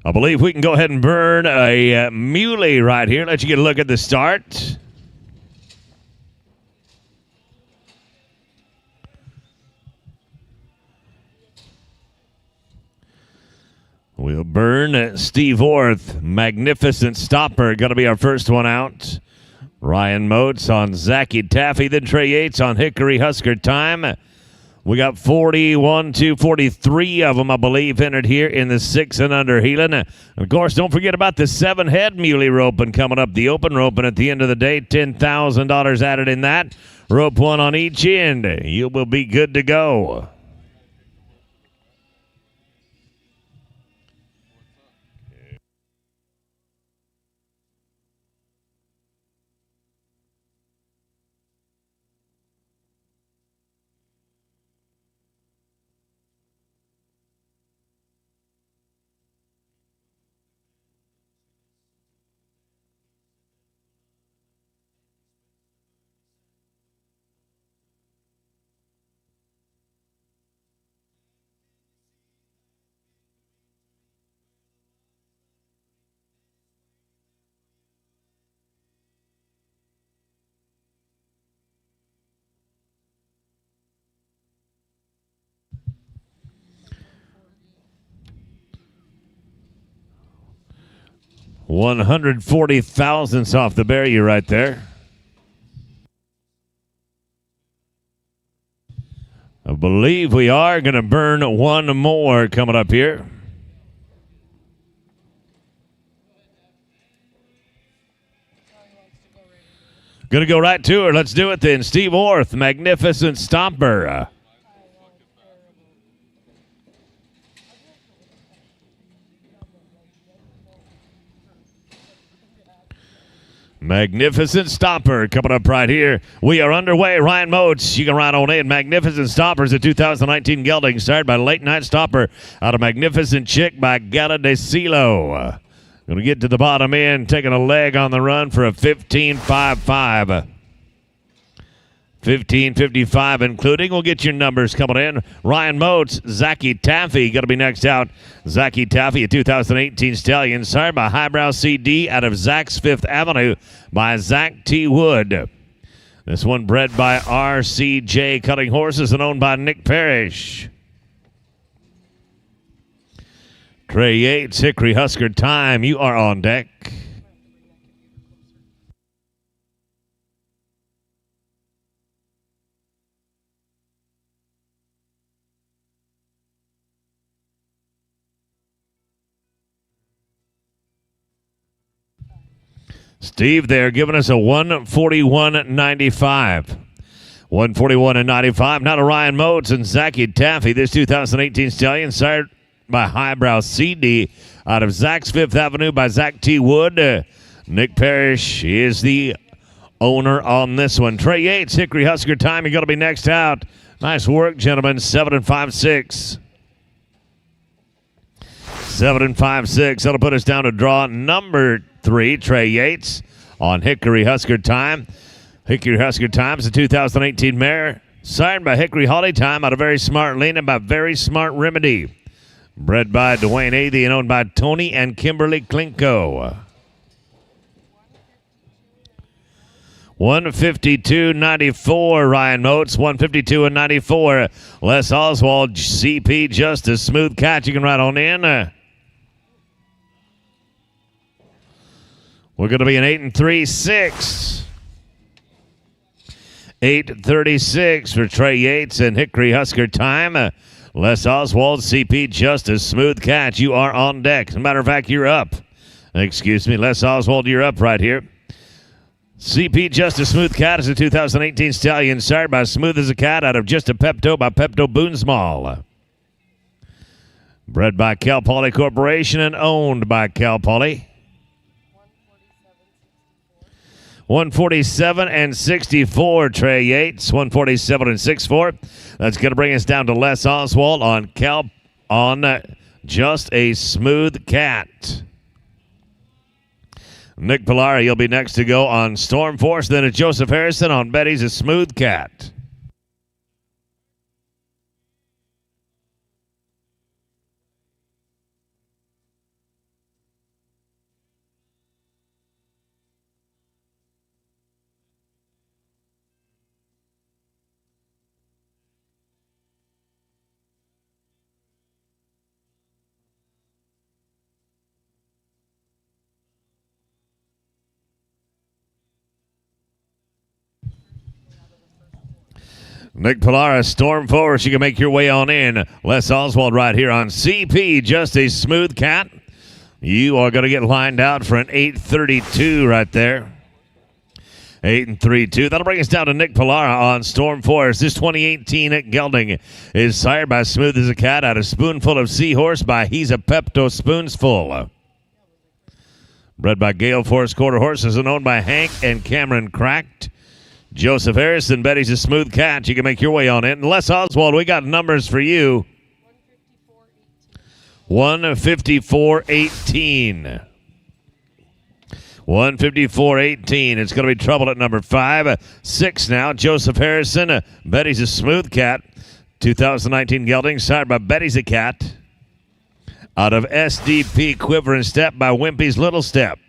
I believe we can go ahead and burn a muley right here. Let you get a look at the start. We'll burn Steve Orth, Magnificent Stopper. Going to be our first one out. Ryan Moats on Zachy Taffy. Then Trey Yates on Hickory Husker Time. We got 41 to 43 of them, I believe, entered here in the 6 and under heeling. Of course, don't forget about the 7-head muley roping coming up. The open roping at the end of the day, $10,000 added in that. Rope one on each end. You will be good to go. $140 thousandths off the barrier right there. I believe we are going to burn one more coming up here. Going to go right to her. Let's do it then. Steve Orth, Magnificent Stomper. Magnificent Stopper coming up right here. We are underway. Ryan Moats, you can ride on in. Magnificent Stoppers, a 2019 gelding started by Late Night Stopper out of Magnificent Chick by Gala de Silo. Going to get to the bottom end, taking a leg on the run for a 15.55. 15.55 including. We'll get your numbers coming in. Ryan Moats, Zachy Taffy going to be next out. Zachy Taffy, a 2018 stallion, sired by Highbrow CD out of Zach's Fifth Avenue by Zach T. Wood. This one bred by RCJ Cutting Horses and owned by Nick Parrish. Trey Yates, Hickory Husker Time, you are on deck. Steve there giving us a 141.95. 141.95. Now to Ryan Moats and Zachy Taffy. This 2018 stallion sired by Highbrow CD out of Zach's Fifth Avenue by Zach T. Wood. Nick Parrish is the owner on this one. Trey Yates, Hickory Husker Time. You're going to be next out. Nice work, gentlemen. 7 and 5-6. 7 and 5-6. That'll put us down to draw number 3. Trey Yates on Hickory Husker Time. Hickory Husker Time is a 2018 mare sired by Hickory Holly Time out of Very Smart Lean and by Very Smart Remedy. Bred by Dwayne Athy and owned by Tony and Kimberly Klinko. 152.94 Ryan Moats. 152.94 Les Oswald. CP Justice. Smooth catch. You can ride on in. We're going to be an 8 and 3-6. 8:36 for Trey Yates and Hickory Husker Time. Les Oswald, CP Justice, Smooth Catch. You are on deck. As a matter of fact, you're up. Excuse me, Les Oswald, you're up right here. CP Justice, Smooth Cat is a 2018 stallion sired by Smooth as a Cat out of Just a Pepto by Pepto Boonsmall. Bred by Cal Poly Corporation and owned by Cal Poly. 147 and 64, Trey Yates. 147 and 64. That's going to bring us down to Les Oswald on Just a Smooth Cat. Nick Pilari, you'll be next to go on Storm Force. Then it's Joseph Harrison on Betty's a Smooth Cat. Nick Pilara, Storm Force. You can make your way on in. Les Oswald right here on CP. Just a smooth cat. You are going to get lined out for an 832 right there. 8 and 3-2. That'll bring us down to Nick Pilara on Storm Force. This 2018 gelding is sired by Smooth as a Cat out of Spoonful of Seahorse by He's a Pepto Spoonsful. Bred by Gale Force Quarter Horses and owned by Hank and Cameron Cracked. Joseph Harrison, Betty's a Smooth Cat. You can make your way on it. And Les Oswald, we got numbers for you. 154-18. 154-18. It's going to be trouble at number 5. 6 now. Joseph Harrison. Betty's a Smooth Cat. 2019 gelding sired by Betty's a Cat. Out of SDP Quiver and Step by Wimpy's Little Step.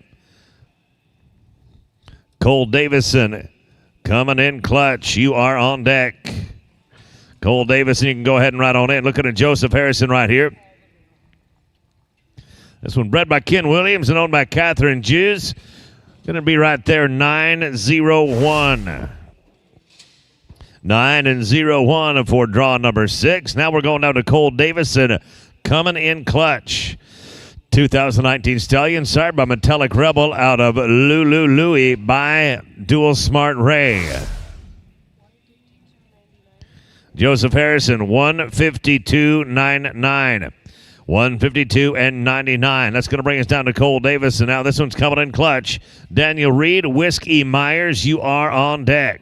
Cole Davison coming in clutch. You are on deck. Cole Davison, you can go ahead and ride on in. Looking at Joseph Harrison right here. This one bred by Ken Williams and owned by Catherine Jews. Going to be right there, 9-0-1. 9-0-1 for draw number 6. Now we're going down to Cole Davison, coming in clutch. 2019 Stallion, sired by Metallic Rebel out of Lulu Louie by Dual Smart Ray. Joseph Harrison, 152.99. 152 and 99. That's going to bring us down to Cole Davis. And now this one's coming in clutch. Daniel Reed, Whiskey Myers, you are on deck.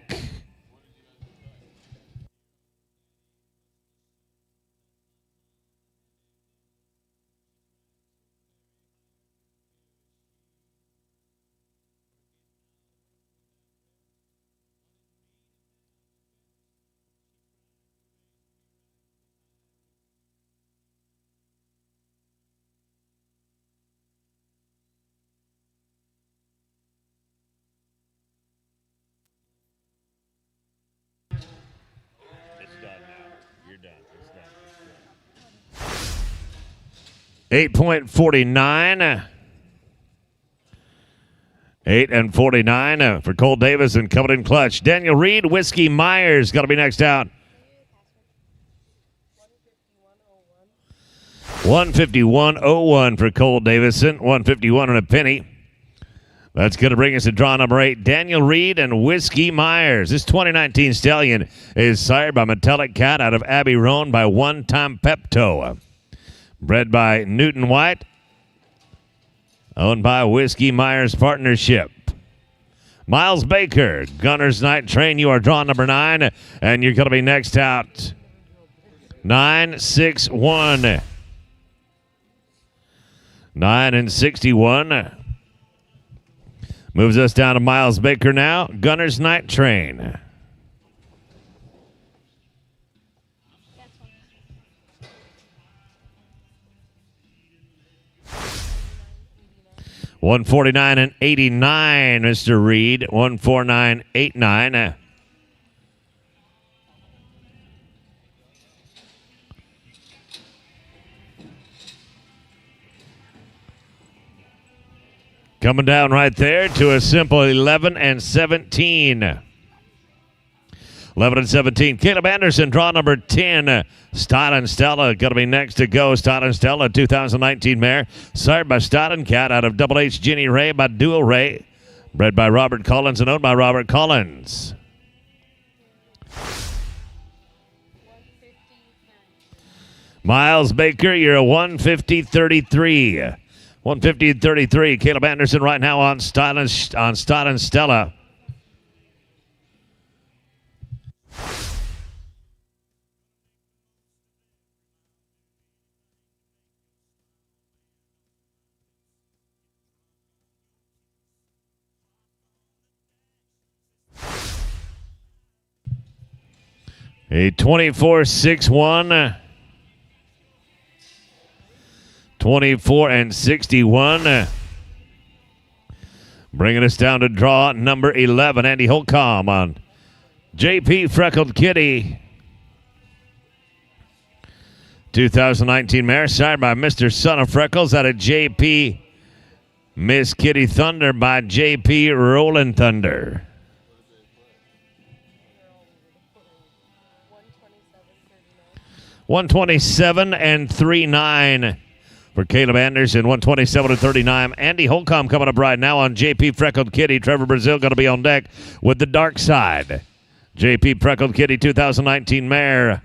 It's done now. You're done. It's done. 8.49. 8 and 49 for Cole Davis and coming in clutch. Daniel Reed, Whiskey Myers got to be next out. 151.01 for Cole Davison. 151 and a penny. That's going to bring us to draw number 8. Daniel Reed and Whiskey Myers. This 2019 Stallion is sired by Metallic Cat out of Abbey Roan by One Time Pepto. Bred by Newton White. Owned by Whiskey Myers Partnership. Miles Baker, Gunner's Night Train. You are draw number 9, and you're going to be next out. 961. 9 and 61. Moves us down to Miles Baker now. Gunner's Night Train. $149 and 89, Mr. Reed. 149.89. Coming down right there to a simple 11 and 17. 11 and 17. Caleb Anderson, draw number 10. Style and Stella going to be next to go. Style and Stella, 2019 mare. Sired by Style Cat out of Double H Ginny Ray by Dual Ray. Bred by Robert Collins and owned by Robert Collins. Miles Baker, you're a 150.33. 150.33. Caleb Anderson right now on Style and Stella. A 24.61. 24 and 61. Bringing us down to draw number 11. Andy Holcomb on JP Freckled Kitty. 2019 mare sired by Mr. Son of Freckles out of JP Miss Kitty Thunder by JP Rolling Thunder. 127 and 3-9 for Caleb Anderson. 127 and 39. Andy Holcomb coming up right now on JP Freckled Kitty. Trevor Brazil going to be on deck with the dark side. JP Freckled Kitty 2019 mare.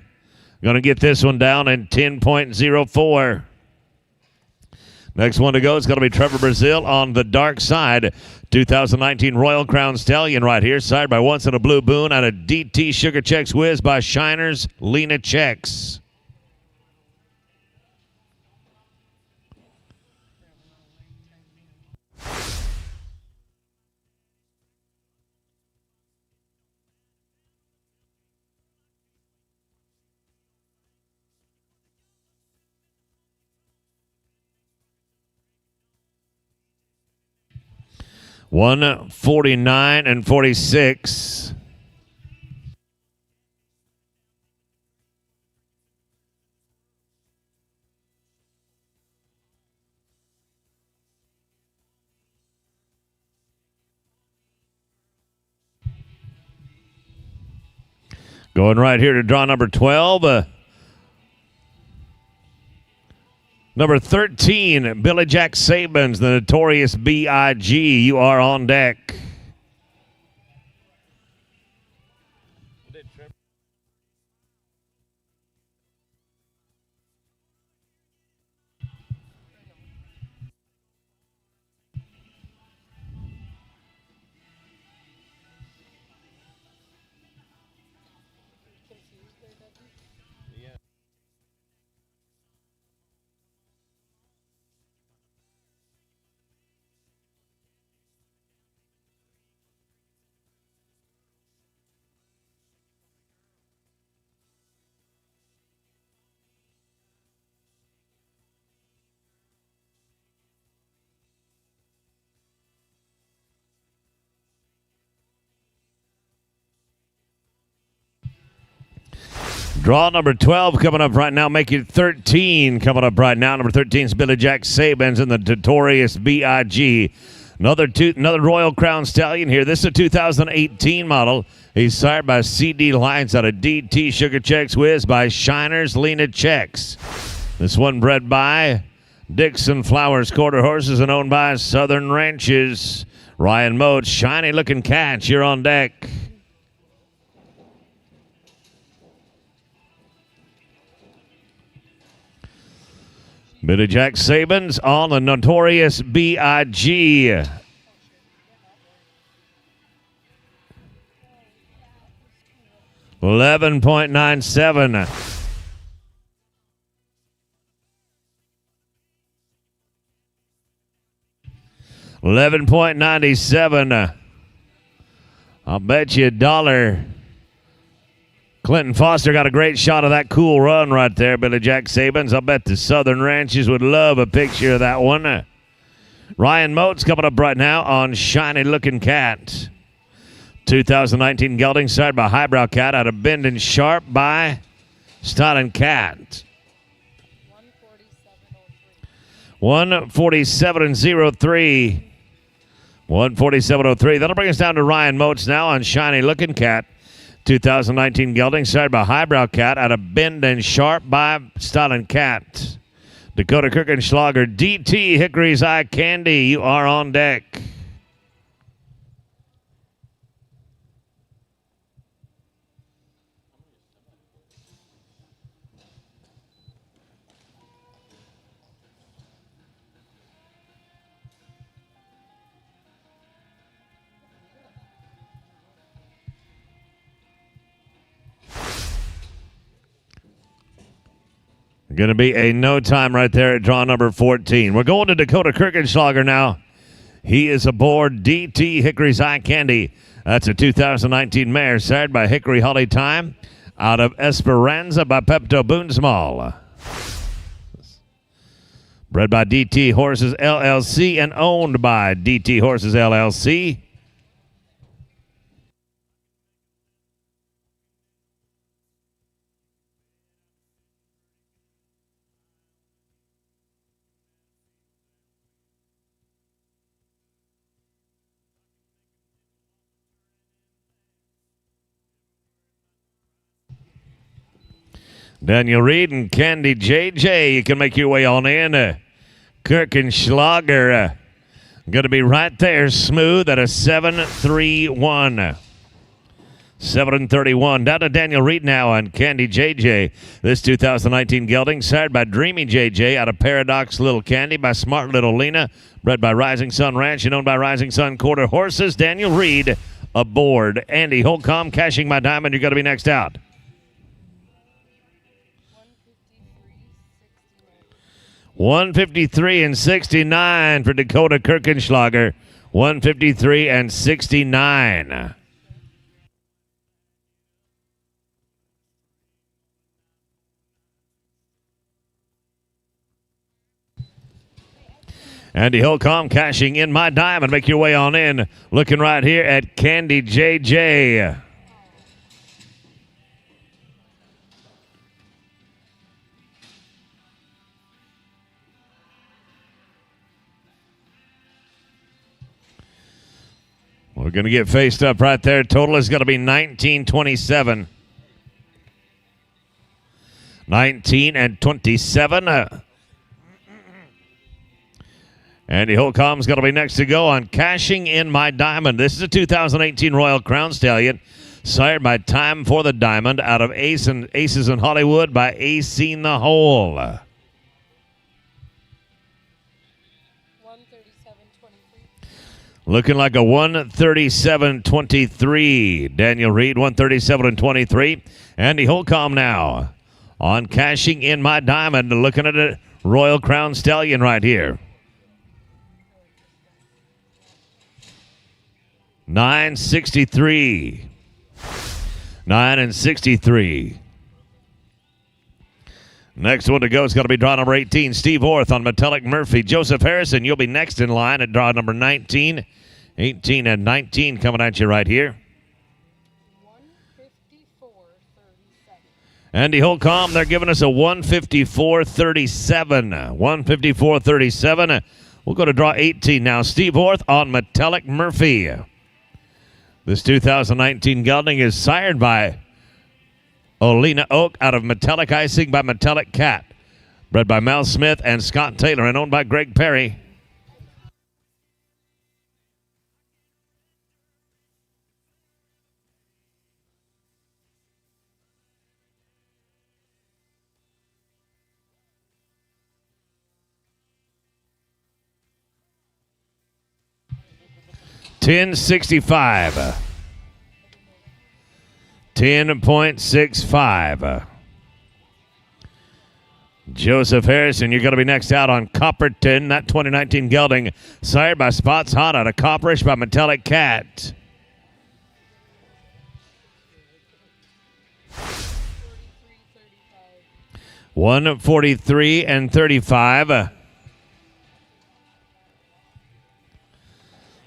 Going to get this one down in 10.04. Next one to go is going to be Trevor Brazil on the dark side. 2019 Royal Crown Stallion right here. Sired by Once in a Blue Boon out of DT Sugar Checks Whiz by Shiners Lena Checks. $149 and 46. Going right here to draw number 12. Number 13, Billy Jack Sabins, the Notorious B.I.G. You are on deck. Draw number 12 coming up right now. Make it 13 coming up right now. Number 13 is Billy Jack Sabins and the Notorious B.I.G. Another Royal Crown Stallion here. This is a 2018 model. He's sired by CD Lions out of DT Sugar Checks Whiz by Shiners Lena Checks. This one bred by Dixon Flowers Quarter Horses and owned by Southern Ranches. Ryan Moat, shiny looking catch. You're on deck. Billy Jack Sabins on the Notorious B.I.G. $11.97. $11.97. I'll bet you $1. Clinton Foster got a great shot of that cool run right there, Billy Jack Sabins. I'll bet the Southern Ranches would love a picture of that one. Ryan Moat's coming up right now on Shiny Looking Cat. 2019 gelding sired by Highbrow Cat out of Bend and Sharp by Styling Cat. 147 and 03. 147.03. That'll bring us down to Ryan Moats now on Shiny Looking Cat. 2019 gelding sired by Highbrow Cat out of Bend and Sharp by Styling Cat. Dakota Kirkenschlager, DT Hickory's Eye Candy. You are on deck. Going to be a no time right there at draw number 14. We're going to Dakota Kirkenschlager now. He is aboard DT Hickory's Eye Candy. That's a 2019 mare sired by Hickory Holly Time out of Esperanza by Pepto Boonsmall. Bred by DT Horses LLC and owned by DT Horses LLC. Daniel Reed and Candy JJ. You can make your way on in. Kirchenschlager going to be right there, smooth at a 7-3-1. 7-31. Down to Daniel Reed now on Candy JJ. This 2019 gelding, sired by Dreamy JJ out of Paradox Little Candy by Smart Little Lena, bred by Rising Sun Ranch and owned by Rising Sun Quarter Horses. Daniel Reed aboard. Andy Holcomb cashing my diamond. You're going to be next out. 153 and 69 for Dakota Kirchenschlager. 153 and 69. Andy Holcomb cashing in my diamond. Make your way on in. Looking right here at Candy JJ. We're going to get faced up right there. Total is going to be 19-27. 19 and 27. Andy Holcomb's going to be next to go on Cashing in My Diamond. This is a 2018 Royal Crown Stallion, sired by Time for the Diamond out of Aces in Hollywood by Acing the Hole. 137.23. Looking like a 137.23. Daniel Reed, 137.23. Andy Holcomb now on Cashing in My Diamond. Looking at a Royal Crown Stallion right here. 963. 9 and 63. Next one to go is going to be draw number 18. Steve Orth on Metallic Murphy. Joseph Harrison, you'll be next in line at draw number 19. 18 and 19 coming at you right here. 154.37. Andy Holcomb, they're giving us a 154.37. 154.37. We'll go to draw 18 now. Steve Orth on Metallic Murphy. This 2019 gelding is sired by Olena Oak out of Metallic Icing by Metallic Cat. Bred by Mel Smith and Scott Taylor and owned by Greg Perry. $10.65. 10.65. Joseph Harrison, you're going to be next out on Copperton, that 2019 gelding, sired by Spots Hot out of Copperish by Metallic Cat. 143 and 35.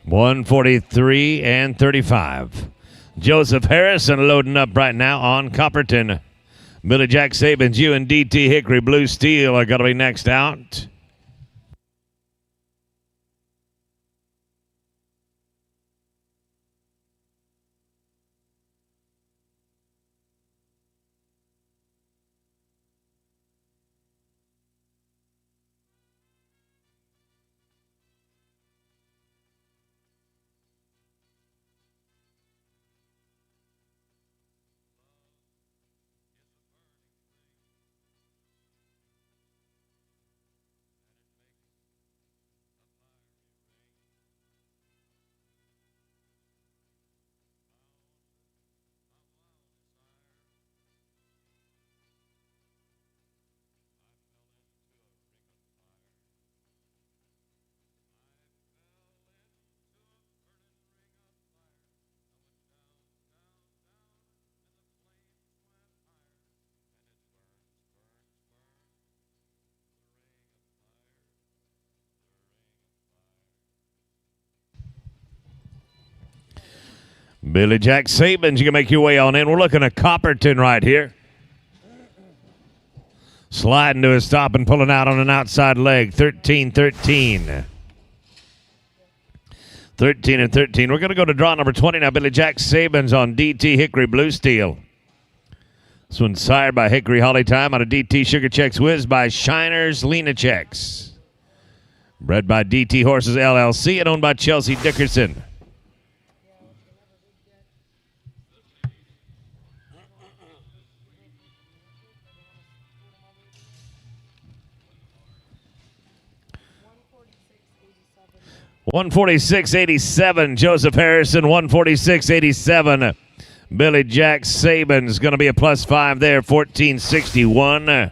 143 and 35. Joseph Harrison loading up right now on Copperton. Billy Jack Sabins, you and DT Hickory Blue Steel are going to be next out. Billy Jack Sabins, you can make your way on in. We're looking at Copperton right here. Sliding to his stop and pulling out on an outside leg. 13-13. 13 and 13. We're going to go to draw number 20 now. Billy Jack Sabins on DT Hickory Blue Steel. This one's sired by Hickory Holly Time out of DT Sugar Checks Whiz by Shiners Lena Checks. Bred by DT Horses LLC and owned by Chelsea Dickerson. $146.87, Joseph Harrison. $146.87. Billy Jack Saban's going to be a +5 there, $14.61.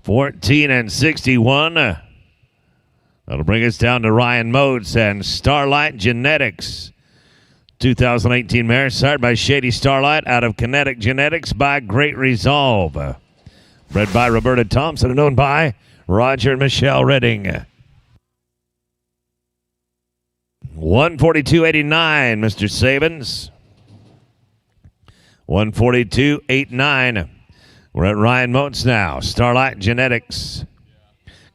14 and 61. That'll bring us down to Ryan Moats and Starlight Genetics. 2018 mare sired by Shady Starlight out of Kinetic Genetics by Great Resolve. Bred by Roberta Thompson and owned by Roger and Michelle Redding. 142.89, Mr. Sabins. 142.89. We're at Ryan Moats now. Starlight Genetics.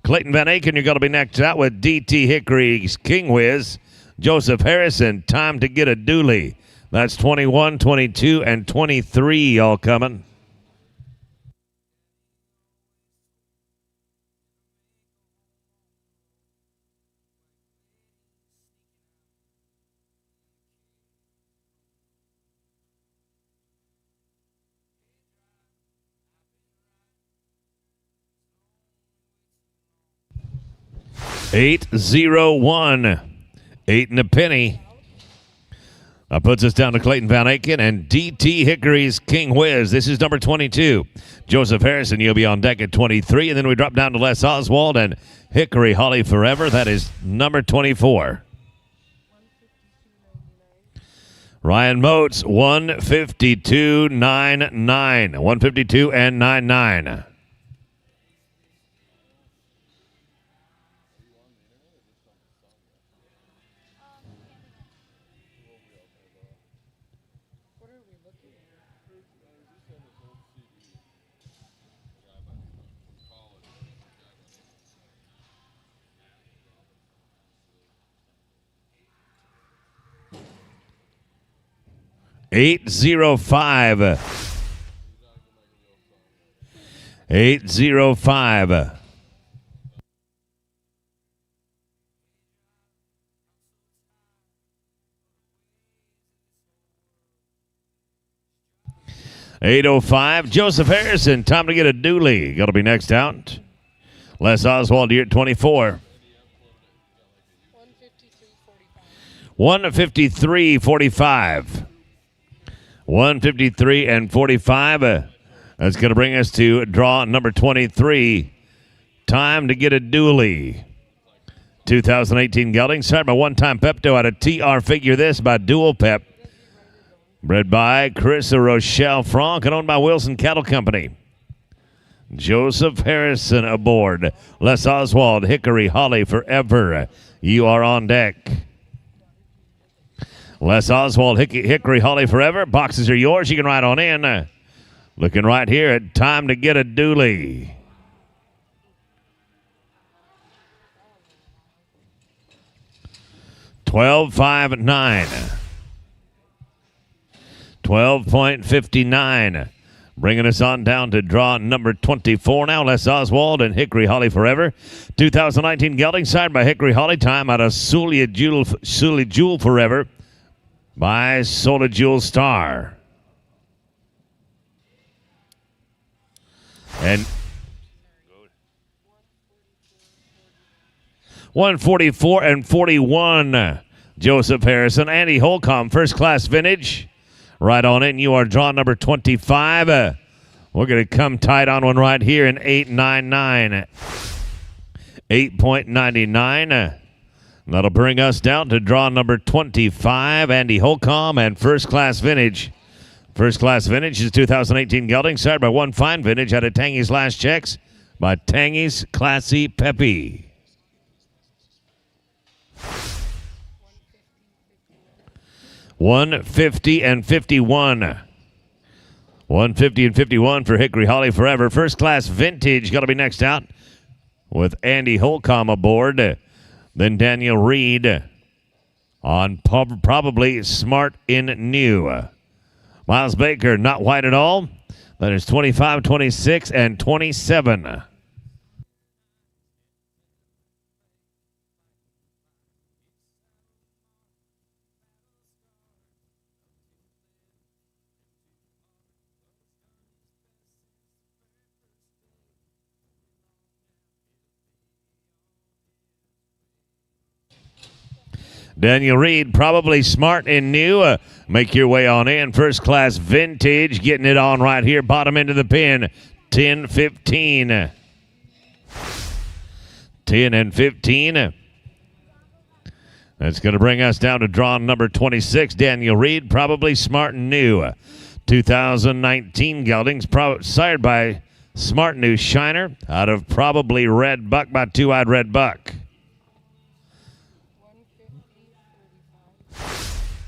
Clayton Van Aken, you're going to be next out with DT Hickory's King Whiz. Joseph Harrison, Time to Get a Dooley. That's 21, 22, and 23 all coming. $8.01. 8 and a penny. That puts us down to Clayton Van Aken and DT Hickory's King Whiz. This is number 22. Joseph Harrison, you'll be on deck at 23. And then we drop down to Les Oswald and Hickory Holly Forever. That is number 24. Ryan Moats, 152.99. 152 and 99. $8.05. 8.05. $8.05. Joseph Harrison, Time to Get a Dooley. Got to be next out. Les Oswald here at 24. 153.45. 153 and 45. That's going to bring us to draw number 23. Time to Get a Dooley. 2018 gelding, sired by One Time Pepto out of TR Figure This by Dual Pep. Bred by Carissa Rochelle Franck and owned by Wilson Cattle Company. Joseph Harrison aboard. Les Oswald, Hickory Holly Forever. You are on deck. Les Oswald, Hickory Holly Forever. Boxes are yours. You can ride on in. Looking right here at Time to Get a Dooley. $12.59. 12.59. Bringing us on down to draw number 24 now. Les Oswald and Hickory Holly Forever. 2019 gelding, sired by Hickory Holly Time out of Sully Jewel Forever by Sola Jewel Star. And 144 and 41. Joseph Harrison. Andy Holcomb, First Class Vintage. Right on in. You are draw number 25. We're going to come tight on one right here in 8.99. 8.99. That'll bring us down to draw number 25. Andy Holcomb and First Class Vintage. First Class Vintage is 2018 gelding, sired by One Fine Vintage out of Tangy's Last Checks by Tangy's Classy Peppy. $150 and 51. $150 and 51 for Hickory Holly Forever. First Class Vintage got to be next out with Andy Holcomb aboard. Then Daniel Reed on probably Smart in New. Miles Baker, not white at all. Letters 25, 26, and 27. Daniel Reed, probably smart and new. Make your way on in. First class vintage, getting it on right here. Bottom end of the pin, 10, 15. 10 and 15. That's going to bring us down to draw number 26. Daniel Reed, probably smart and new. 2019 geldings, sired by Smart New Shiner out of probably Red Buck by Two-Eyed Red Buck.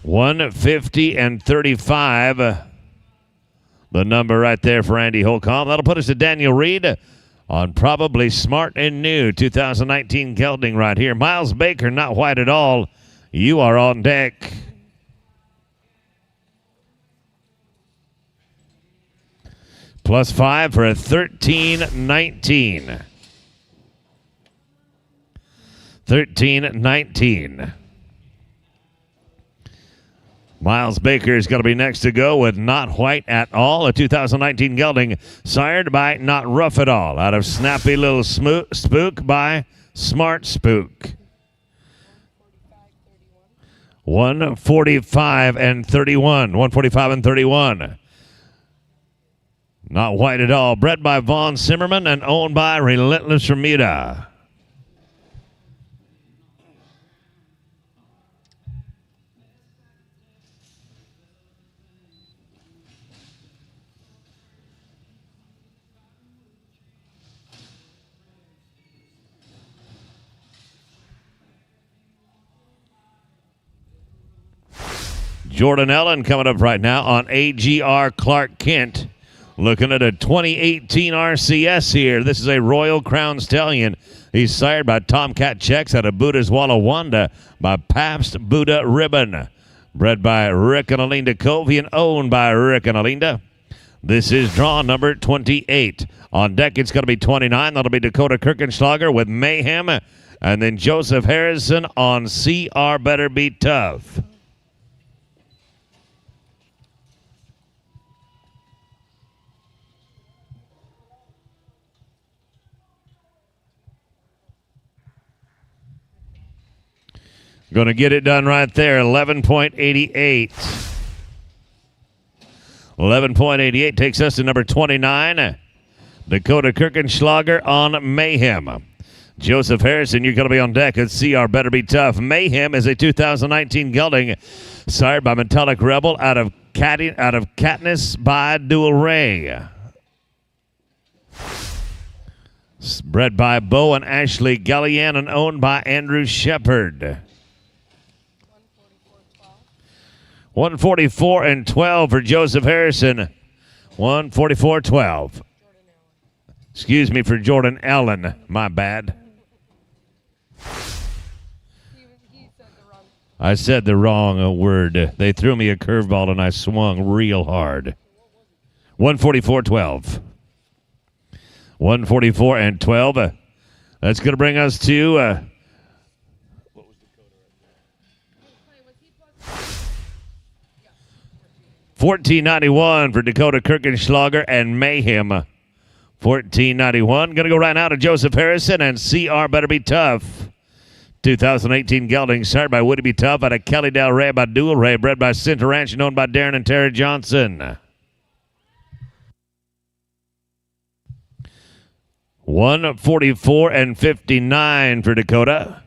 150 and 35. The number right there for Andy Holcomb. That'll put us to Daniel Reed on probably smart and new 2019 gelding right here. Miles Baker, not white at all. You are on deck. +5 for a 13-19. 13-19. Miles Baker is going to be next to go with Not White at All, a 2019 gelding sired by Not Rough at All, out of Snappy Little Spook by Smart Spook. 145 and 31. 145 and 31. Not White at All, bred by Vaughn Zimmerman and owned by Relentless Ramita. Jordan Ellen coming up right now on AGR Clark Kent. Looking at a 2018 RCS here. This is a Royal Crown Stallion. He's sired by Tomcat Checks out of Buddha's Wallawanda by Pabst Buddha Ribbon. Bred by Rick and Alinda Covey and owned by Rick and Alinda. This is draw number 28. On deck, it's going to be 29. That'll be Dakota Kirchenschlager with Mayhem. And then Joseph Harrison on CR Better Be Tough. Going to get it done right there, 11.88. 11.88 takes us to number 29. Dakota Kirchenschlager on Mayhem. Joseph Harrison, you're going to be on deck at CR Better Be Tough. Mayhem is a 2019 gelding sired by Metallic Rebel out of Katniss by Dual Ray. Bred by Bo and Ashley Gallian and owned by Andrew Shepard. 144 and 12 for Joseph Harrison. 144-12. Excuse me for Jordan Allen. My bad. I said the wrong word. They threw me a curveball and I swung real hard. 144-12. 144 and 12. That's going to bring us to 1491 for Dakota Kirchenschlager and Mayhem. 1491. Going to go right now to Joseph Harrison and CR Better Be Tough. 2018 gelding sired by Woody Be Tough out of Kelly Del Rey by Dual Ray, bred by Center Ranch and owned by Darren and Tara Johnson. 144 and 59 for Dakota.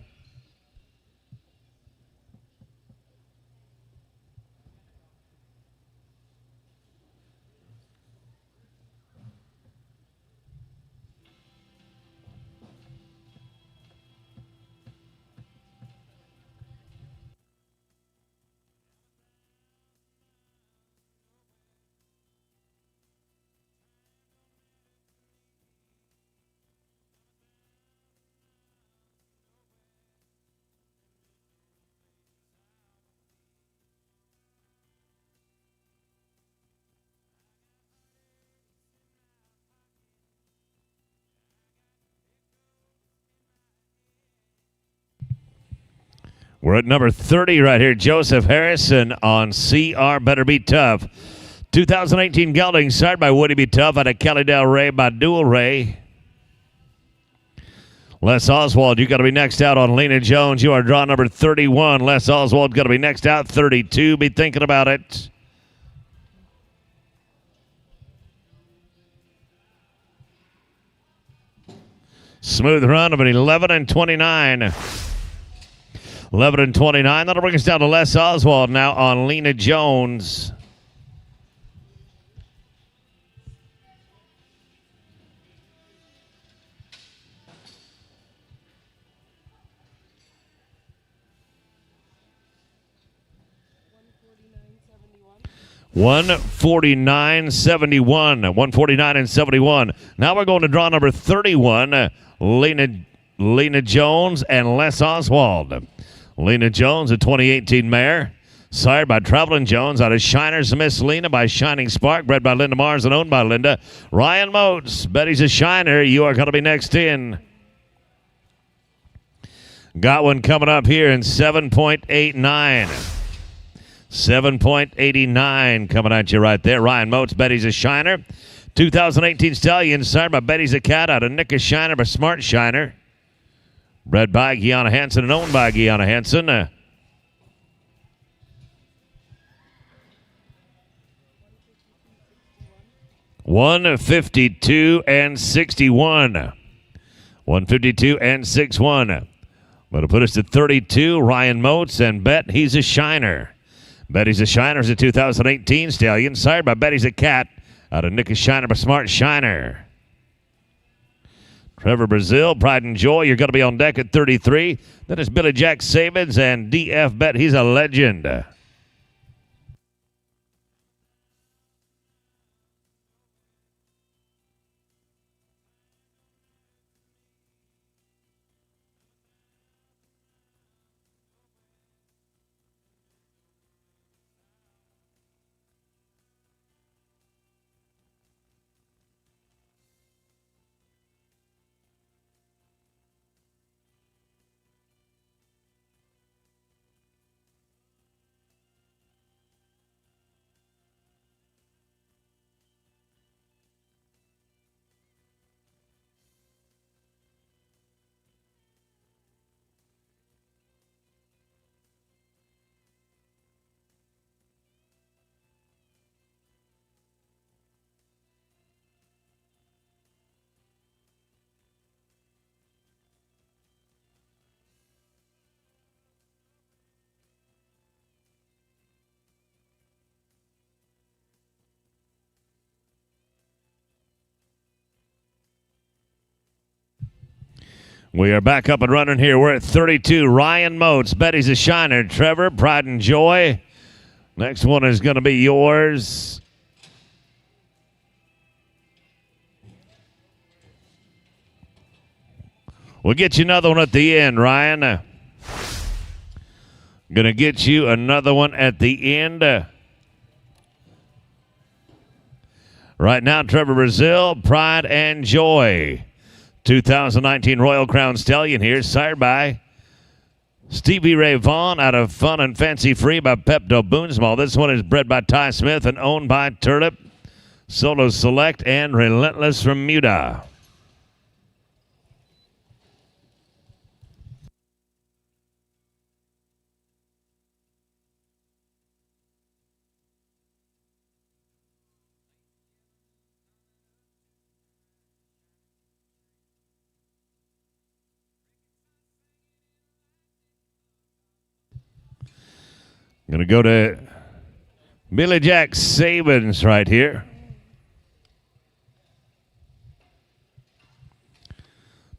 We're at number 30 right here. Joseph Harrison on CR Better Be Tough. 2018 gelding started by Woody Be Tough out of Kelly Del Rey by Dual Ray. Les Oswald, you got to be next out on Lena Jones. You are draw number 31. Les Oswald got to be next out. 32. Be thinking about it. Smooth run of an 11 and 29. 11 and 29. That'll bring us down to Les Oswald now on Lena Jones. $149.71. 149 and 71. Now we're going to draw number 31. Lena Jones and Les Oswald. Lena Jones, a 2018 mare, sired by Traveling Jones out of Shiner's Miss Lena by Shining Spark, bred by Linda Mars and owned by Linda. Ryan Moats, Betty's a Shiner. You are going to be next in. Got one coming up here in 7.89. 7.89 coming at you right there. Ryan Moats, Betty's a Shiner. 2018 Stallion, sired by Betty's a Cat out of Nick a Shiner by Smart Shiner. Bred by Gianna Hansen and owned by Gianna Hansen. $152 and 61. 152 and 61. That'll put us to 32. Ryan Moats and Bet He's a Shiner. Betty's a Shiner is a 2018 Stallion, sired by Betty's a Cat out of Nick a Shiner by Smart Shiner. Trevor Brazil, Pride and Joy, you're going to be on deck at 33. Then it's Billy Jack Sabins and DF Bet, he's a legend. We are back up and running here. We're at 32. Ryan Moats, Betty's a Shiner. Trevor, Pride and Joy. Next one is going to be yours. We'll get you another one at the end, Ryan. Going to get you another one at the end. Right now, Trevor Brazil, Pride and Joy. 2019 Royal Crown Stallion here, sired by Stevie Ray Vaughan out of Fun and Fancy Free by Pepto Boonsmall. This one is bred by Ty Smith and owned by Turlip, Solo Select, and Relentless Remuda. Going to go to Billy Jack Sabins right here.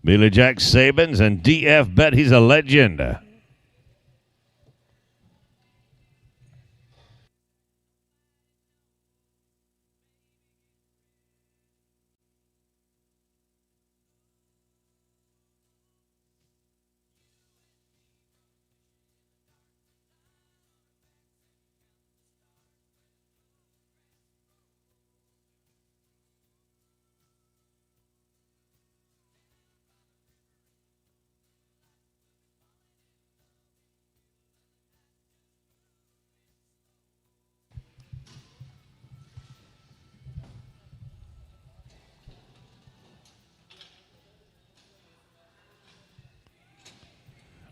Billy Jack Sabins and DF Bet he's a legend.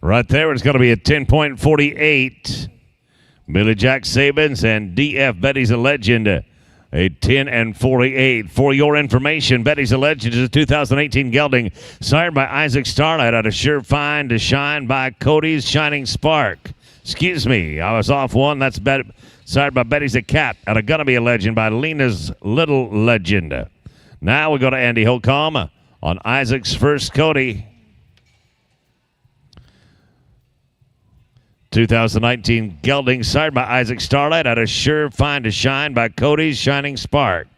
Right there, it's going to be a 10.48. Billy Jack Sabins and DF Betty's a Legend, a 10.48. For your information, Betty's a Legend is a 2018 gelding sired by Isaac Starlight out of Sure Fine to Shine by Cody's Shining Spark. Excuse me, I was off one. That's sired by Betty's a Cat out of Gonna Be a Legend by Lena's Little Legend. Now we go to Andy Holcomb on Isaac's First Cody. 2019 gelding sired by Isaac Starlight out of Sure Fine to Shine by Cody's Shining Spark.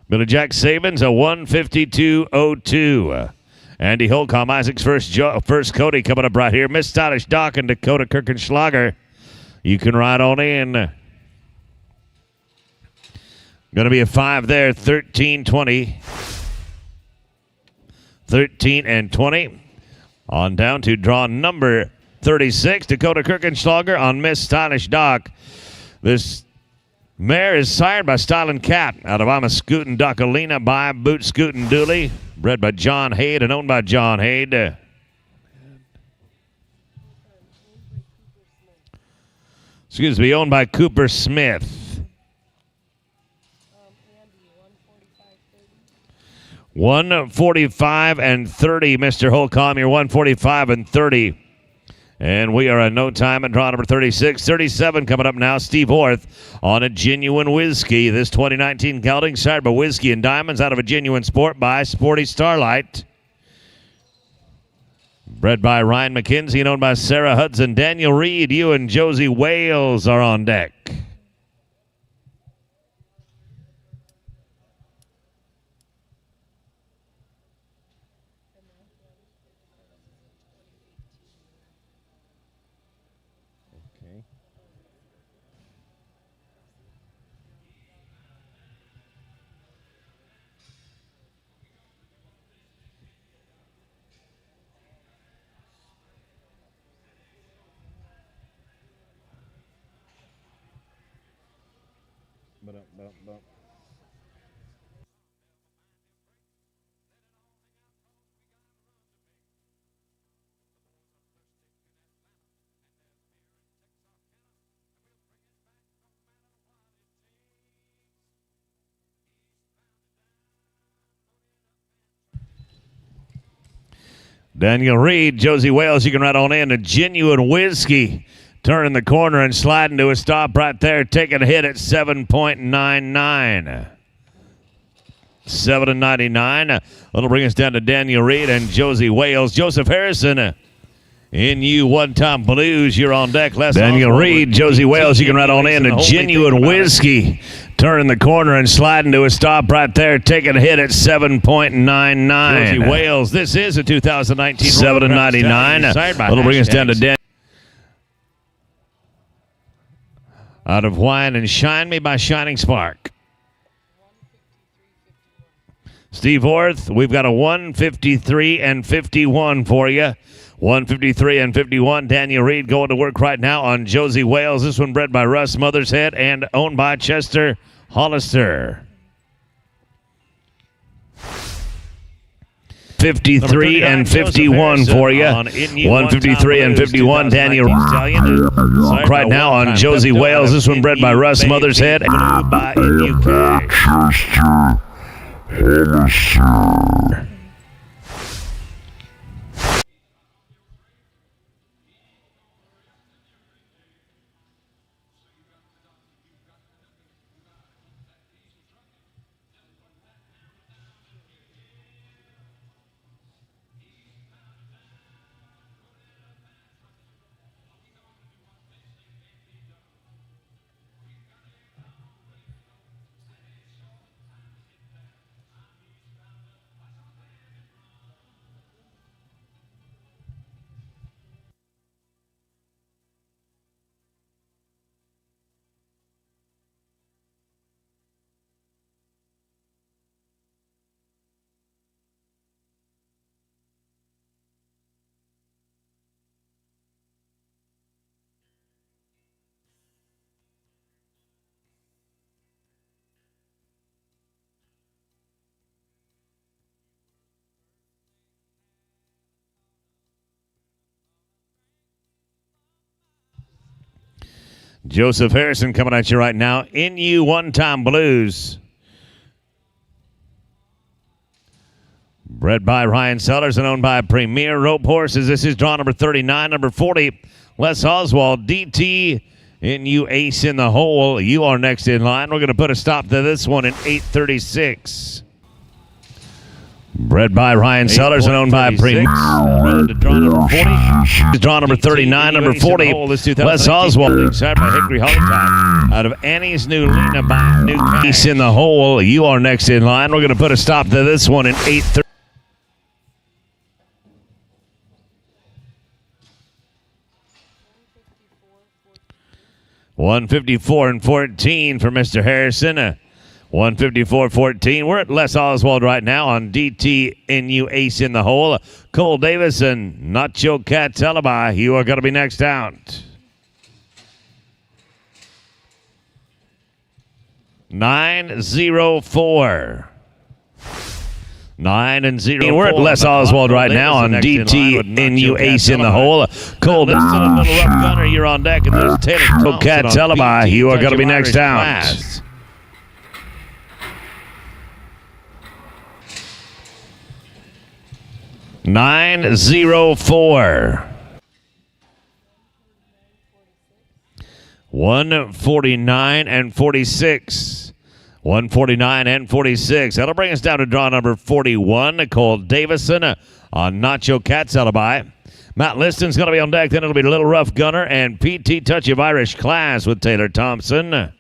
Billy Jack Sabins, a 152.02. Andy Holcomb, Isaac's first Cody coming up right here. Miss Stylish Doc and Dakota Kirkenschlager. You can ride on in. Going to be a 5 there, 13.20. 13 and 20. On down to draw number 36. Dakota Kirkenschlager on Miss Stylish Doc. This mare is sired by Stylin' Cat out of I'm a Scootin' Docalina by Boot Scootin' Dooley. Bred by John Haid and owned by John Haid. Excuse me, owned by Cooper Smith. 145 and 30, Mr. Holcomb. You're 145 and 30. And we are at no time at draw number 36. 37 coming up now. Steve Orth on a Genuine Whiskey. This 2019 gelding sired by Whiskey and Diamonds out of a Genuine Sport by Sporty Starlight. Bred by Ryan McKenzie and owned by Sarah Hudson. Daniel Reed, you and Josie Wales are on deck. Daniel Reed, Josie Wales, you can ride on in. A Genuine Whiskey. Turning the corner and sliding to a stop right there. Taking a hit at 7.99. 7.99. That'll bring us down to Daniel Reed and Josie Wales. Joseph Harrison in you one-time blues. You're on deck. Daniel Reed, Josie Wales, you can ride on in. A Genuine Whiskey. Turning the corner and sliding to a stop right there. Taking a hit at 7.99. Josie Wales, this is a 2019 7.99. That'll bring us down to Daniel. Out of Wine and Shine Me by Shining Spark. Steve Orth, we've got a 153 and 51 for you. 153 and 51. Daniel Reed going to work right now on Josie Wales. This one bred by Russ Mothershead and owned by Chester Hollister. 53 and 51 for you. 153 and 51. Daniel right now on Josie Wales. This one bred by Russ Mothershead. By Chester Hollister. Joseph Harrison coming at you right now. NU One-Time Blues. Bred by Ryan Sellers and owned by Premier Rope Horses. This is draw number 39, number 40. Les Oswald, DT, NU Ace in the hole. You are next in line. We're going to put a stop to this one in 8:36. Bred by Ryan Sellers and owned by Premier. Draw number 40. Draw number 39, number 40. Les Oswald. Started by Hickory Hollytime. Out of Annie's New Lena by New Ace in the hole. You are next in line. We're going to put a stop to this one in 8:30. 154-14 for Mr. Harrison. 154-14. We're at Les Oswald right now on DT NU Ace in the hole. Cole Davison, Nacho Cat's Alibi. You are going to be next out. 9-0-4. 9-0. We're at Les Oswald right now on DT NU Ace in the hole. Cole, this is a little rough gunner. You're on deck, and there's Taylor Thompson. Cat's Alibi. You are going to be next out. 9-0-4. 149-46. 149-46. That'll bring us down to draw number 41. Nicole Davison on Nacho Cat's Alibi. Matt Liston's going to be on deck. Then it'll be Little Rough Gunner and PT Touch of Irish Class with Taylor Thompson.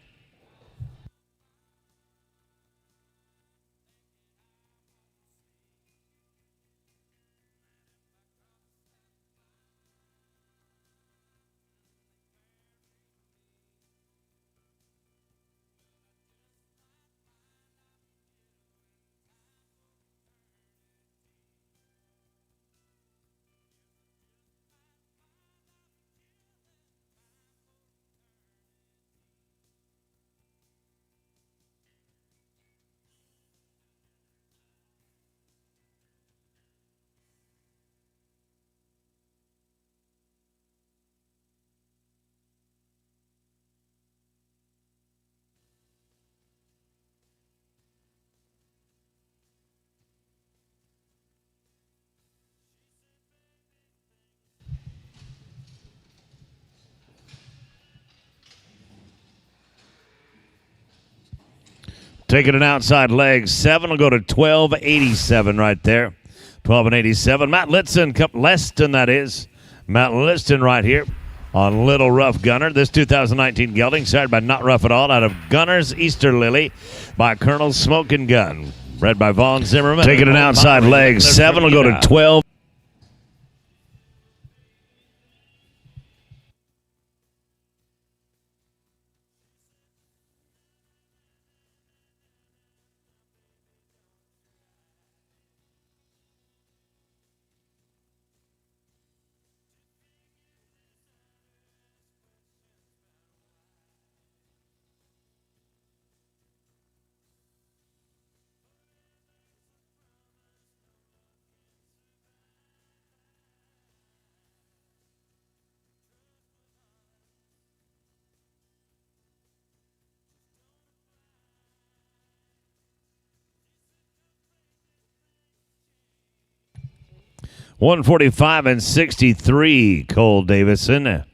Taking an outside leg. 7 will go to 12.87 right there. 12.87. Matt Liston, that is. Matt Liston right here on Little Rough Gunner. This 2019 gelding started by Not Rough at All out of Gunner's Easter Lily by Colonel Smokin' Gun. Bred by Vaughn Zimmerman. Taking an outside leg. 7 will go to 12. $145-63, Cole Davison.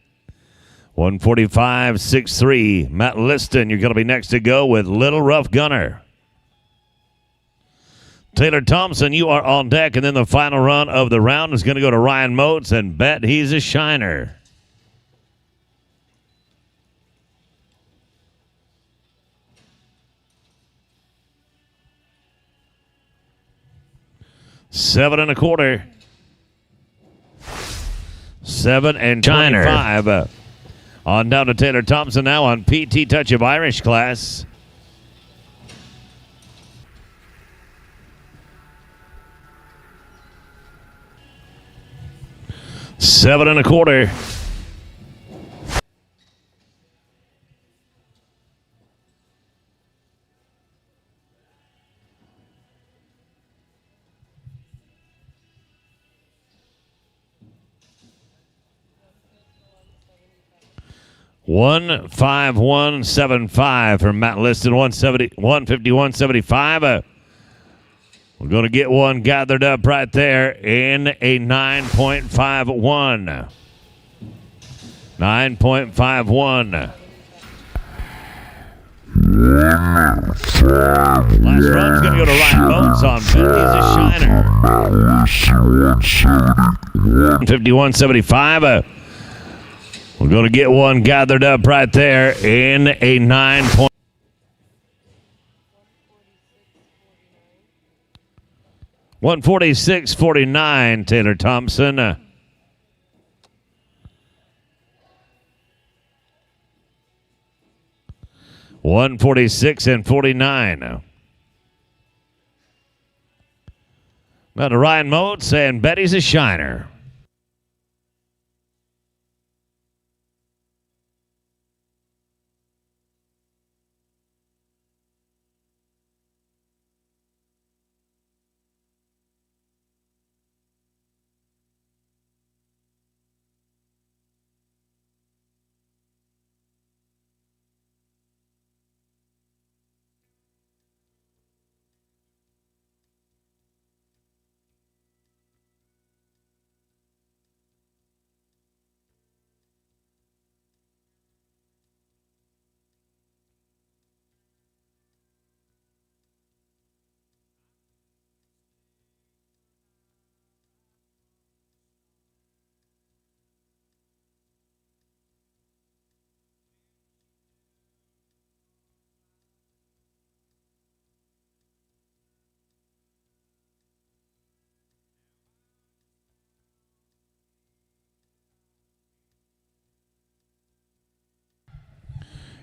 145-63, Matt Liston. You're going to be next to go with Little Rough Gunner. Taylor Thompson, you are on deck, and then the final run of the round is going to go to Ryan Motes, and bet he's a shiner. $7 1/4. 7 and Shiner. 25. On down to Taylor Thompson now on PT Touch of Irish Class. $7 1/4. 15175 from Matt Liston. 151.75. We're going to get one gathered up right there in a 9.51. 9.51. Last run's going to go to Ryan Bones on Bentley's a Shiner. 51.75. We're going to get one gathered up right there in a 9. 146.49, Taylor Thompson. 146.49. Now to Ryan Motes, and Betty's a Shiner.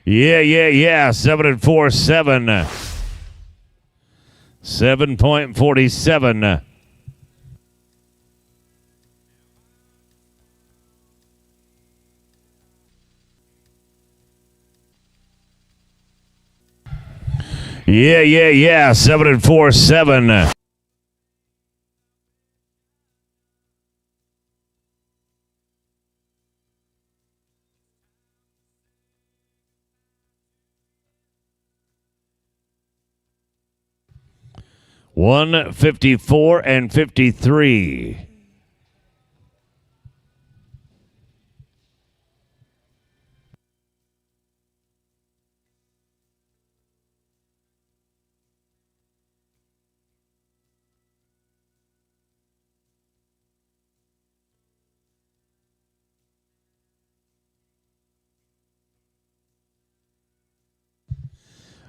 Yeah. 7 and 4, 7. 7.47. Yeah. 7 and 4, 7. $154.53.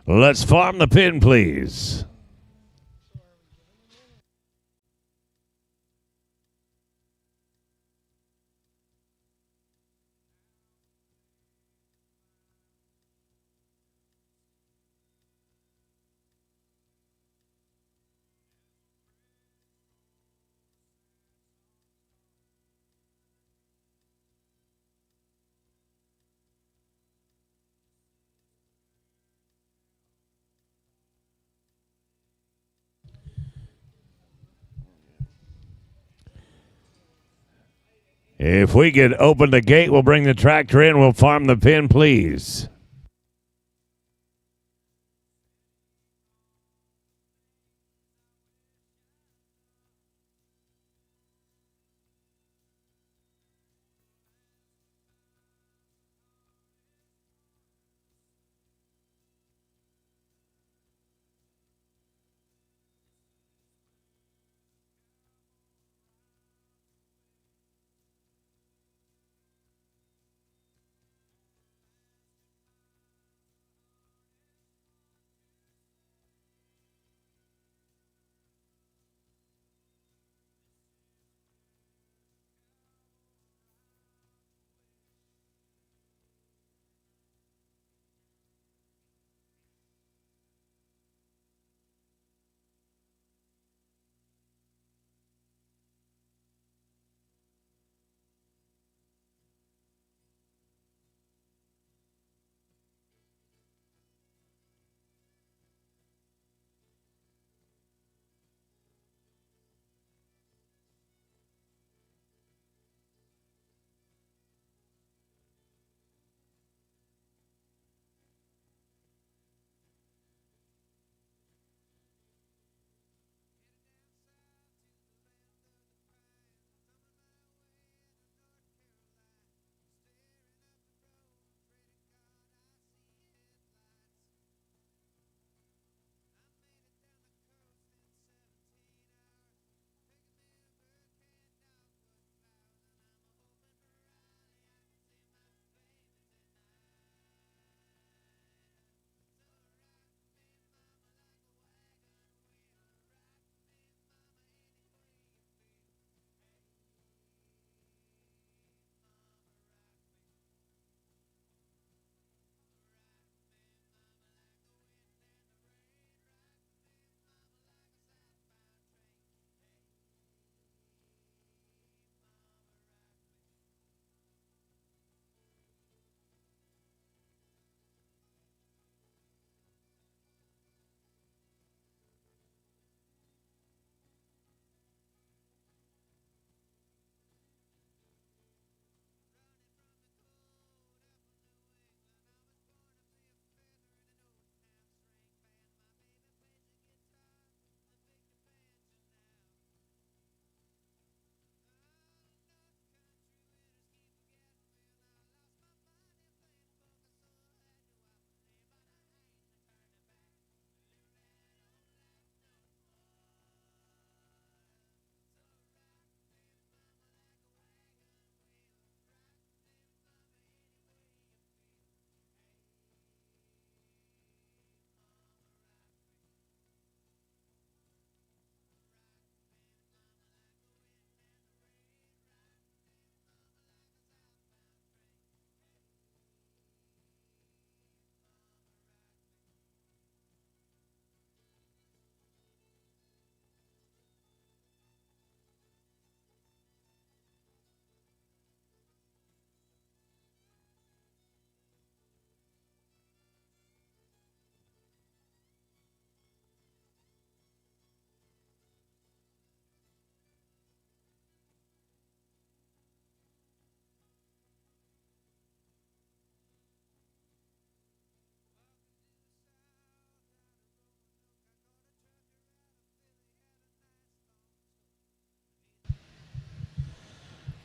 Let's farm the pin, please. If we could open the gate, we'll bring the tractor in. We'll farm the pin, please.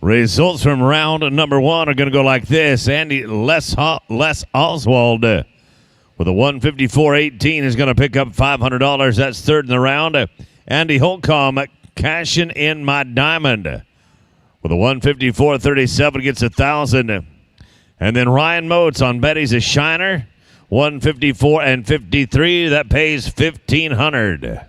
Results from round number 1 are going to go like this. Andy Les Oswald with a 154.18 is going to pick up $500. That's third in the round. Andy Holcomb cashing in my diamond with a 154.37 gets 1,000. And then Ryan Moats on Betty's a Shiner, 154.53. That pays $1,500.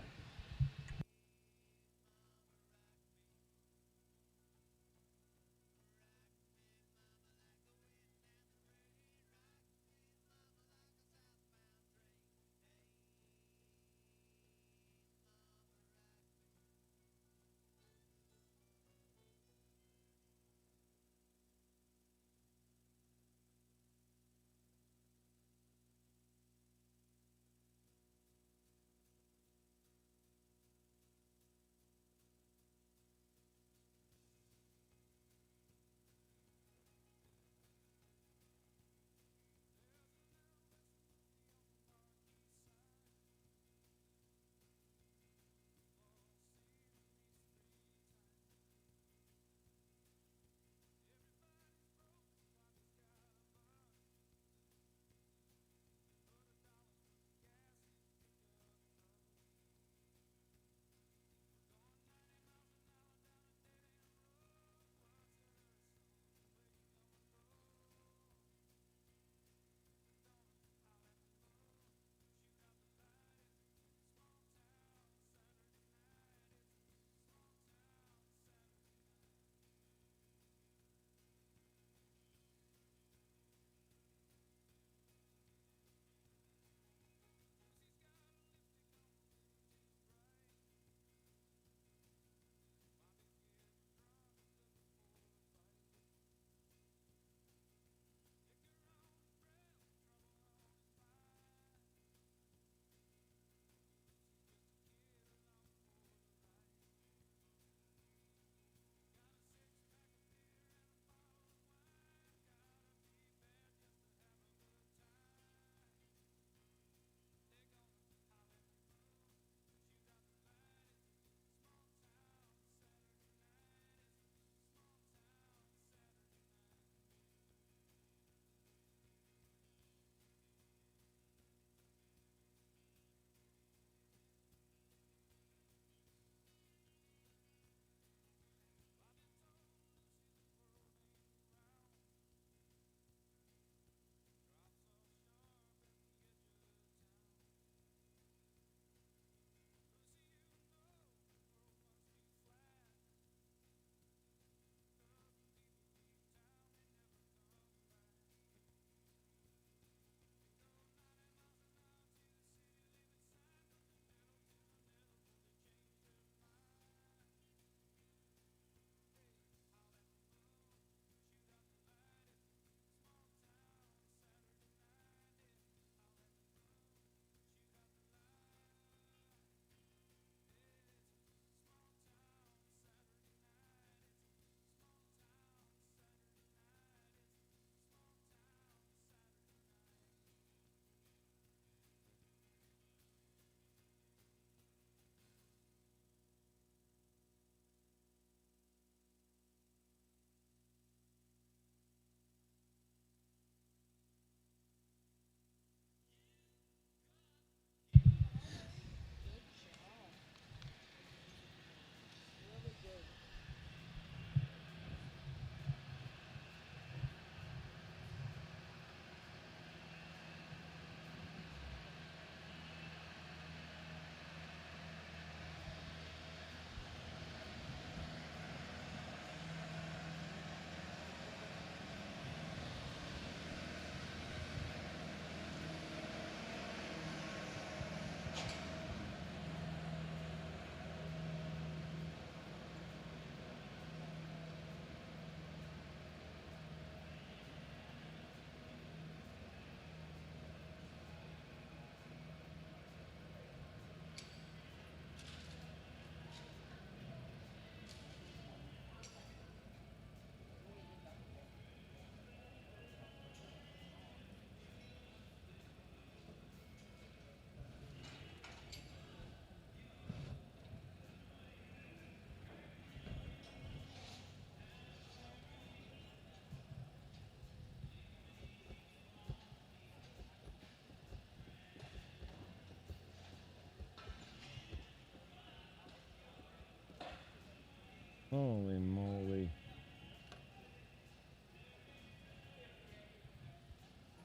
Holy moly.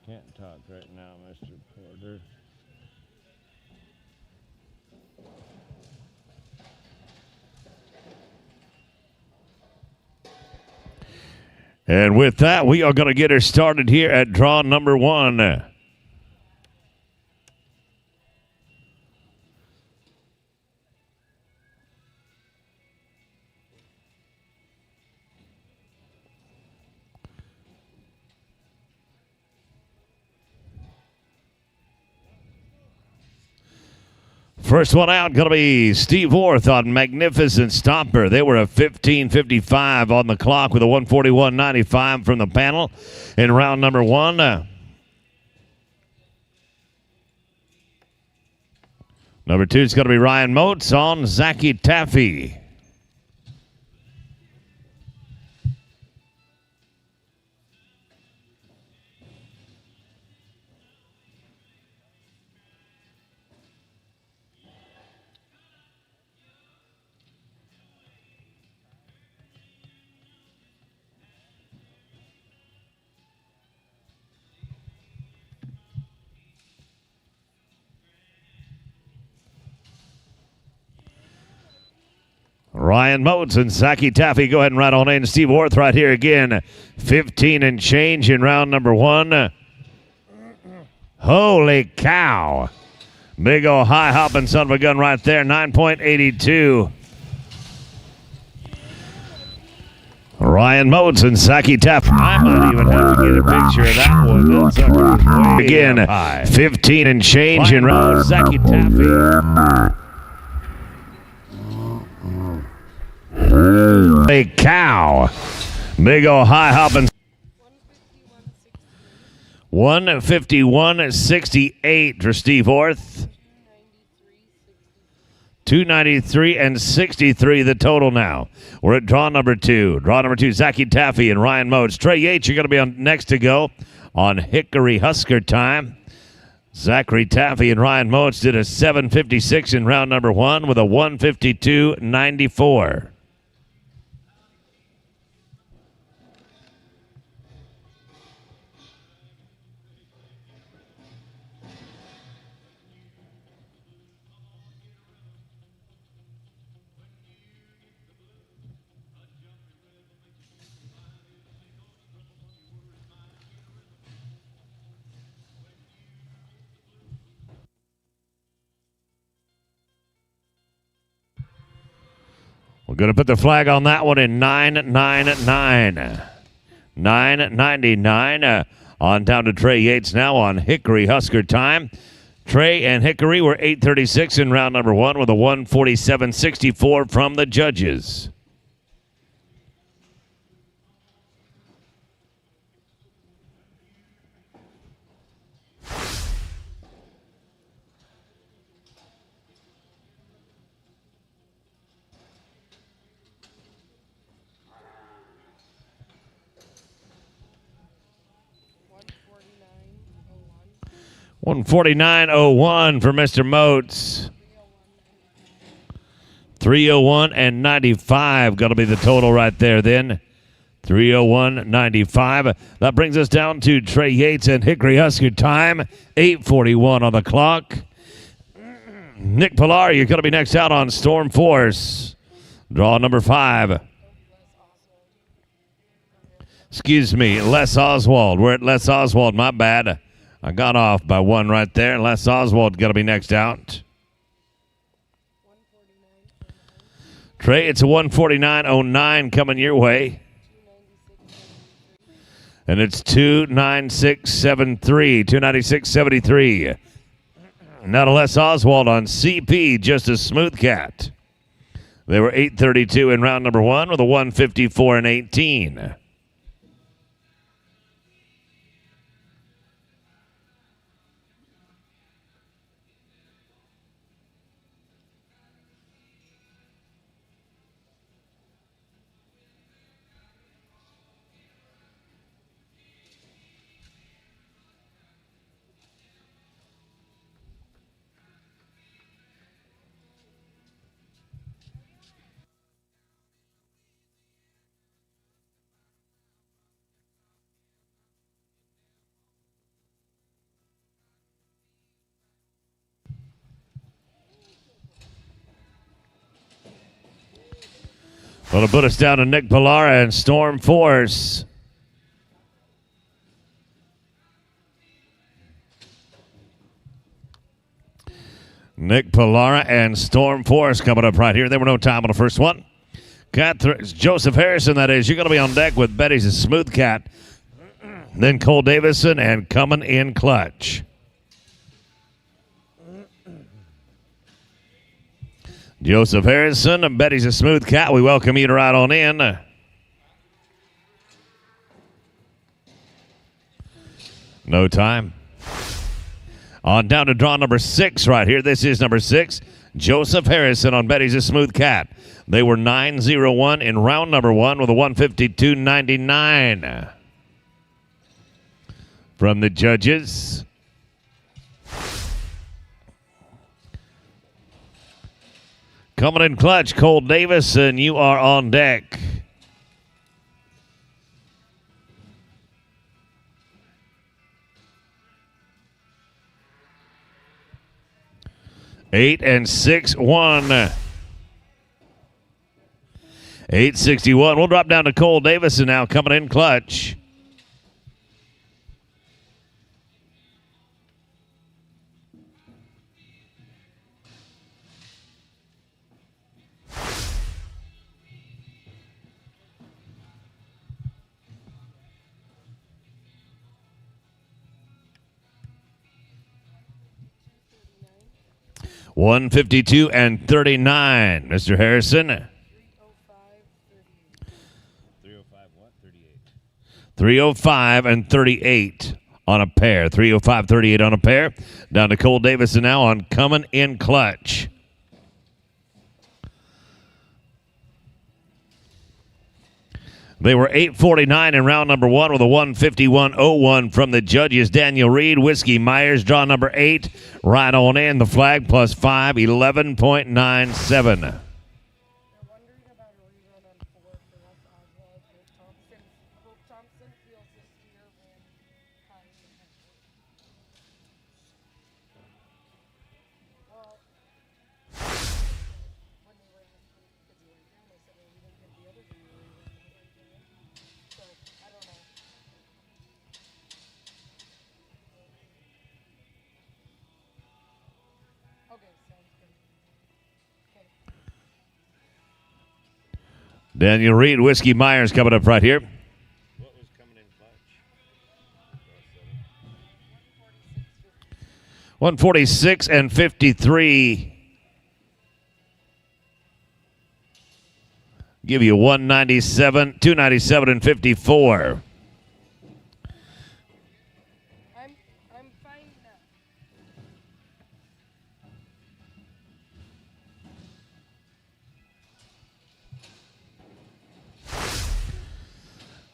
Can't talk right now, Mr. Porter. And with that, we are going to get her started here at draw number 1. First one out going to be Steve Orth on Magnificent Stomper. They were a 15:55 on the clock with a 141.95 from the panel in round number 1. Number 2 is going to be Ryan Moats on Zachy Taffy. Ryan Moats and Zachy Taffy, go ahead and ride on in. Steve Orth right here again. 15 and change in round number 1. Holy cow. Big old high hopping son of a gun right there. 9.82. Ryan Moats and Zachy Taffy. I might even have to get a picture of that one. Again, 15 and change in round Zachy Taffy. Holy cow. Big ol' high hopping. 151.68 for Steve Orth. 293 and 63 the total now. We're at draw number 2. Draw number 2, Zachy Taffy and Ryan Moats. Trey Yates, you're going to be on next to go on Hickory Husker time. Zachary Taffy and Ryan Moats did a 7:56 in round number 1 with a 152.94. We're going to put the flag on that one in 999. 999 on down to Trey Yates now on Hickory Husker time. Trey and Hickory were 8:36 in round number 1 with a 147.64 from the judges. 149.01 for Mr. Moats. 301 and 95 going to be the total right there then. 301.95. That brings us down to Trey Yates and Hickory Husker time. 8:41 on the clock. Nick Pilar, you're going to be next out on Storm Force. Draw number 5. Excuse me, Les Oswald. We're at Les Oswald. My bad. I got off by 1 right there. Les Oswald going to be next out. Trey, it's a 149.09 coming your way. And it's 296.73. 296.73. Now to Les Oswald on CP, just a smooth cat. They were 8:32 in round number 1 with a 154 and 18. That'll put us down to Nick Pilara and Storm Force. Nick Pilara and Storm Force coming up right here. There were no time on the first one. Joseph Harrison, that is. You're going to be on deck with Betty's a Smooth Cat. Then Cole Davison and coming in clutch. Joseph Harrison and Betty's a Smooth Cat. We welcome you to ride on in. No time. On down to draw number 6 right here. This is number 6. Joseph Harrison on Betty's a Smooth Cat. They were 9-0-1 in round number 1 with a 152.99. From the judges. Coming in clutch, Cole Davison, you are on deck. Eight and 6-1. 861. We'll drop down to Cole Davison now, coming in clutch. $152 and $39. Mr. Harrison. 305 and 38 on a pair. 305.38 on a pair. Down to Cole Davison now on coming in clutch. They were 849 in round number 1 with a 151.01 from the judges. Daniel Reed, Whiskey Myers, draw number 8. Right on in. The flag plus 5, 11.97. Daniel Reed, Whiskey Myers coming up right here. What was coming in clutch? 146 and 53. Give you 197, 297 and 54. I'm fine now.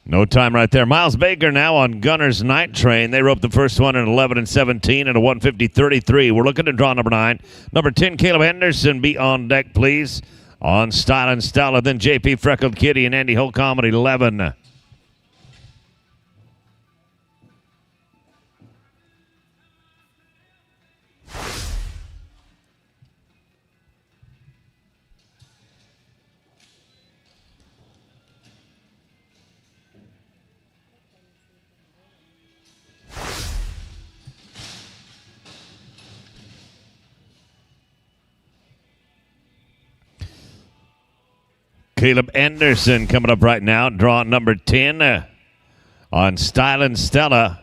No time right there. Miles Baker now on Gunner's Night Train. They roped the first one at 11 and 17 and a 150.33. We're looking to draw number 9. Number 10, Caleb Henderson, be on deck, please. On Style and Stella, then JP Freckled Kitty and Andy Holcomb at 11. Caleb Anderson coming up right now. Draw number 10 on Style and Stella.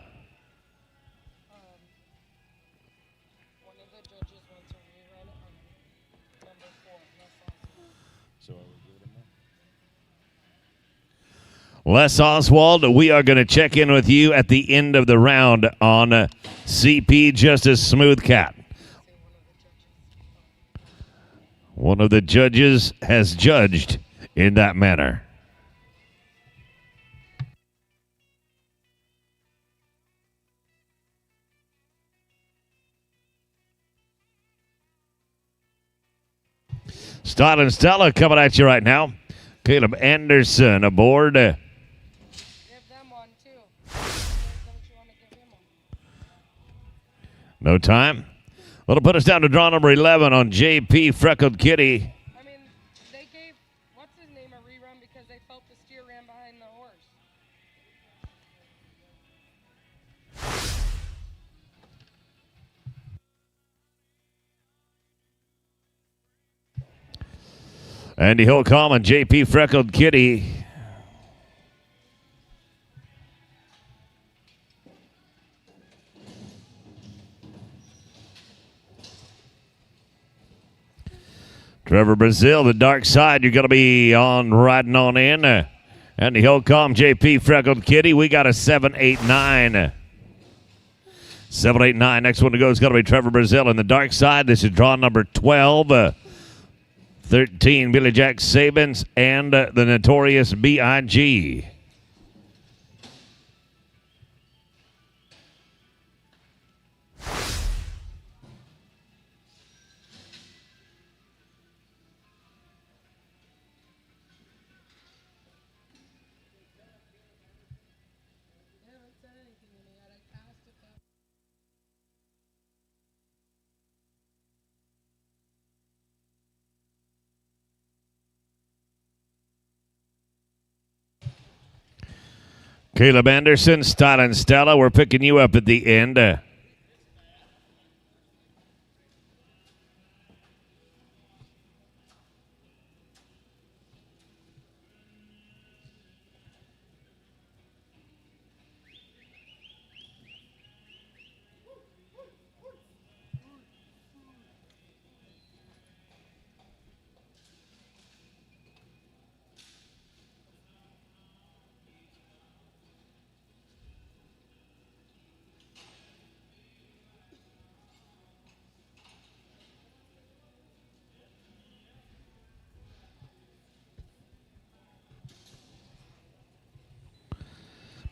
One of the judges wants to rerun it on number 4. So Les Oswald, we are going to check in with you at the end of the round on CP Justice Smooth Cat. One of the judges has judged in that manner. Style and Stella coming at you right now. Caleb Anderson aboard. give them one too. Don't you want to give him one? No time. That'll put us down to draw number 11 on JP Freckled Kitty. I mean, they gave what's his name a rerun Andy Holcomb and JP Freckled Kitty. Trevor Brazil, the dark side, you're going to be on riding on in. Andy Holcomb, JP Freckled Kitty, we got a 7-8-9. 7-8-9. Next one to go is going to be Trevor Brazil in the dark side. This is draw number 12. 13, Billy Jack Sabins and the Notorious B.I.G. Caleb Anderson, Style Stella, we're picking you up at the end.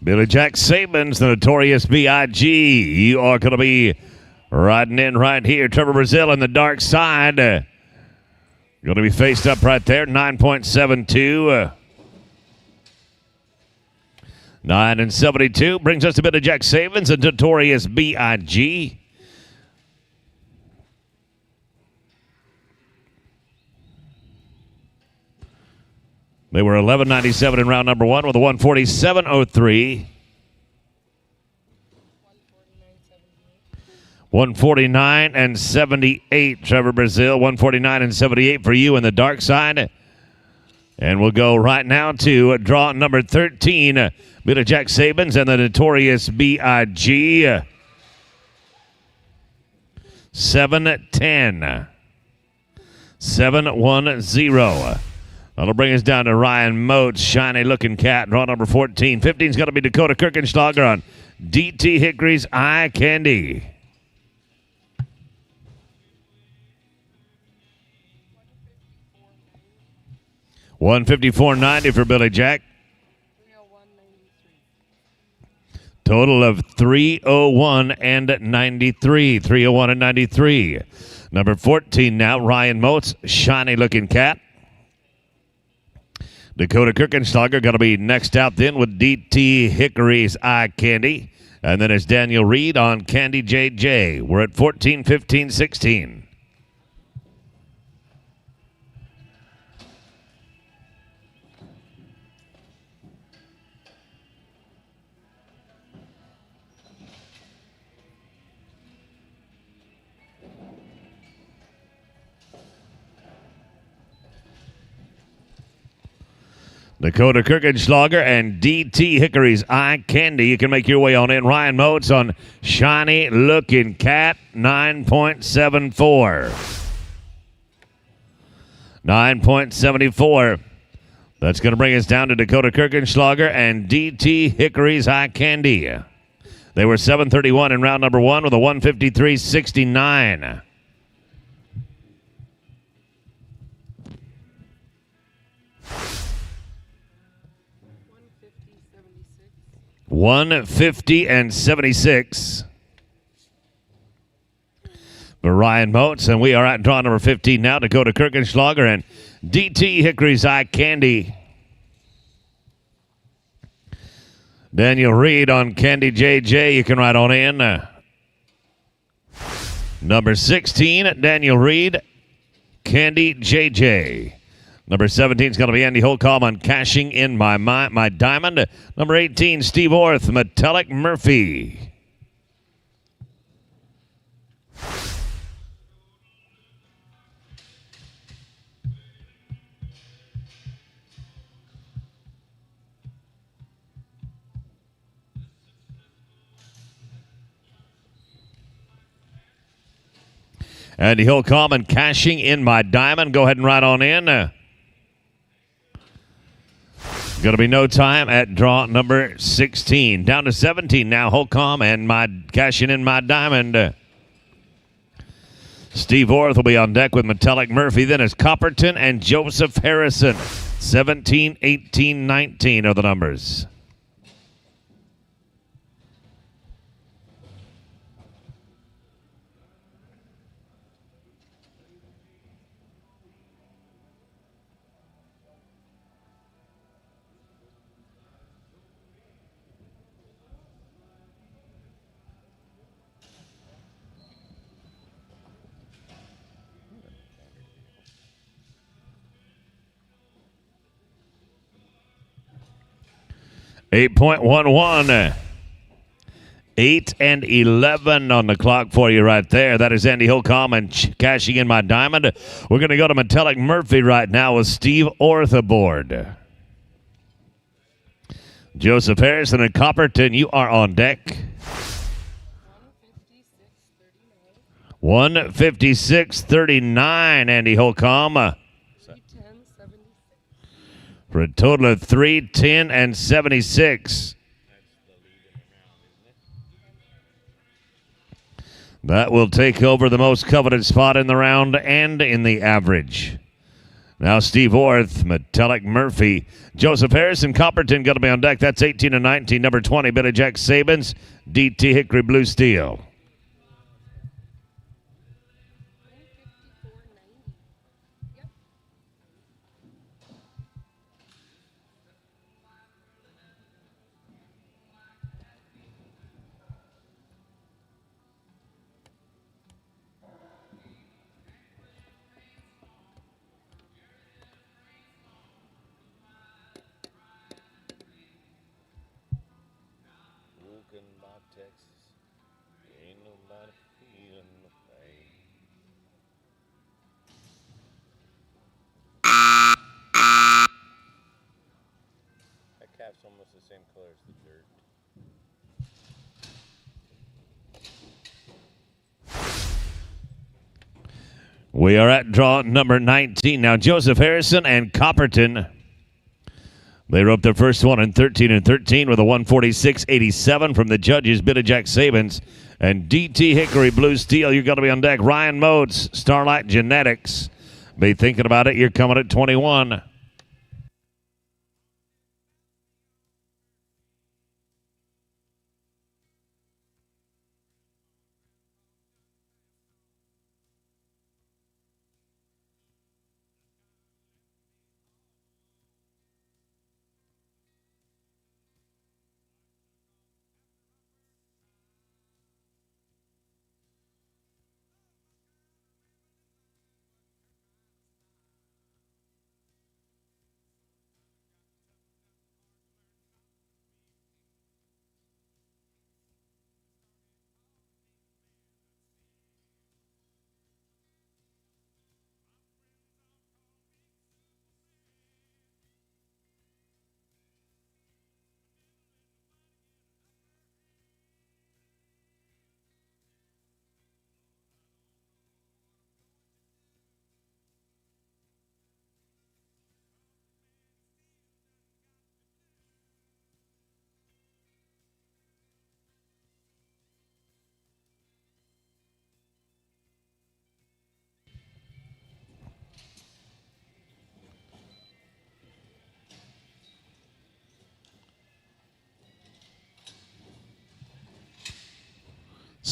Billy Jack Sabins, the Notorious B.I.G. You are going to be riding in right here. Trevor Brazil in the dark side. Going to be faced up right there, 9.72. 9-72 brings us to Billy Jack Sabins and Notorious B.I.G. They were 11.97 in round number one with a 147.03. 149 and 78, Trevor Brazil. 149 and 78 for you in the dark side. And we'll go right now to draw number 13. Billy Jack Sabins and the Notorious B.I.G. 7-10. 7-1-0. That'll bring us down to Ryan Moats, shiny looking cat, draw number 14. 15's going to be Dakota Kirchenschlager on DT Hickory's Eye Candy. $154.90 for Billy Jack. Total of 301 and 93. 301 and 93. Number 14 now, Ryan Moats, shiny looking cat. Dakota Kirchenschlager going to be next out then with DT Hickory's Eye Candy. And then it's Daniel Reed on Candy JJ. We're at 14, 15, 16. Dakota Kirchenschlager and DT Hickory's Eye Candy. You can make your way on in. Ryan Moats on Shiny Looking Cat, 9.74. 9.74. That's going to bring us down to Dakota Kirchenschlager and DT Hickory's Eye Candy. They were 731 in round number one with a 153.69. 150 and 76 for Ryan Moats, and we are at draw number 15 now. Dakota Kirchenschlager and DT Hickory's Eye Candy. Daniel Reed on Candy JJ. You can ride on in. Number 16, Daniel Reed, Candy JJ. Number 17 is going to be Andy Holcomb on Cashing in My Diamond. Number 18, Steve Orth, Metallic Murphy. Andy Holcomb cashing in my diamond. Go ahead and ride on in. Going to be no time at draw number 16. Down to 17 now. Holcomb and my cashing in my diamond. Steve Orth will be on deck with Metallic Murphy. Then it's Copperton and Joseph Harrison. 17, 18, 19 are the numbers. $8.11. 8 and 11 on the clock for you right there. That is Andy Holcomb and cashing in my diamond. We're going to go to Metallic Murphy right now with Steve Orth aboard. Joseph Harrison and Copperton, you are on deck. 156.39, Andy Holcomb. For a total of 310 and 76. That will take over the most coveted spot in the round and in the average. Now Steve Orth, Metallic Murphy, Joseph Harrison, Copperton going to be on deck. That's 18 and 19. Number 20, Billy Jack Sabins, DT Hickory Blue Steel. Cap's almost the same color as the dirt. We are at draw number 19. Now Joseph Harrison and Copperton. They roped their first one in 13 and 13 with a 146.87 from the judges, Billy Jack Sabins and DT Hickory Blue Steel. You're going to be on deck. Ryan Modes, Starlight Genetics. Be thinking about it. You're coming at 21.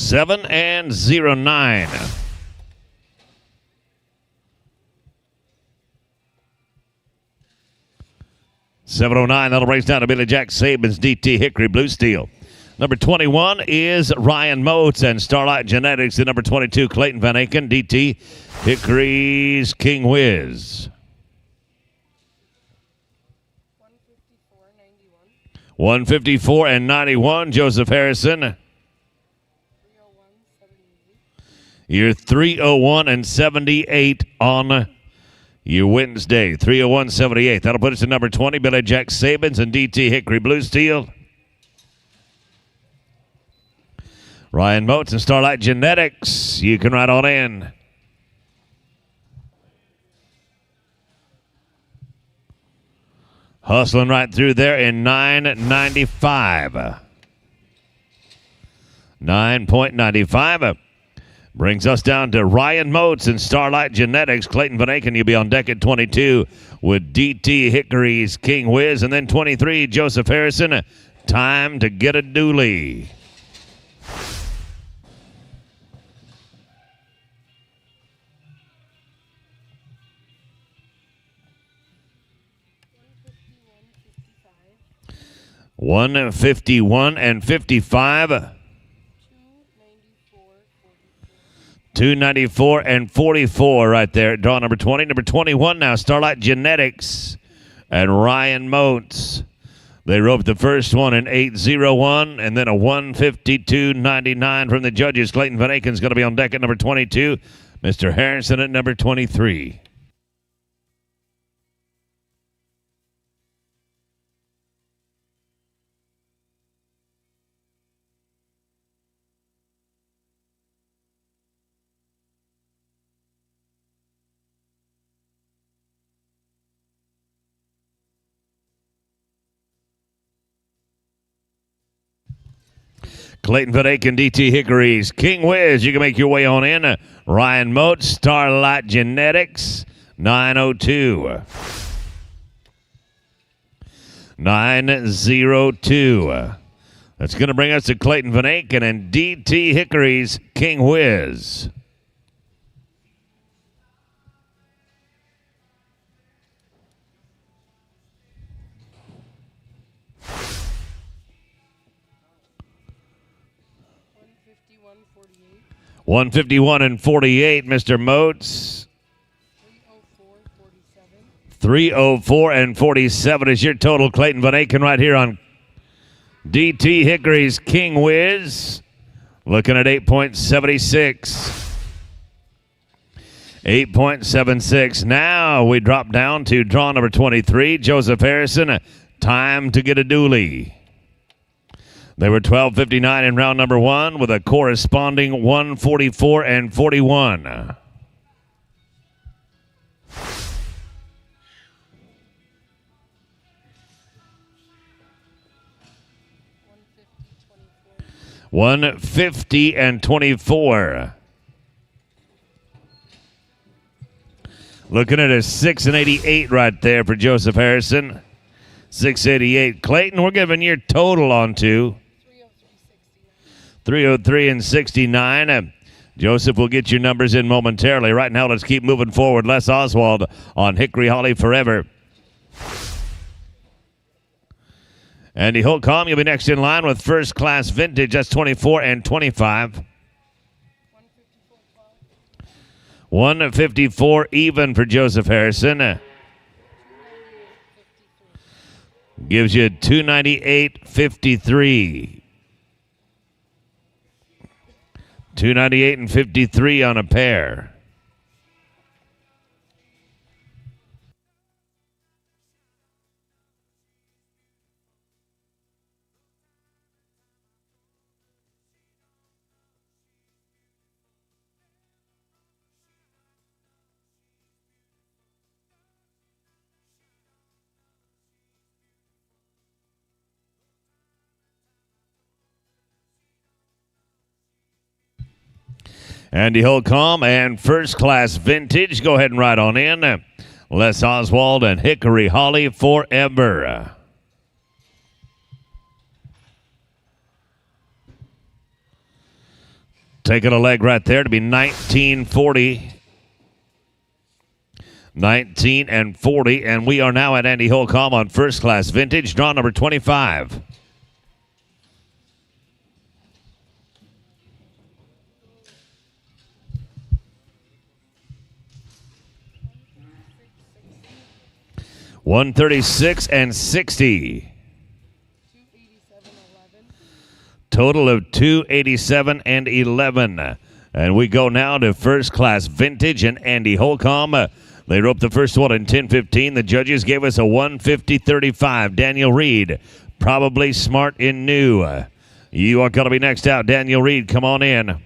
Seven and 09. $7.09. That'll race down to Billy Jack Sabins, DT Hickory Blue Steel. Number 21 is Ryan Motes and Starlight Genetics. And number 22, Clayton Van Aken, DT Hickory's King Whiz. 154 and 91. Joseph Harrison. You're 301 and 78 on your Wednesday. 301.78. That'll put us at number 20, Billy Jack Sabins and DT Hickory Blue Steel. Ryan Motes and Starlight Genetics. You can ride on in. Hustling right through there in 9.95. 9.95. Brings us down to Ryan Moats and Starlight Genetics. Clayton Van Aken, you'll be on deck at 22 with DT Hickory's King Whiz. And then 23, Joseph Harrison. Time to get a dually. $151 and 55. 294 and 44 right there. Draw number 20. Number 21 now, Starlight Genetics and Ryan Moats. They roped the first one in 8:01 and then a 152.99 from the judges. Clayton Van Aken's going to be on deck at number 22. Mr. Harrison at number 23. Clayton Van Aken, DT Hickory's King Whiz. You can make your way on in. Ryan Moat, Starlight Genetics, 902. 902. That's going to bring us to Clayton Van Aken and DT Hickory's King Whiz. $151 and 48, Mr. Moats. 304 and 47 is your total. Clayton Van Aken right here on DT Hickory's King Whiz. Looking at 8.76. 8.76. Now we drop down to draw number 23, Joseph Harrison. Time to get a dually. They were 12.59 in round number one with a corresponding 144 and 41. $150 and 24. Looking at a 6.88 right there for Joseph Harrison. 6.88. Clayton, we're giving your total on to 303 and 69. Joseph will get your numbers in momentarily. Right now, let's keep moving forward. Les Oswald on Hickory Holly Forever. Andy Holcomb, you'll be next in line with First Class Vintage. That's 24 and 25. 154 even for Joseph Harrison. Gives you 298.53. 298 and 53 on a pair. Andy Holcomb and First Class Vintage. Go ahead and ride on in. Les Oswald and Hickory Holly Forever. Taking a leg right there to be 1940. 19 and 40. And we are now at Andy Holcomb on First Class Vintage. Draw number 25. $136 and 60. Total of $287 and 11. And we go now to First Class Vintage and Andy Holcomb. They roped the first one in 10:15. The judges gave us a 150.35. Daniel Reed, probably smart in new. You are going to be next out. Daniel Reed, come on in.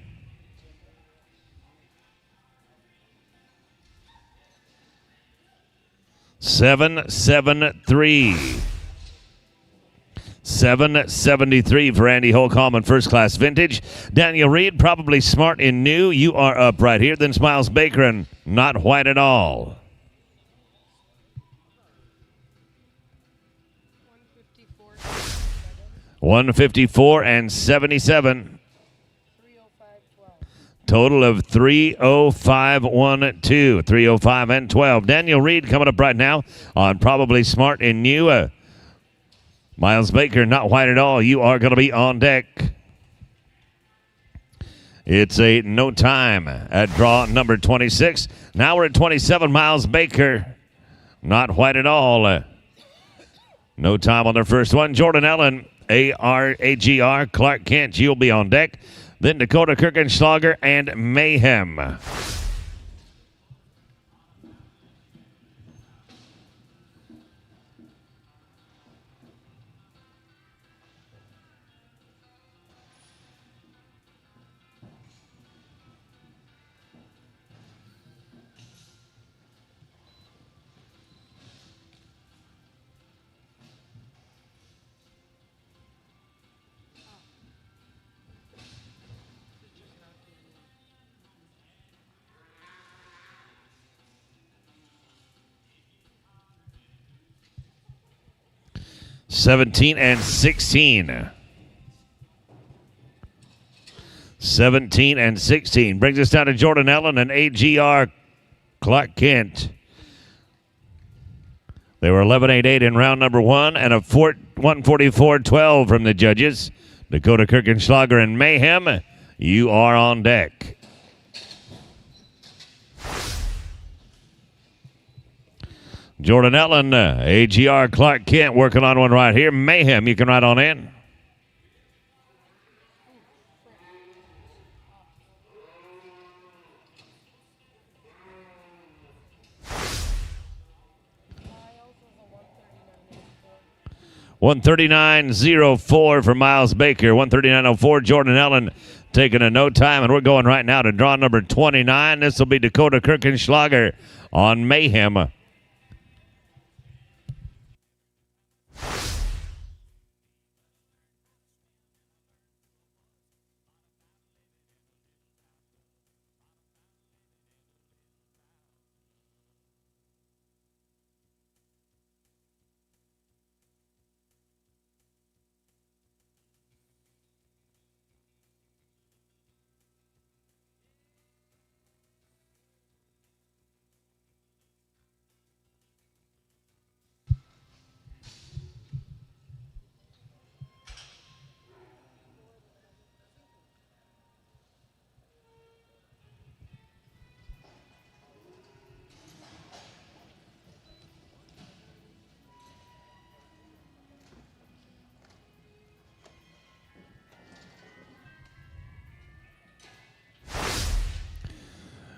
773. 773 for Andy Holcomb in first class vintage. Daniel Reed, probably smart in new. You are up right here. Then Miles Baker and not white at all. 154 and 77. 305.12. Total of 305.12. 305 and 12. Daniel Reed coming up right now on probably smart in new. Miles Baker, not white at all. You are going to be on deck. It's a no time at draw number 26. Now we're at 27. Miles Baker, not white at all. No time on their first one. Jordan Allen, AGR, Clark Kent, you'll be on deck. Then Dakota Kirchenschlager and Mayhem. $17 and $16. 17 and 16 brings us down to Jordan Allen and AGR Clark Kent. They were 11.88 in round number one and a 144.12 from the judges. Dakota Kirchenschlager and Mayhem, you are on deck. Jordan Allen, AGR Clark Kent working on one right here. Mayhem, you can ride on in. Miles was a 139.04 for Miles Baker. 139.04. Jordan Allen taking a no time, and we're going right now to draw number 29. This will be Dakota Kirchenschlager on Mayhem.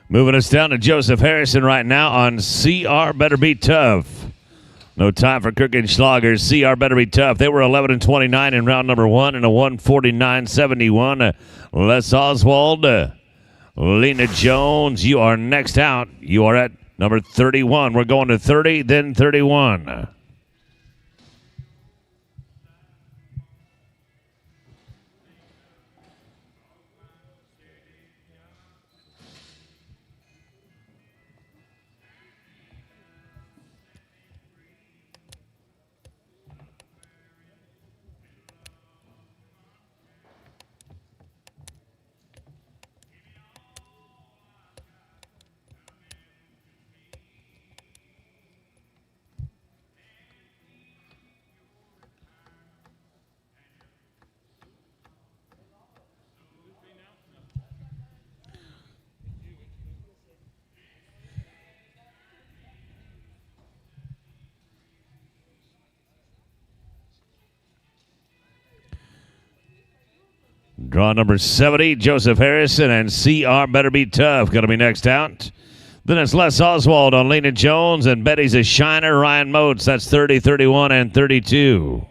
Moving us down to Joseph Harrison right now on CR Better Be Tough. No time for Kirchenschlager. CR Better Be Tough. They were 11 and 29 in round number one and a 149.71. Les Oswald, Lena Jones, you are next out. You are at number 31. We're going to 30, then 31. Draw number 70, Joseph Harrison and CR Better Be Tough going to be next out. Then it's Les Oswald on Lena Jones and Betty's a Shiner, Ryan Motes. That's 30, 31, and 32.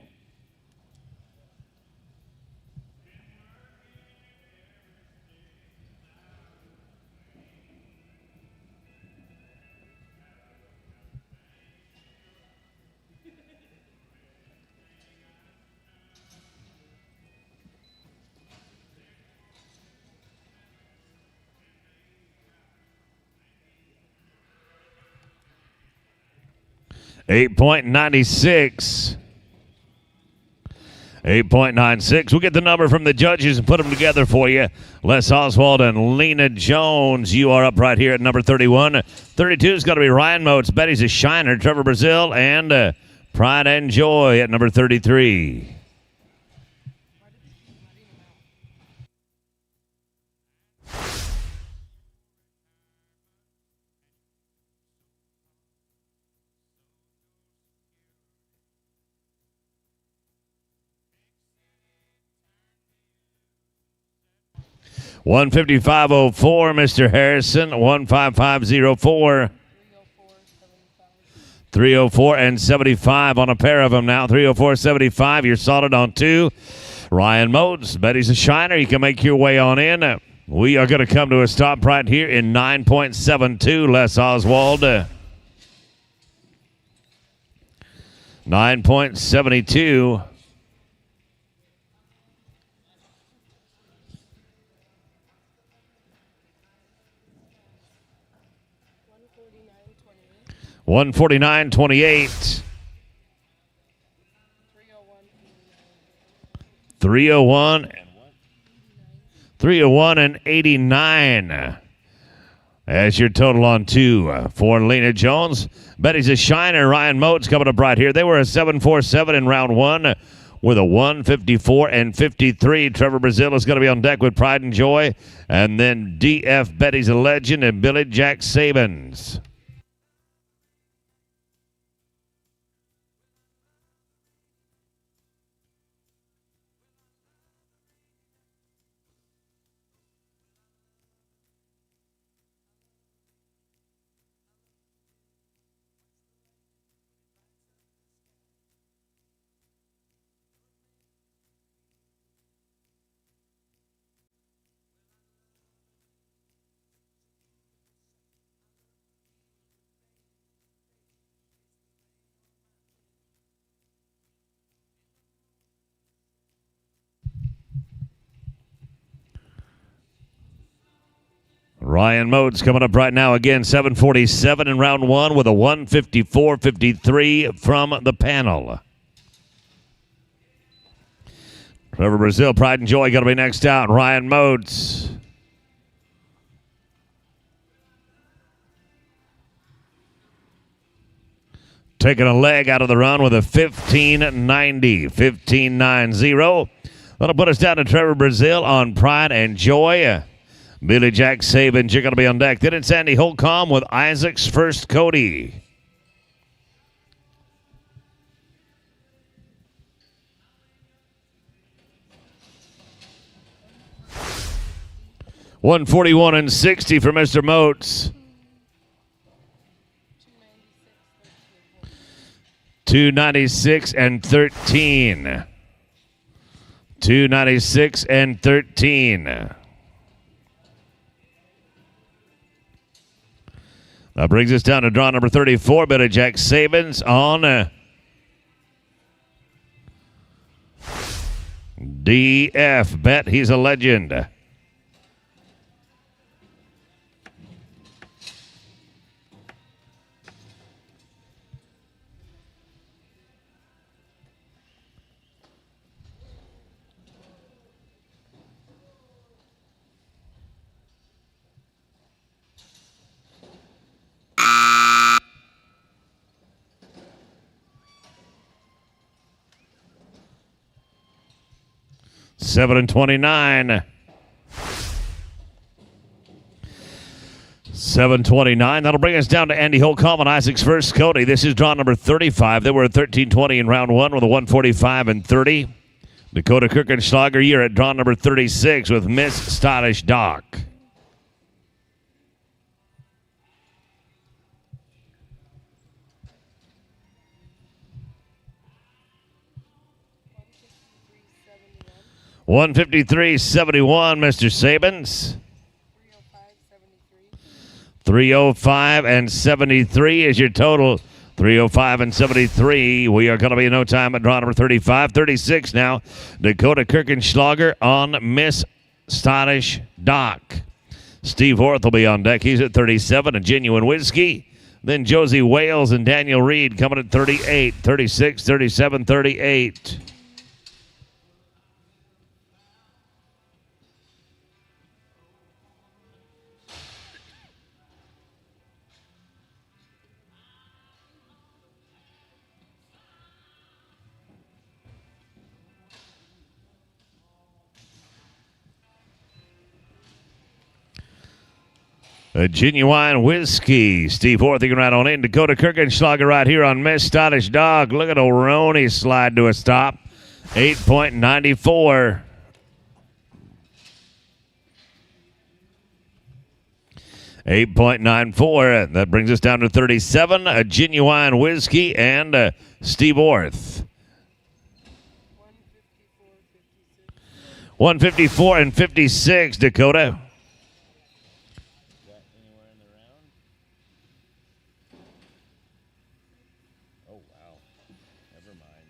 8.96. 8.96. We'll get the number from the judges and put them together for you. Les Oswald and Lena Jones. You are up right here at number 31. 32 is going to be Ryan Moats. Betty's a Shiner. Trevor Brazil and Pride and Joy at number 33. $155.04, Mr. Harrison. 155.04. 304 and 75 on a pair of them now. 304.75. You're solid on two. Ryan Moats, Betty's a Shiner. You can make your way on in. We are going to come to a stop right here in 9.72. Les Oswald. 9.72. $149.28. 301 and 89 as your total on two for Lena Jones. Betty's a Shiner. Ryan Moats coming up right here. They were a 7.47 in round one with a 154 and 53. Trevor Brazil is going to be on deck with Pride and Joy. And then DF, Betty's a Legend, and Billy Jack Sabins. Ryan Moats coming up right now again, 7:47 in round one with a 154.53 from the panel. Trevor Brazil, Pride and Joy going to be next out. Ryan Moats. Taking a leg out of the run with a 15.90. 15.90. That'll put us down to Trevor Brazil on Pride and Joy. Billy Jack Sabins, you're going to be on deck. Then it's Andy Holcomb with Isaac's First Cody. $141 and 60 for Mr. Moats. 296 and 13. 296 and 13. That brings us down to draw number 34, Billy Jack Sabins on DF. Bet he's a legend. $7.29. $7.29. That'll bring us down to Andy Holcomb on Isaac's First Cody. This is draw number 35. They were at 13.20 in round one with a 145 and 30. Dakota Kirkenschlager, you're at draw number 36 with Miss Stylish Doc. $153.71, Mr. Sabins. 305 and 73 is your total. 305 and 73. We are going to be in no time at draw number 35. 36 now. Dakota Kirkenschlager on Miss Stylish Doc. Steve Horth will be on deck. He's at 37. A Genuine Whiskey. Then Josie Wales and Daniel Reed coming at 38, 36, 37, 38. A genuine whiskey. Steve Horthigan right on in. Dakota Kirkenschlager right here on Miss Stylish Dog. Look at O'Roney slide to a stop. 8.94. $8.94. That brings us down to 37. A genuine whiskey and Steve Orth. 154 and 56. Dakota. Anywhere in the round? Oh, wow. Never mind.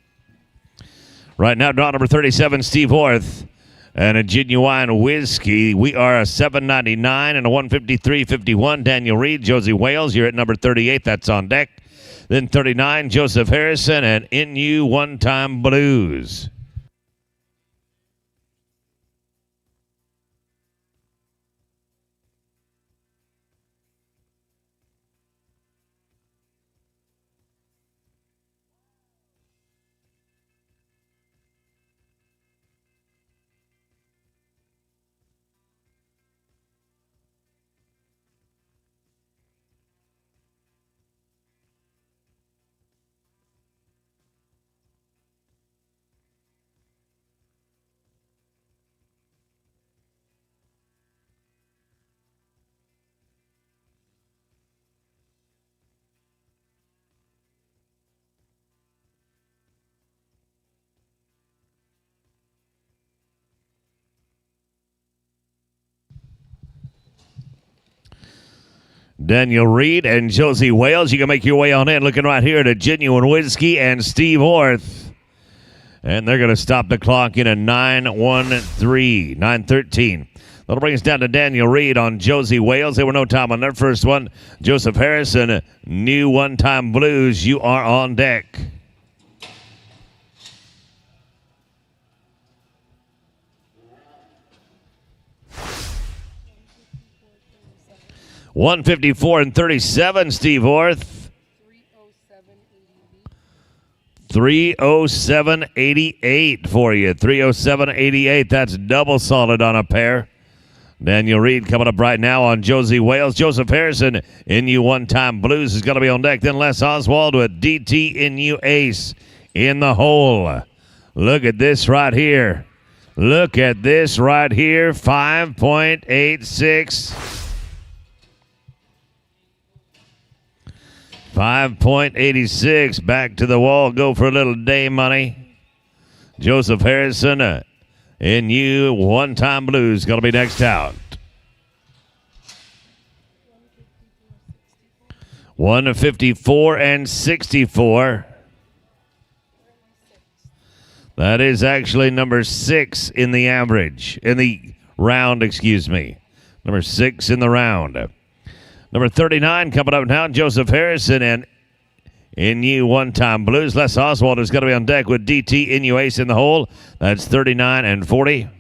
Right now, draw number 37, Steve Orth. And a genuine whiskey. We are a 7.99 and a 153.51. Daniel Reed, Josie Wales. You're at number 38. That's on deck. Then 39, Joseph Harrison and NU One Time Blues. Daniel Reed and Josie Wales. You can make your way on in. Looking right here at a genuine whiskey and Steve Orth. And they're going to stop the clock in a 9-1-3, 9-13. That'll bring us down to Daniel Reed on Josie Wales. They were no time on their first one. Joseph Harrison, New One Time Blues. You are on deck. $154 and 37, Steve Orth. 307.88 for you. 307.88. That's double solid on a pair. Daniel Reed coming up right now on Josie Wales. Joseph Harrison, NU One Time Blues, is going to be on deck. Then Les Oswald with DT NU Ace in the hole. Look at this right here. Look at this right here. 5.86. 5.86. Back to the wall. Go for a little day money. Joseph Harrison, NU One Time Blues, going to be next out. 154 and 64. That is actually number 6 in the average. In the round, excuse me. Number 6 in the round. Number 39 coming up now, Joseph Harrison and NU One Time Blues. Les Oswald is going to be on deck with DT NU Ace in the hole. That's 39 and 40.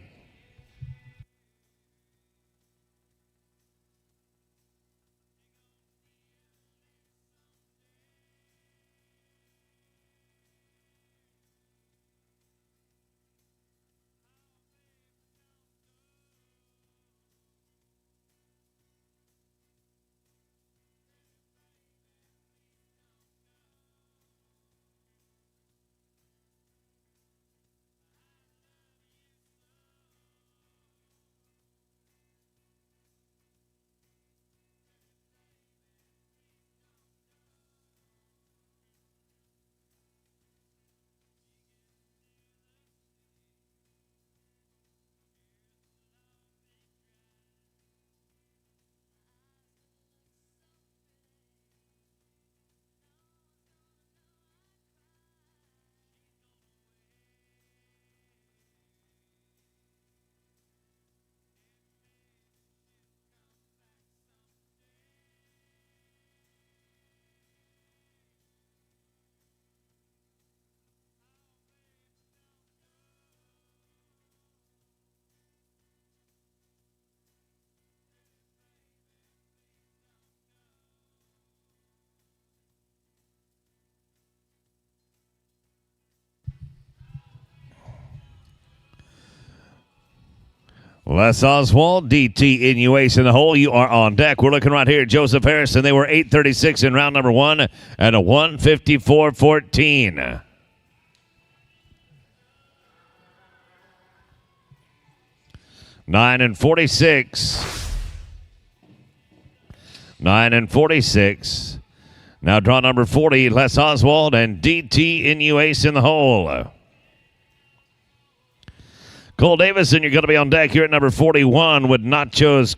Les Oswald, DT in you ace in the hole. You are on deck. We're looking right here. Joseph Harrison. They were 836 in round number 1 and a 154.14. 9 and 46. 9 and 46. Now draw number 40, Les Oswald and DT in you ace in the hole. Cole Davison, you're going to be on deck here at number 41 with Nacho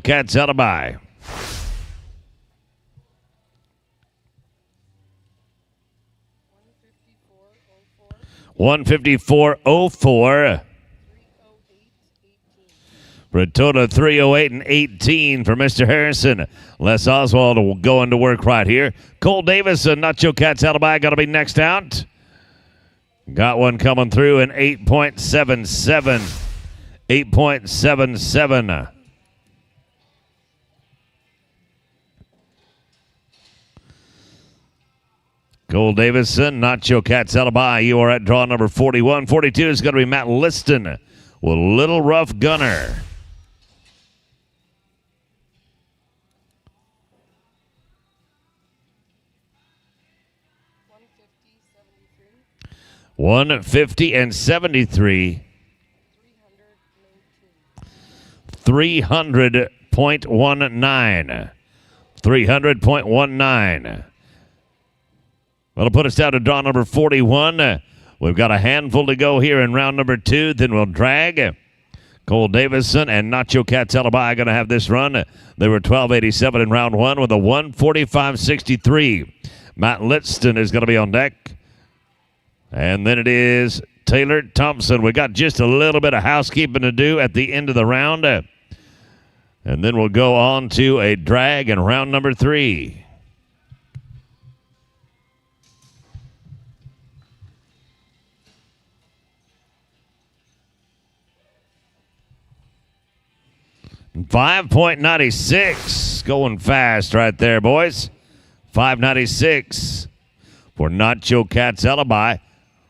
Cats Alibi. 154.04 for a total of 308 and 18 for Mr. Harrison. Les Oswald will go into work right here. Cole Davison, Nacho Cats Alibi, going to be next out. Got one coming through in 8.77. 8.77. Cole Davison, Nacho Cats Alibi. You are at draw number 41. 42 is going to be Matt Liston with Little Rough Gunner. $150 and $73. 300.19. 300.19. That'll put us down to draw number 41. We've got a handful to go here in round number 2. Then we'll drag. Cole Davison and Nacho Cats Alibi going to have this run. They were 1287 in round 1 with a 145.63. Matt Liston is going to be on deck. And then it is Taylor Thompson. We got just a little bit of housekeeping to do at the end of the round. And then we'll go on to a drag in round number 3. $5.96. Going fast right there, boys. $5.96 for Nacho Cats Alibi.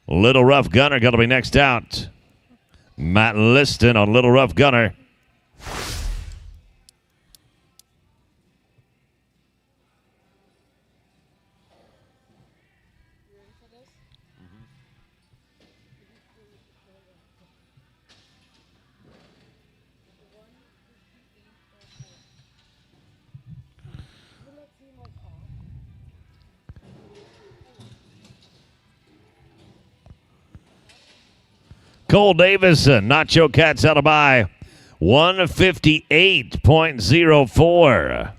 Little Rough Gunner going to be next out. Matt Liston on Little Rough Gunner. You ready for this? Doesn't that seem like off? Cole Davison, Nacho Cats Alibi. 158.04.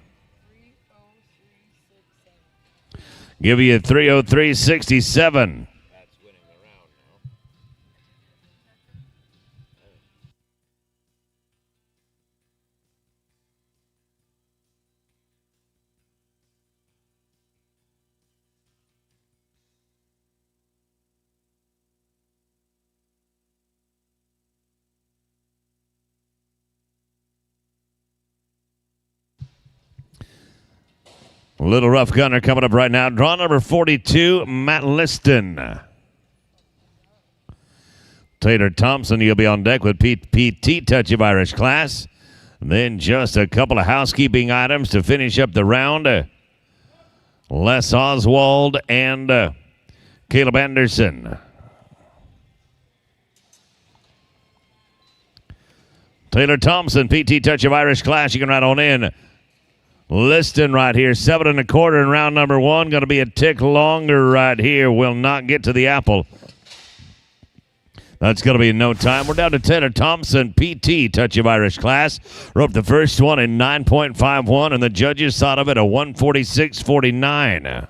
Give you 303.67. That's winning the round now. Little Rough Gunner coming up right now. Draw number 42, Matt Liston. Taylor Thompson, you'll be on deck with PT Touch of Irish Class. And then just a couple of housekeeping items to finish up the round. Les Oswald and Caleb Anderson. Taylor Thompson, PT Touch of Irish Class. You can ride on in. Liston right here, 7 1/4 in round number 1. Going to be a tick longer right here. Will not get to the apple. That's going to be in no time. We're down to Taylor Thompson, PT Touch of Irish Class. Roped the first one in 9.51, and the judges thought of it a 146.49.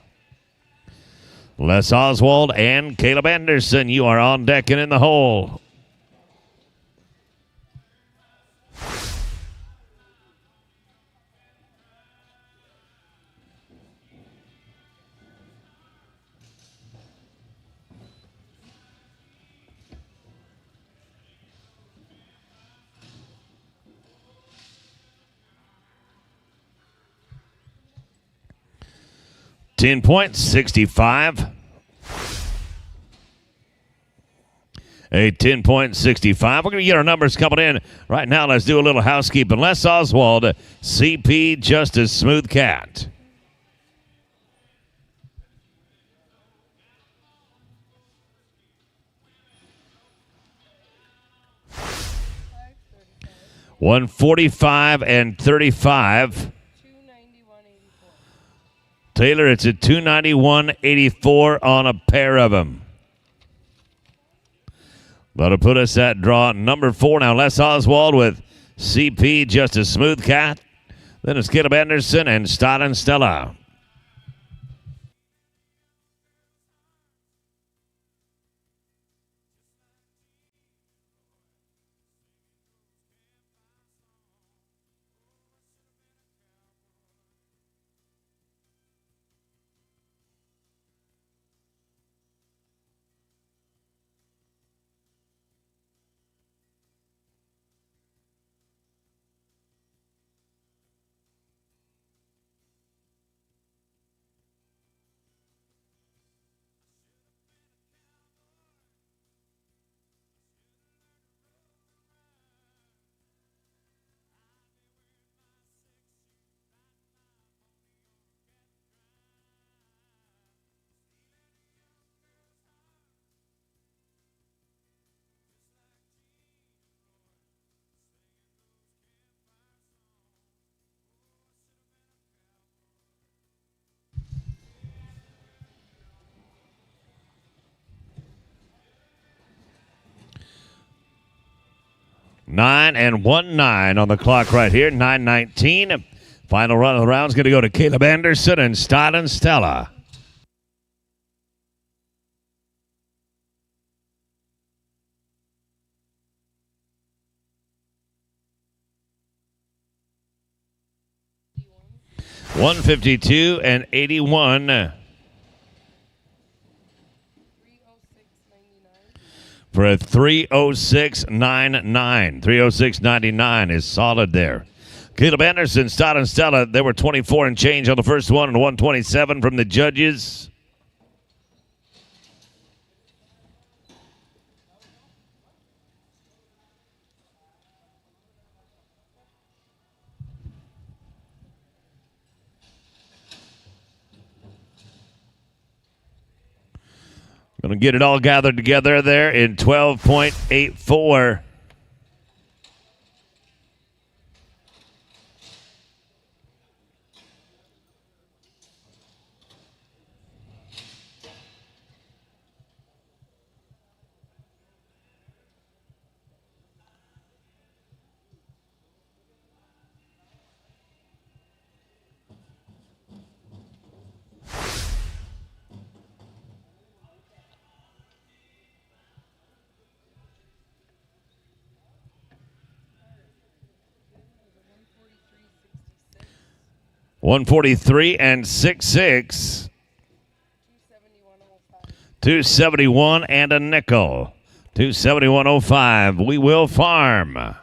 Les Oswald and Caleb Anderson, you are on deck and in the hole. $10.65. a 10.65. We're going to get our numbers coming in right now. Let's do a little housekeeping. Les Oswald, CP Justice Smooth Cat. $145 and $35. $291.84. Taylor, it's a $291.84 on a pair of them. That'll put us at draw number 4. Now, Les Oswald with CP, Just a Smooth Cat. Then it's Caleb Anderson and Stott and Stella. Nine and 1-9 on the clock right here. 9:19. Final run of the round is going to go to Caleb Anderson and Stott and Stella. $152 and $81 for a 306.99. 306.99 is solid there. Caleb Anderson, Stott and Stella, they were 24 and change on the first one and 127 from the judges. Going to get it all gathered together there in 12.84. $143 and 66. $271 and a nickel. $271.05. We will farm.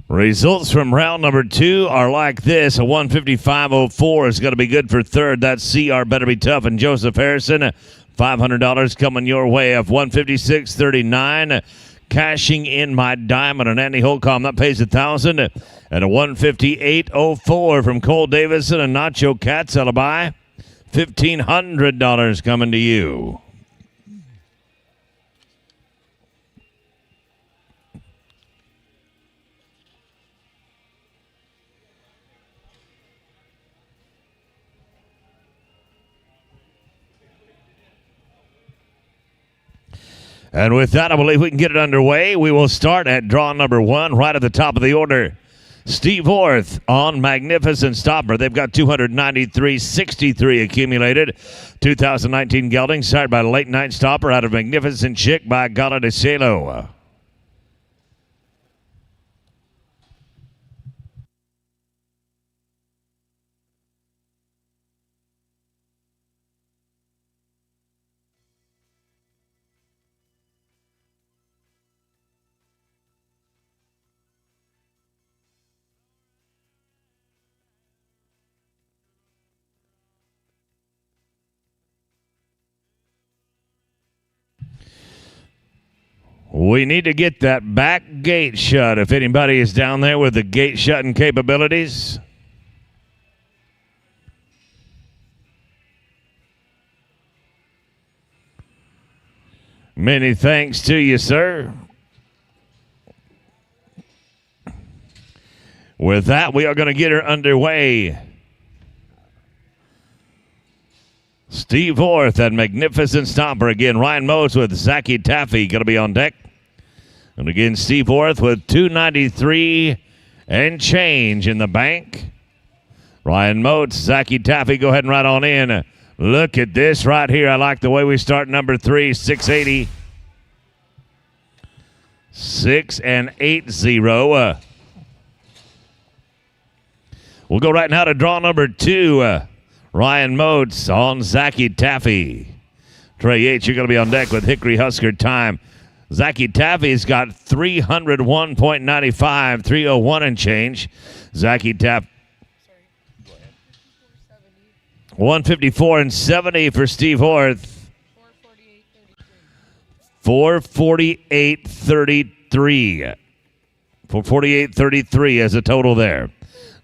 Results from round number 2 are like this. A 155.04 is going to be good for third. That's CR Better Be Tough and Joseph Harrison. $500 coming your way of 156.39. Cashing in My Diamond and Andy Holcomb. That pays $1,000. And a 158.04 from Cole Davison and Nacho Katz Alibi. $1,500 coming to you. And with that, I believe we can get it underway. We will start at draw number 1, right at the top of the order. Steve Orth on Magnificent Stopper. They've got 293.63 accumulated. 2019 gelding, sired by Late Night Stopper out of Magnificent Chick by Gala de Cielo. We need to get that back gate shut if anybody is down there with the gate shutting capabilities. Many thanks to you, sir. With that, we are going to get her underway. Steve Orth and Magnificent Stopper. Again, Ryan Motes with Zachy Taffy going to be on deck. And again, Steve Orth with 293 and change in the bank. Ryan Motes, Zachy Taffy, go ahead and ride on in. Look at this right here. I like the way we start number 3, 680. 680. We'll go right now to draw number 2. Ryan Motes on Zachy Taffy. Trey Yates, you're going to be on deck with Hickory Husker Time. Zachy Taffy's got 301.95, 301 and change. Zachy Taffy. 154 and 70 for Steve Orth. 448.33. 448.33 as a total there.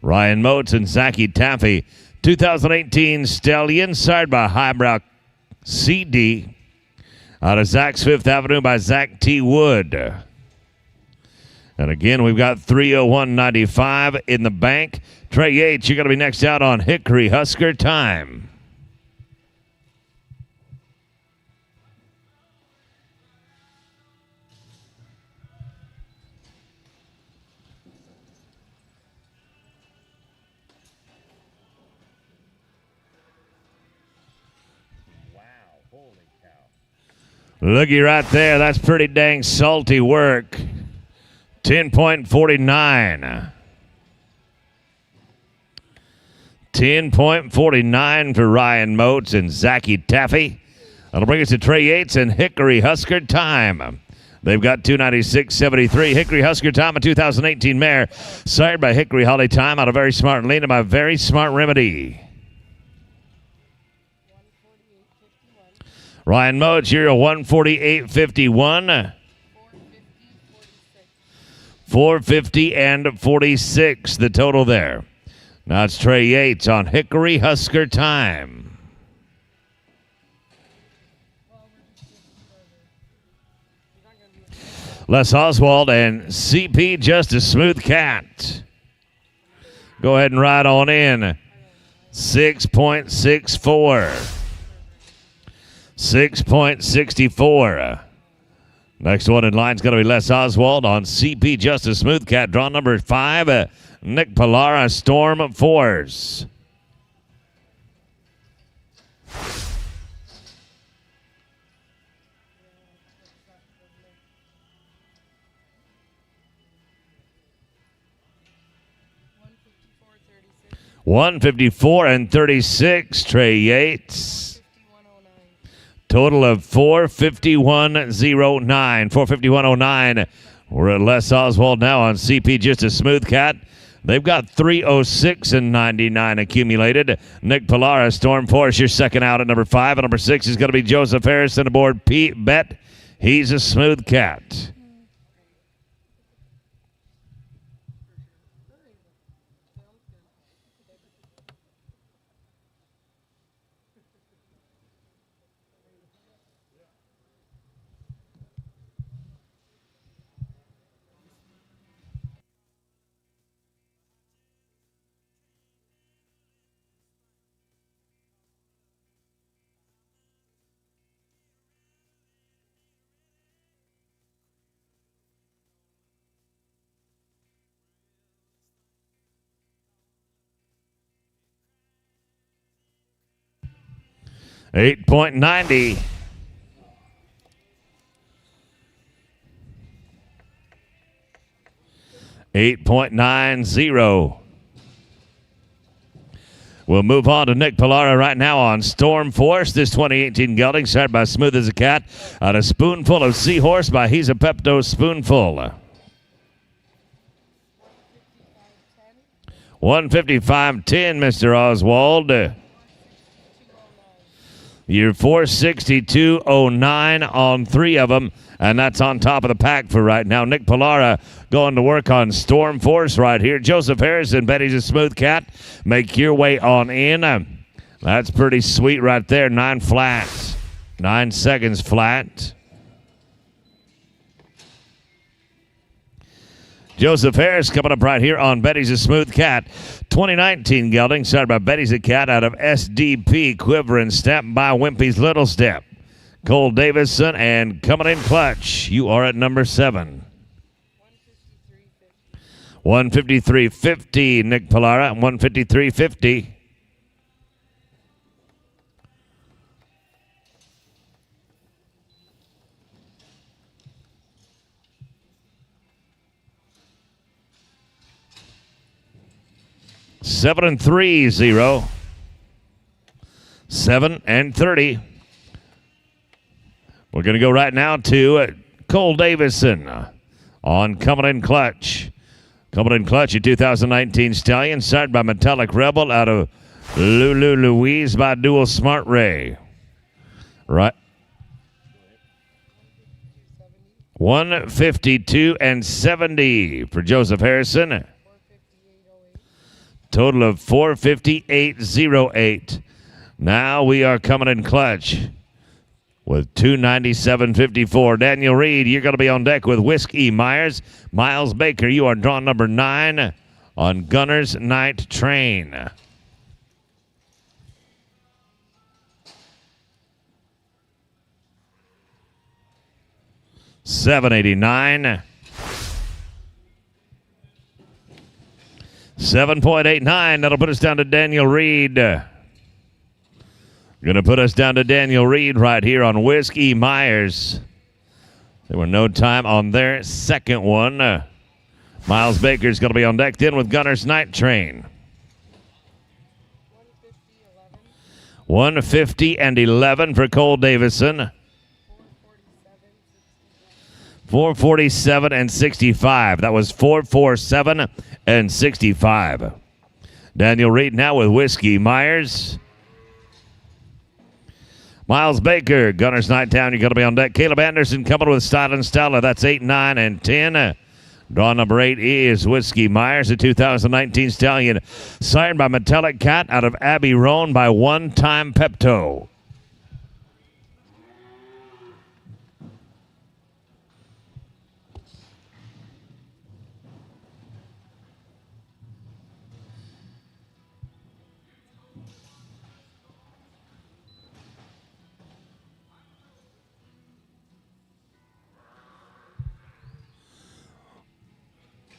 Ryan Motes and Zachy Taffy. 2018 Stallion, sired by Highbrow CD. Out of Zach's Fifth Avenue by Zach T. Wood. And again, we've got 301.95 in the bank. Trey Yates, you're going to be next out on Hickory Husker Time. Looky right there. That's pretty dang salty work. 10.49. 10.49 for Ryan Motes and Zachy Taffy. That'll bring us to Trey Yates and Hickory Husker Time. They've got 296.73. Hickory Husker Time, a 2018 mare, sired by Hickory Holly Time out of Very Smart Lena by Very Smart Remedy. Ryan Motes, you're a 148.51. 450 and 46, the total there. Now it's Trey Yates on Hickory Husker Time. Les Oswald and CP Justice Smooth Cat. Go ahead and ride on in. 6.64. 6.64. Next one in line is going to be Les Oswald on CP Justice Smooth Cat. Draw number 5, Nick Pilara, Storm Force. $154 and 36, Trey Yates. Total of 451.09. 451.09. We're at Les Oswald now on CP Just a Smooth Cat. They've got 306 and 99 accumulated. Nick Pilara, Storm Force, your second out at number 5. And number 6 is going to be Joseph Harrison aboard Pete Bet. He's a smooth cat. $8.90. $8.90. We'll move on to Nick Pilara right now on Storm Force. This 2018 gelding started by Smooth as a Cat on a spoonful of Seahorse by He's a Pepto Spoonful. 155.10, Mr. Oswald. You're 462.09 on 3 of them, and that's on top of the pack for right now. Nick Pilara going to work on Storm Force right here. Joseph Harrison, Betty's a Smooth Cat. Make your way on in. That's pretty sweet right there. 9 flats. 9 seconds flat. Joseph Harris coming up right here on Betty's a Smooth Cat. 2019 gelding started by Betty's a Cat out of SDP, quivering step by Wimpy's Little Step. Cole Davison and coming in clutch. You are at number 7. 153.50, Nick Pilara. 153.50. Seven and 3-0. 7 and 30. We're going to go right now to Cole Davison on Coming in Clutch. Coming in Clutch, a 2019 stallion, started by Metallic Rebel out of Lulu Louise by Dual Smart Ray. Right. 152 and 70 for Joseph Harrison. Total of 458.08. Now we are coming in clutch with 297.54. Daniel Reed, you're going to be on deck with Whiskey Myers. Miles Baker, you are drawn number 9 on Gunner's Night Train. $7.89. 7.89. That'll put us down to Daniel Reed. Going to put us down to Daniel Reed right here on Whiskey Myers. There were no time on their second one. Miles Baker's going to be on deck then with Gunner's Night Train. 150 and 11 for Cole Davison. 447 and 65. That was 447 and 65. Daniel Reed now with Whiskey Myers. Miles Baker, Gunner's Night Town, you're going to be on deck. Caleb Anderson coming with Style and Stella. That's 8, 9, and 10. Draw number 8 is Whiskey Myers, a 2019 stallion signed by Metallic Cat out of Abbey Roan by One Time Pepto.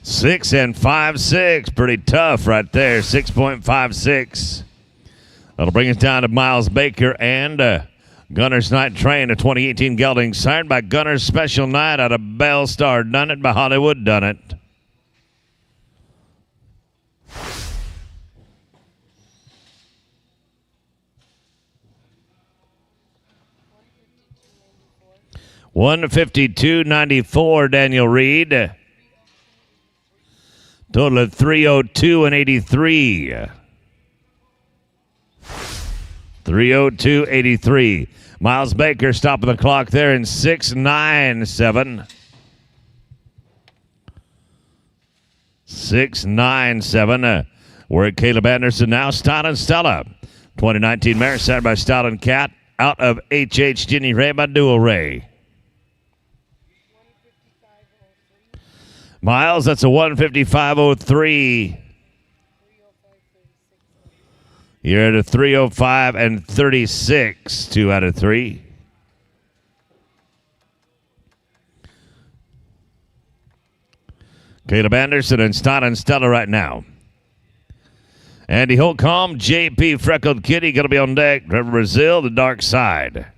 Six and 5.6. Pretty tough right there. 6.56. That'll bring us down to Miles Baker and Gunner's Night Train, a 2018 gelding signed by Gunner's Special Night out of Bell Star. Done it by Hollywood. Done it. 152.94, Daniel Reed. Total of 302 and 83. 302.83. Miles Baker stopping the clock there in 6.97. 6.97. We're at Caleb Anderson now. Stout and Stella. 2019 mare set by Stout and Cat. Out of HH Ginny Ray by Dual Ray. Miles, that's a 155.03. You're at a 305 and 36. 2 out of 3. Caleb Anderson and Stott and Stella right now. Andy Holcomb, JP Freckled Kitty going to be on deck. Trevor Brazil, the dark side.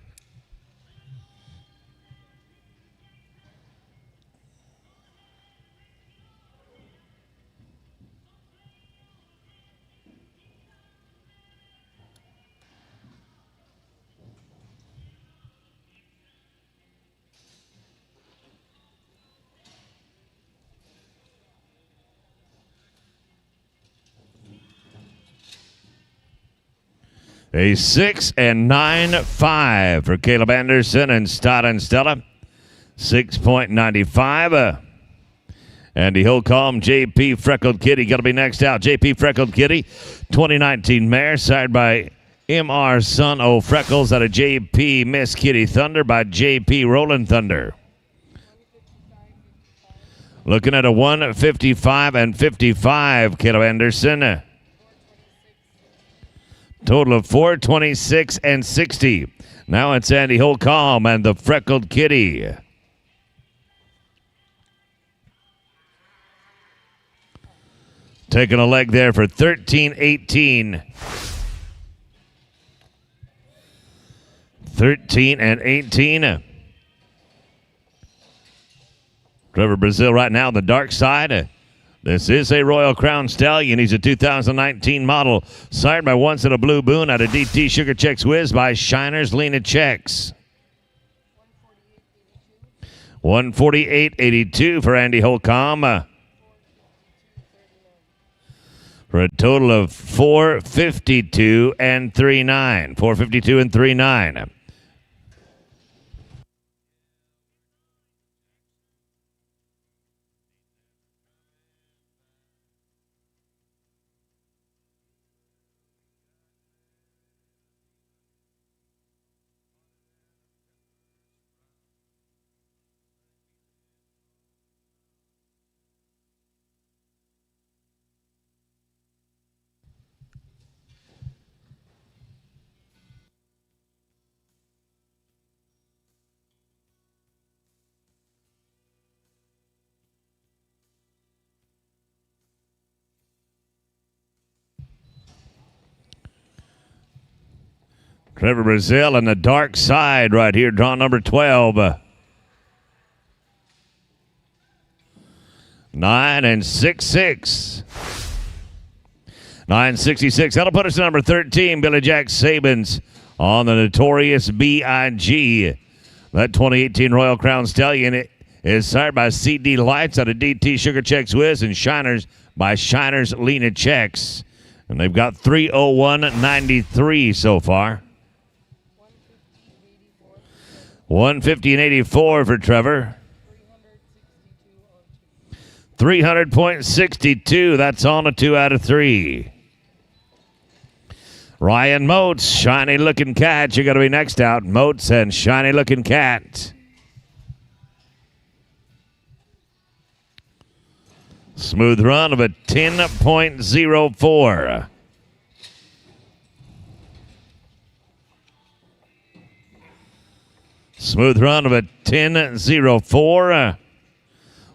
A 6 and 9.5 for Caleb Anderson and Stott and Stella. 6.95. Andy Holcomb, JP Freckled Kitty going to be next out. JP Freckled Kitty, 2019 mare, sired by MR Son O Freckles out of JP Miss Kitty Thunder by JP Roland Thunder. Looking at a 155 and 55, Caleb Anderson. Total of 426 and 60. Now it's Andy Holcomb and the Freckled Kitty. Taking a leg there for 13-18. 13 and 18. Trevor Brazil right now on the dark side. This is a Royal Crown Stallion. He's a 2019 model. Sired by Once in a Blue Boon out of DT Sugar Checks Whiz by Shiners Lena Checks. 148.82 for Andy Holcomb. For a total of 452 and 39. 452 and 39. Trevor Brazil and the dark side right here, draw number 12. 9 and 6-6. 966. That'll put us at number 13. Billy Jack Sabins on the Notorious B.I.G. That 2018 Royal Crown Stallion is sired by CD Lights out of DT Sugar Checks Whiz and Shiners by Shiners Lena Checks. And they've got 301.93 so far. 150 and 84 for Trevor. 300.62. That's on a 2 out of 3. Ryan Moats, Shiny Looking Cat. You're going to be next out. Moats and Shiny Looking Cat. Smooth run of a 10.04. Smooth run of a 10.04.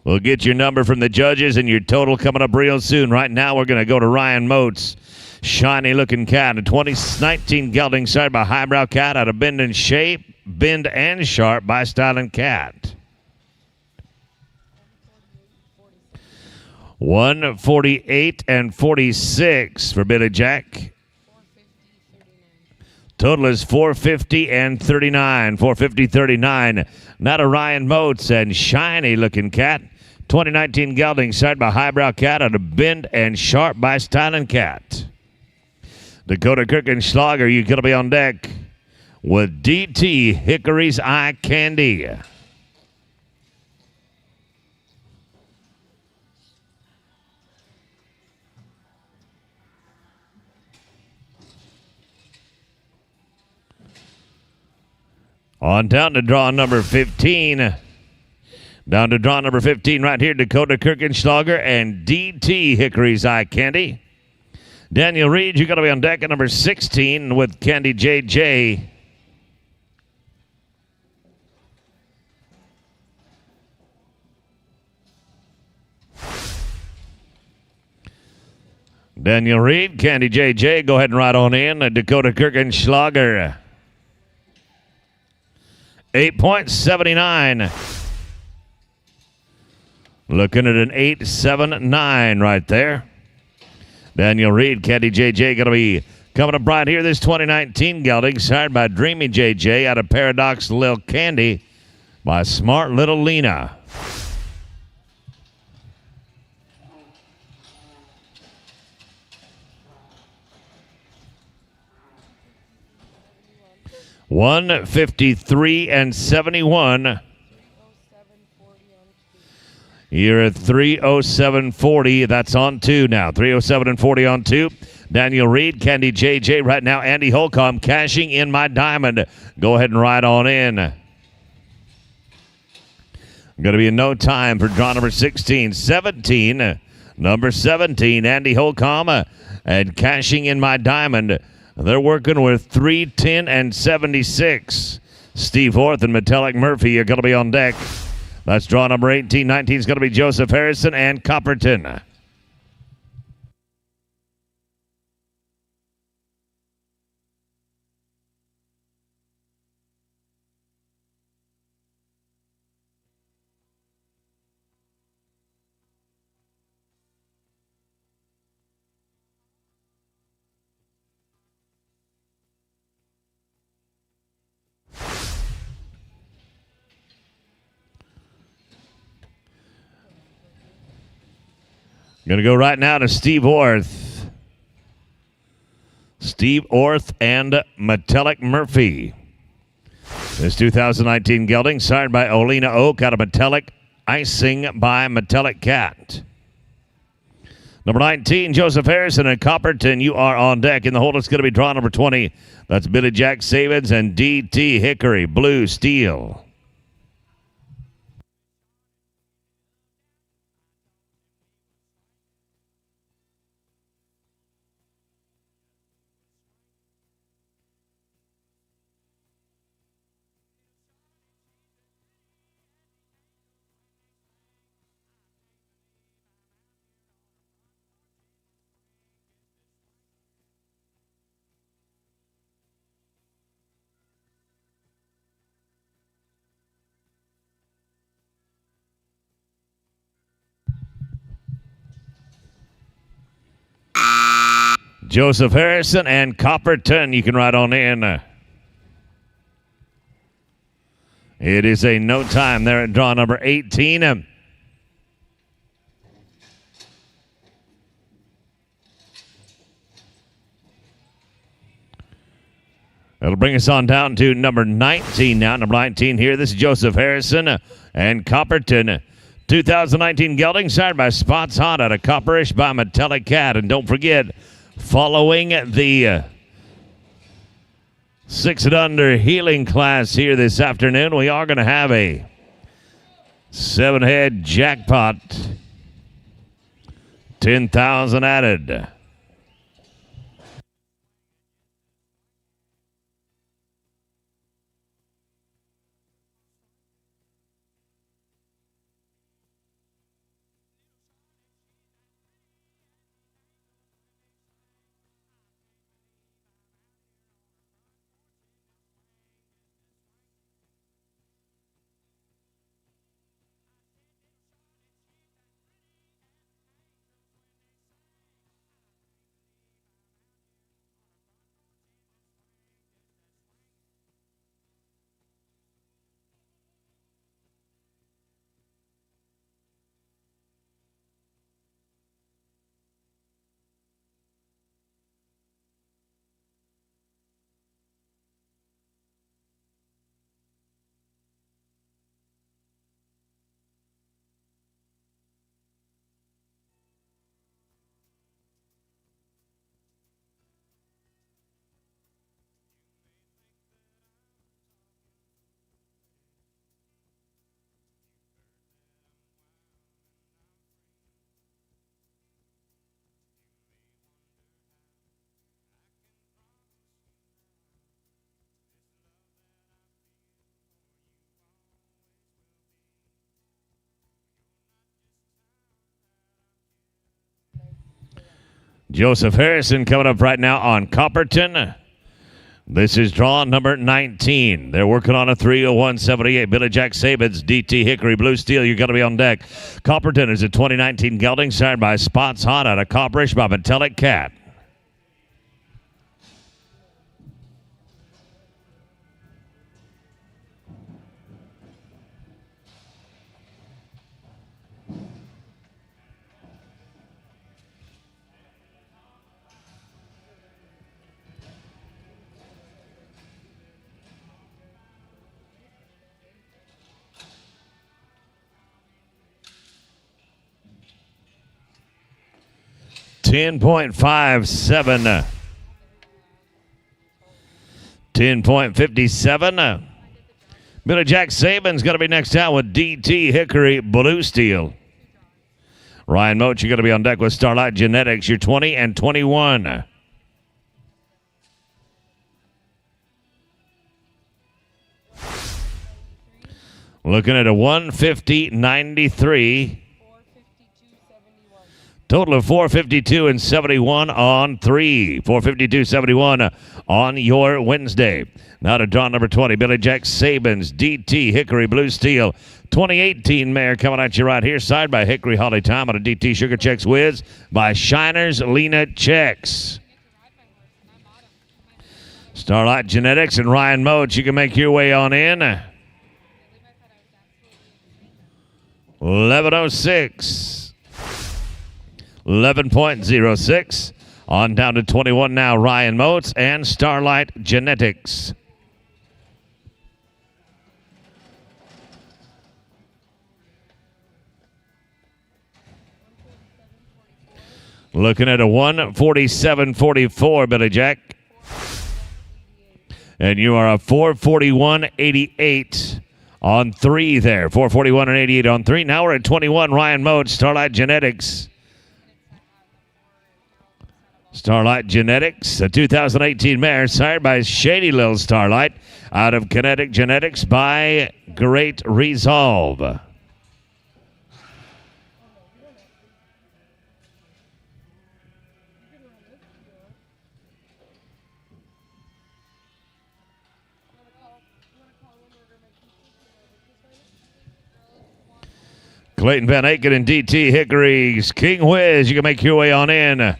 We'll get your number from the judges and your total coming up real soon. Right now, we're going to go to Ryan Moats. Shiny Looking Cat, a 2019 gelding side by Highbrow Cat out of Bend and Shape, Bend and Sharp by Styling Cat. 148 and 46 for Billy Jack. Total is 450 and 39. 450, 39. Now to Ryan Moats and Shiny Looking Cat. 2019 gelding side by Highbrow Cat out of Bend and Sharp by Styling Cat. Dakota Kirkenschlager, you're going to be on deck with DT Hickory's Eye Candy. On down to draw number 15. Down to draw number 15 right here, Dakota Kirkenschlager and DT Hickory's Eye Candy. Daniel Reed, you're going to be on deck at number 16 with Candy JJ. Daniel Reed, Candy JJ, go ahead and ride on in. Dakota Kirkenschlager. 8.79. Looking at an 8.79 right there. Daniel Reed, Candy JJ, going to be coming up right here. This 2019 gelding, sired by Dreamy JJ out of Paradox Lil Candy by Smart Little Lena. $153 and 71. You're at 307.40. That's on two now. 307 and 40 on two. Daniel Reed, Candy JJ. Right now, Andy Holcomb cashing in my diamond. Go ahead and ride on in. Going to be in no time for draw number 16. 17. Number 17, Andy Holcomb. And cashing in my diamond. They're working with 310 and 76. Steve Horth and Metallic Murphy are going to be on deck. That's draw number 18. 19 is going to be Joseph Harrison and Copperton. Going to go right now to Steve Orth. Steve Orth and Metallic Murphy. This 2019 gelding, sired by Olena Oak out of Metallic, icing by Metallic Cat. Number 19, Joseph Harrison and Copperton, you are on deck. In the hold, it's going to be draw number 20. That's Billy Jack Savins and DT Hickory, Blue Steel. Joseph Harrison and Copperton, you can ride on in. It is a no time there at draw number 18. That'll bring us on down to number 19 now. Number 19 here. This is Joseph Harrison and Copperton. 2019 gelding, sired by Spots Hot out of Copperish by Metallic Cat. And don't forget, following the 6 and under healing class here this afternoon, we are going to have a 7-head jackpot. 10,000 added. Joseph Harrison coming up right now on Copperton. This is draw number 19. They're working on a 301.78. Billy Jack Sabins, DT Hickory Blue Steel. You're going to be on deck. Copperton is a 2019 gelding signed by Spots Hot out of Copperish by Metallic Cat. $10.57. 10.57. Billy Jack Sabin's going to be next out with DT Hickory Blue Steel. Ryan Moat, you're going to be on deck with Starlight Genetics. You're 20 and 21. Looking at a 150.93. Total of 452 and 71 on 3. 452.71 on your Wednesday. Now to draw number 20. Billy Jack Sabins, DT Hickory Blue Steel. 2018 mare coming at you right here. Side by Hickory Holly Time on a DT Sugar Checks Whiz by Shiners Lena Checks. Starlight Genetics and Ryan Moat. You can make your way on in. 11.06. 11.06. On down to 21 now, Ryan Moats and Starlight Genetics. Looking at a 147.44, Billy Jack. And you are a 441.88 on 3 there. 441 and 88 on 3. Now we're at 21, Ryan Moats, Starlight Genetics. Starlight Genetics, a 2018 mare sired by Shady Little Starlight out of Kinetic Genetics by Great Resolve. Clayton Van Aken and DT Hickory's King Whiz. You can make your way on in.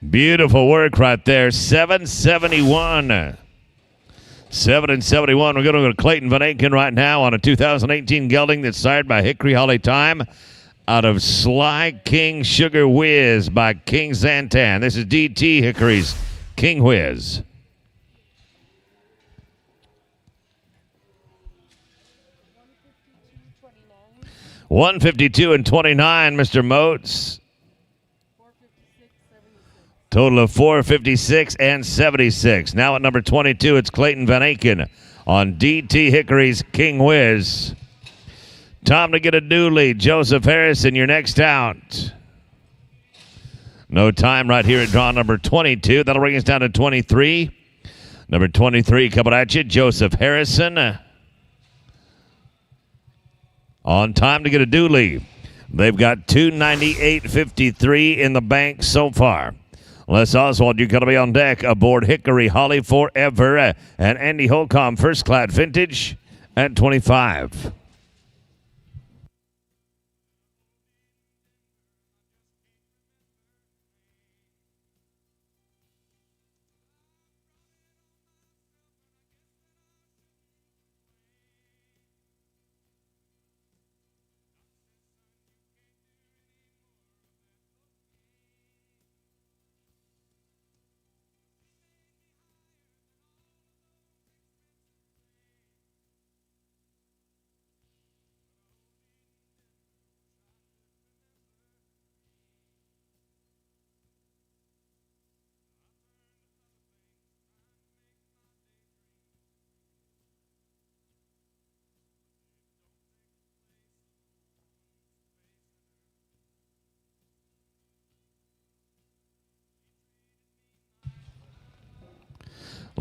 Beautiful work right there. 771. 771. We're going to go to Clayton Van Aken right now on a 2018 gelding that's sired by Hickory Holly Time out of Sly King Sugar Whiz by King Zantan. This is DT Hickory's King Whiz. $152 and 29, Mr. Moats. Total of 456 and 76. Now at number 22, it's Clayton Van Aken on DT Hickory's King Whiz. Time to get a dually. Joseph Harrison, you're next out. No time right here at draw number 22. That'll bring us down to 23. Number 23 coming at you, Joseph Harrison. On time to get a dually. They've got 298.53 in the bank so far. Les Oswald, you're going to be on deck aboard Hickory Holly Forever and Andy Holcomb First Class Vintage at 25.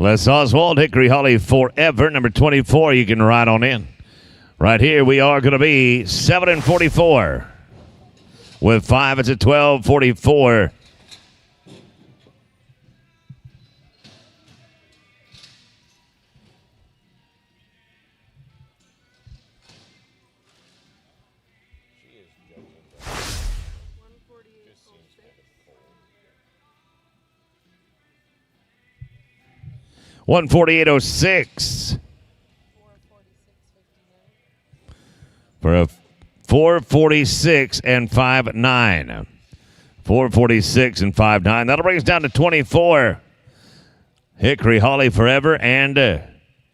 Les Oswald, Hickory Holly Forever, number 24. You can ride on in. Right here, we are going to be 7 and 44. With 5, it's a 12:44. She is joking. 148.06. Just seems kind of cold. 148.06 446.59. for a 446 and 5.9. 446 and 5.9. That'll bring us down to 24. Hickory Holly Forever and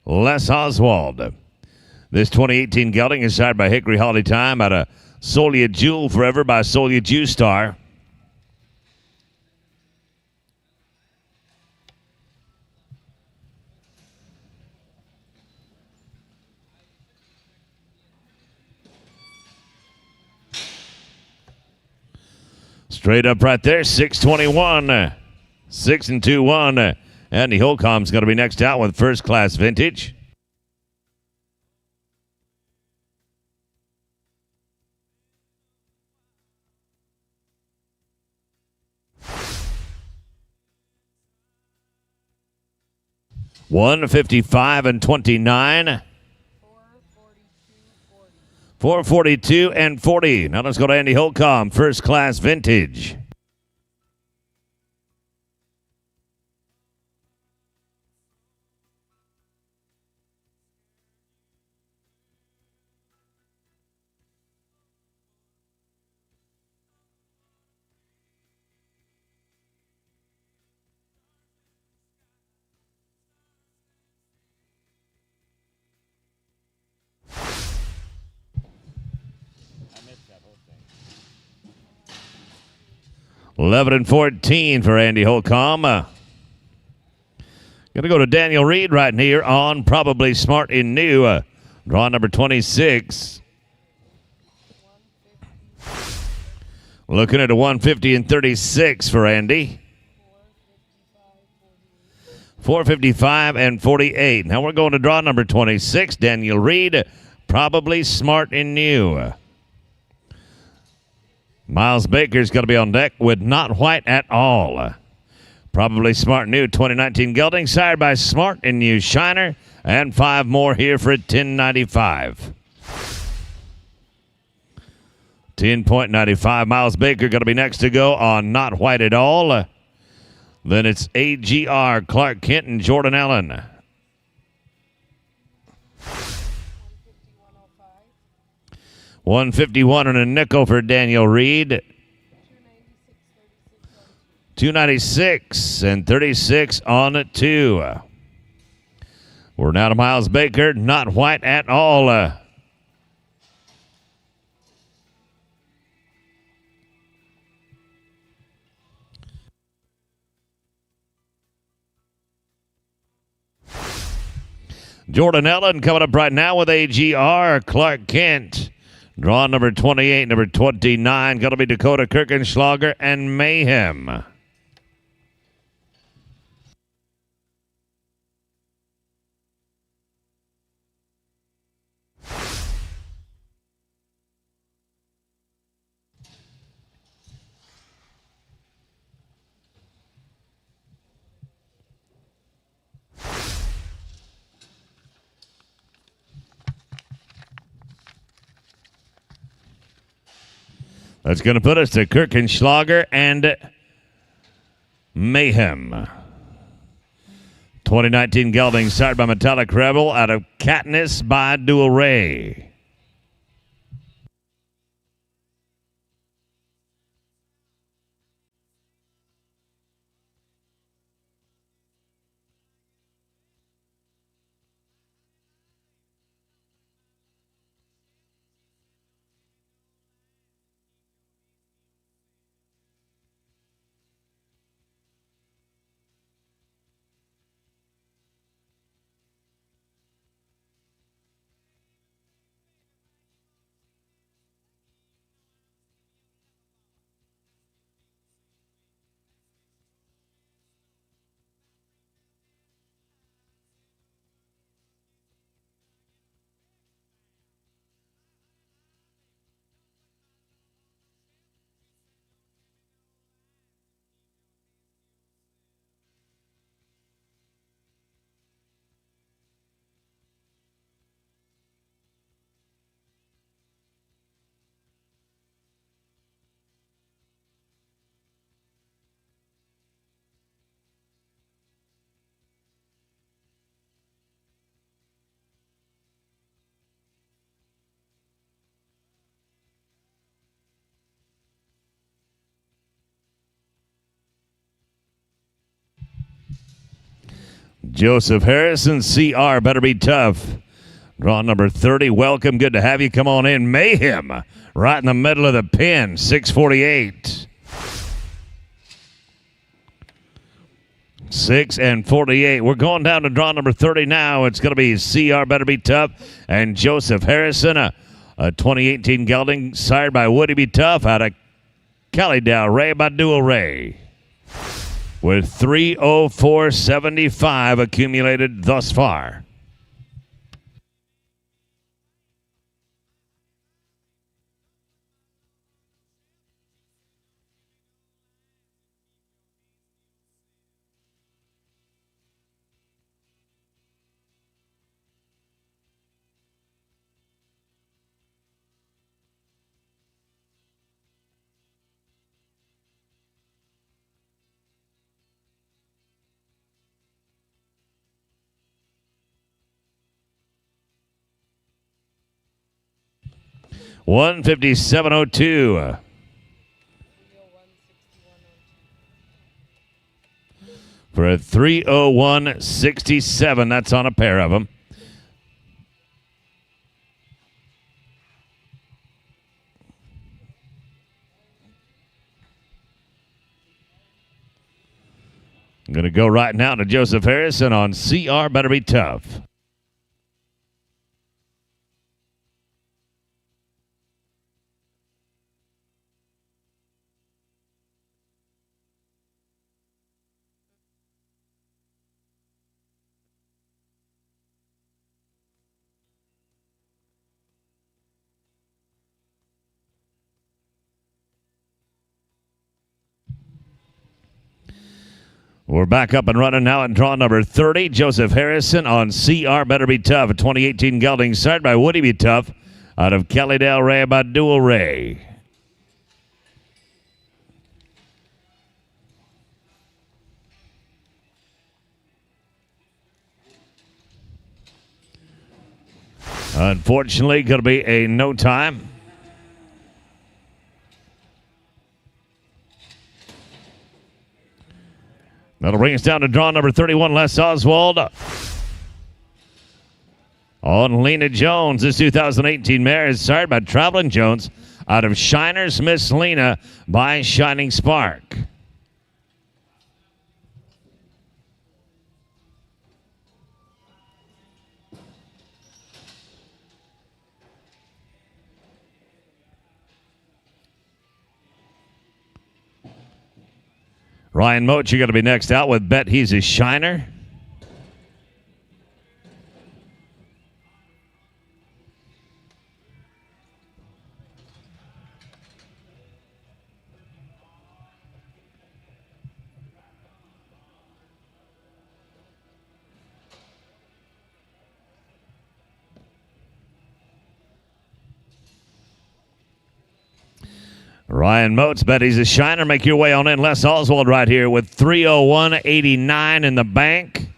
Les Oswald. This 2018 gelding is sired by Hickory Holly Time out of Solia Jewel Forever by Solia Jew Star. Straight up right there, 621. 6 and 2-1. Andy Holcomb's going to be next out with First Class Vintage. $155 and 29. 442.40. 442 and 40. Now let's go to Andy Holcomb, First Class Vintage. I missed that whole thing. 11 and 14 for Andy Holcomb. Going to go to Daniel Reed right here on Probably Smart and New. Draw number 26. Looking at a 150 and 36 for Andy. 455 and 48. Now we're going to draw number 26. Daniel Reed, Probably Smart and New. Miles Baker's going to be on deck with Not White at All. Probably Smart New 2019 gelding, sired by Smart and New Shiner, and 5 more here for $10.95. 10.95. Miles Baker going to be next to go on Not White at All. Then it's AGR, Clark Kent, and Jordan Allen. 151 and a nickel for Daniel Reed. 296 and 36 on it, too. We're now to Miles Baker, Not White at All. Jordan Allen coming up right now with AGR, Clark Kent. Draw number 28, number 29, going to be Dakota Kirchenschlager and Mayhem. That's going to put us to Kirchenschlager and Mayhem. 2019 gelding, sired by Metallic Rebel out of Katniss by Dual Ray. Joseph Harrison, CR, better be tough. Draw number 30. Welcome. Good to have you. Come on in. Mayhem. Right in the middle of the pin. 648. 6 and 48. We're going down to draw number 30 now. It's going to be CR, better be tough, and Joseph Harrison, a 2018 gelding sired by Woody Be Tough out of Callydale Ray by Dual Ray. With 304.75 accumulated thus far. $157.02. For a 301.67. That's on a pair of them. I'm going to go right now to Joseph Harrison on CR, better be tough. We're back up and running now at draw number 30. Joseph Harrison on CR, better be tough. A 2018 gelding sired by Woody Be Tough out of Callydale Ray by Dual Ray. Unfortunately, going to be a no time. That'll bring us down to draw number 31, Les Oswald. On Lena Jones, this 2018 mare is sired by Traveling Jones out of Shiner's Miss Lena by Shining Spark. Ryan Moat, you're going to be next out with Bet He's a Shiner. Ryan Moats, Bet He's a Shiner. Make your way on in. Les Oswald right here with 301.89 in the bank.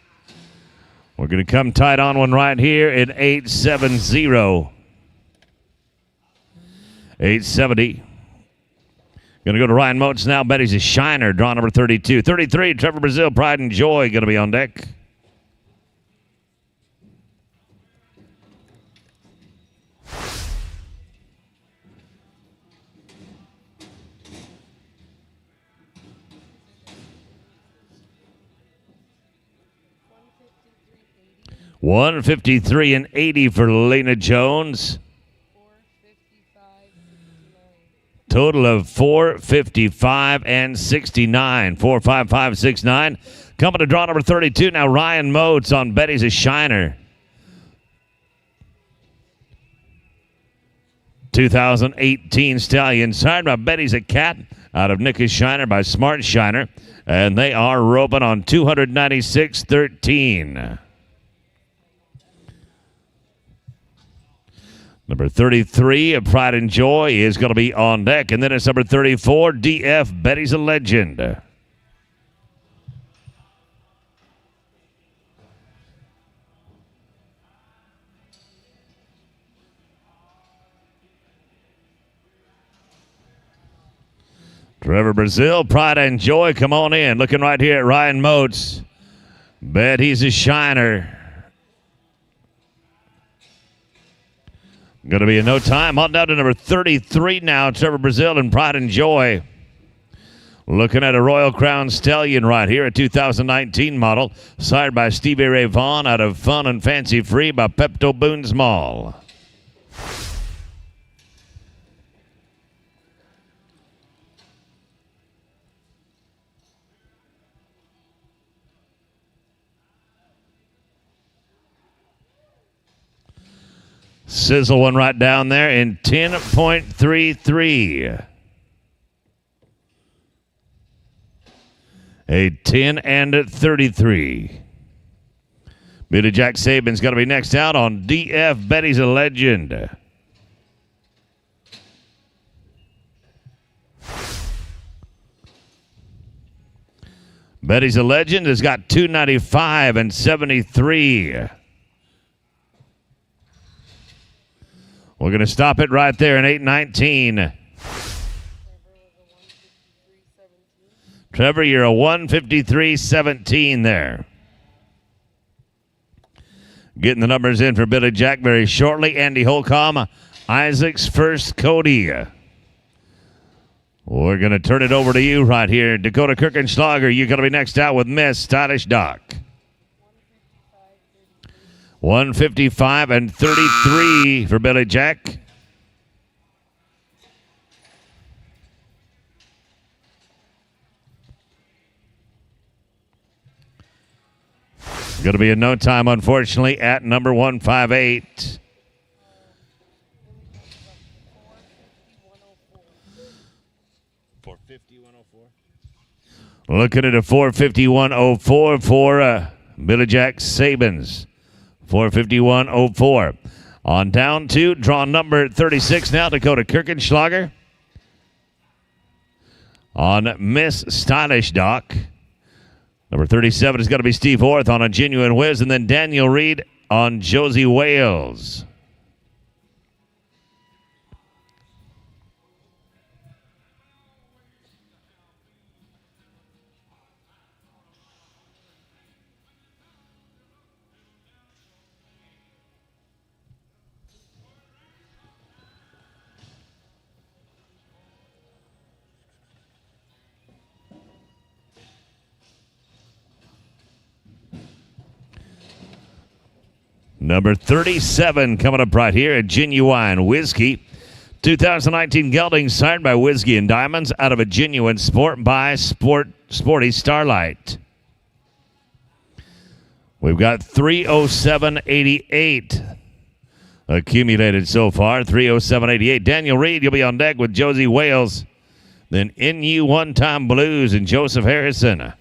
We're going to come tight on one right here at 870. 870. Going to go to Ryan Moats now. Bet He's a Shiner. Draw number 32. 33, Trevor Brazil, Pride and Joy going to be on deck. $153.80 for Lena Jones. Total of $455.69. 455.69. Coming to draw number 32 now. Ryan Moats on Bet He's a Shiner. 2018 stallion signed by Bet He's a Cat out of Nick is Shiner by Smart Shiner, and they are roping on 296.13. Number 33, Pride and Joy, is going to be on deck. And then it's number 34, DF, Bet He's a Legend. Trevor Brazil, Pride and Joy, come on in. Looking right here at Ryan Moats. Bet he's a shiner. Going to be in no time. On down to number 33 now. Trevor Brazil and Pride and Joy. Looking at a Royal Crown Stallion right here, a 2019 model. Sired by Stevie Ray Vaughan out of Fun and Fancy Free by Pepto Boone's Mall. Sizzle one right down there in 10.33. A 10 and 33. Billy Jack Saban's going to be next out on DF. Betty's a Legend. Betty's a Legend has got 295 and 73. We're going to stop it right there in 819. Trevor, you're a 153.17 there. Getting the numbers in for Billy Jack very shortly. Andy Holcomb, Isaac's first Cody. We're going to turn it over to you right here. Dakota Kirkenschlager, you're going to be next out with Miss Stylish Doc. 155 and 33 for Billy Jack. Going to be in no time, unfortunately, at number 158. Looking at a 451.04 for Billy Jack Sabins. 451.04. On down to draw number 36 now, Dakota Kirkenschlager. On Miss Stylish Doc. Number 37 is going to be Steve Orth on a Genuine Whiz, and then Daniel Reed on Josie Wales. Number 37 coming up right here, a Genuine Whiskey. 2019 gelding signed by Whiskey and Diamonds out of a Genuine Sport by Sporty Starlight. We've got 307.88 accumulated so far. 307.88. Daniel Reed, you'll be on deck with Josie Wales. Then NU One Time Blues and Joseph Harrison.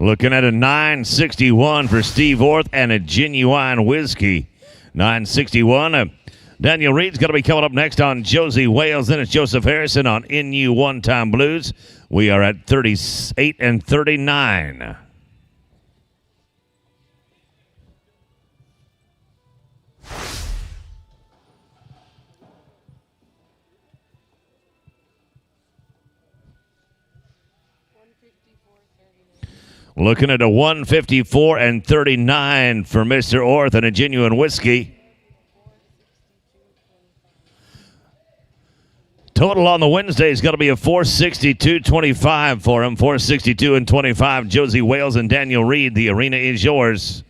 Looking at a 961 for Steve Orth and a Genuine Whiskey. 961. Daniel Reed's going to be coming up next on Josie Wales. Then it's Joseph Harrison on NU One Time Blues. We are at 38 and 39. Looking at a 154 and 39 for Mr. Orth and a genuine whiskey. Total on the Wednesday is going to be a 462.25 for him. 462 and 25. Josie Wales and Daniel Reed. The arena is yours.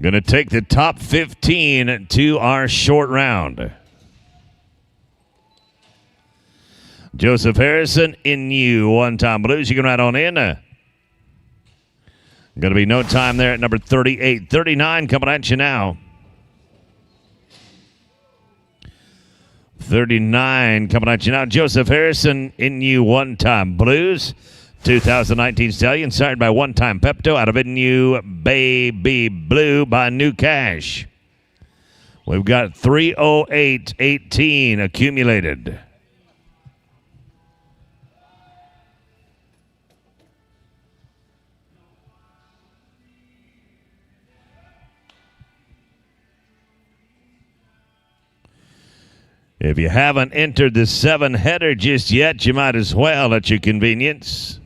Going to take the top 15 to our short round. Joseph Harrison in you. One-time blues. You can ride on in. Going to be no time there at number 38. 39 coming at you now. 39 coming at you now. Joseph Harrison in you. One-time blues. 2019 Stallion, signed by One Time Pepto out of NU Baby Blue by New Cash. We've got 308.18 accumulated. If you haven't entered the 7-header just yet, you might as well at your convenience.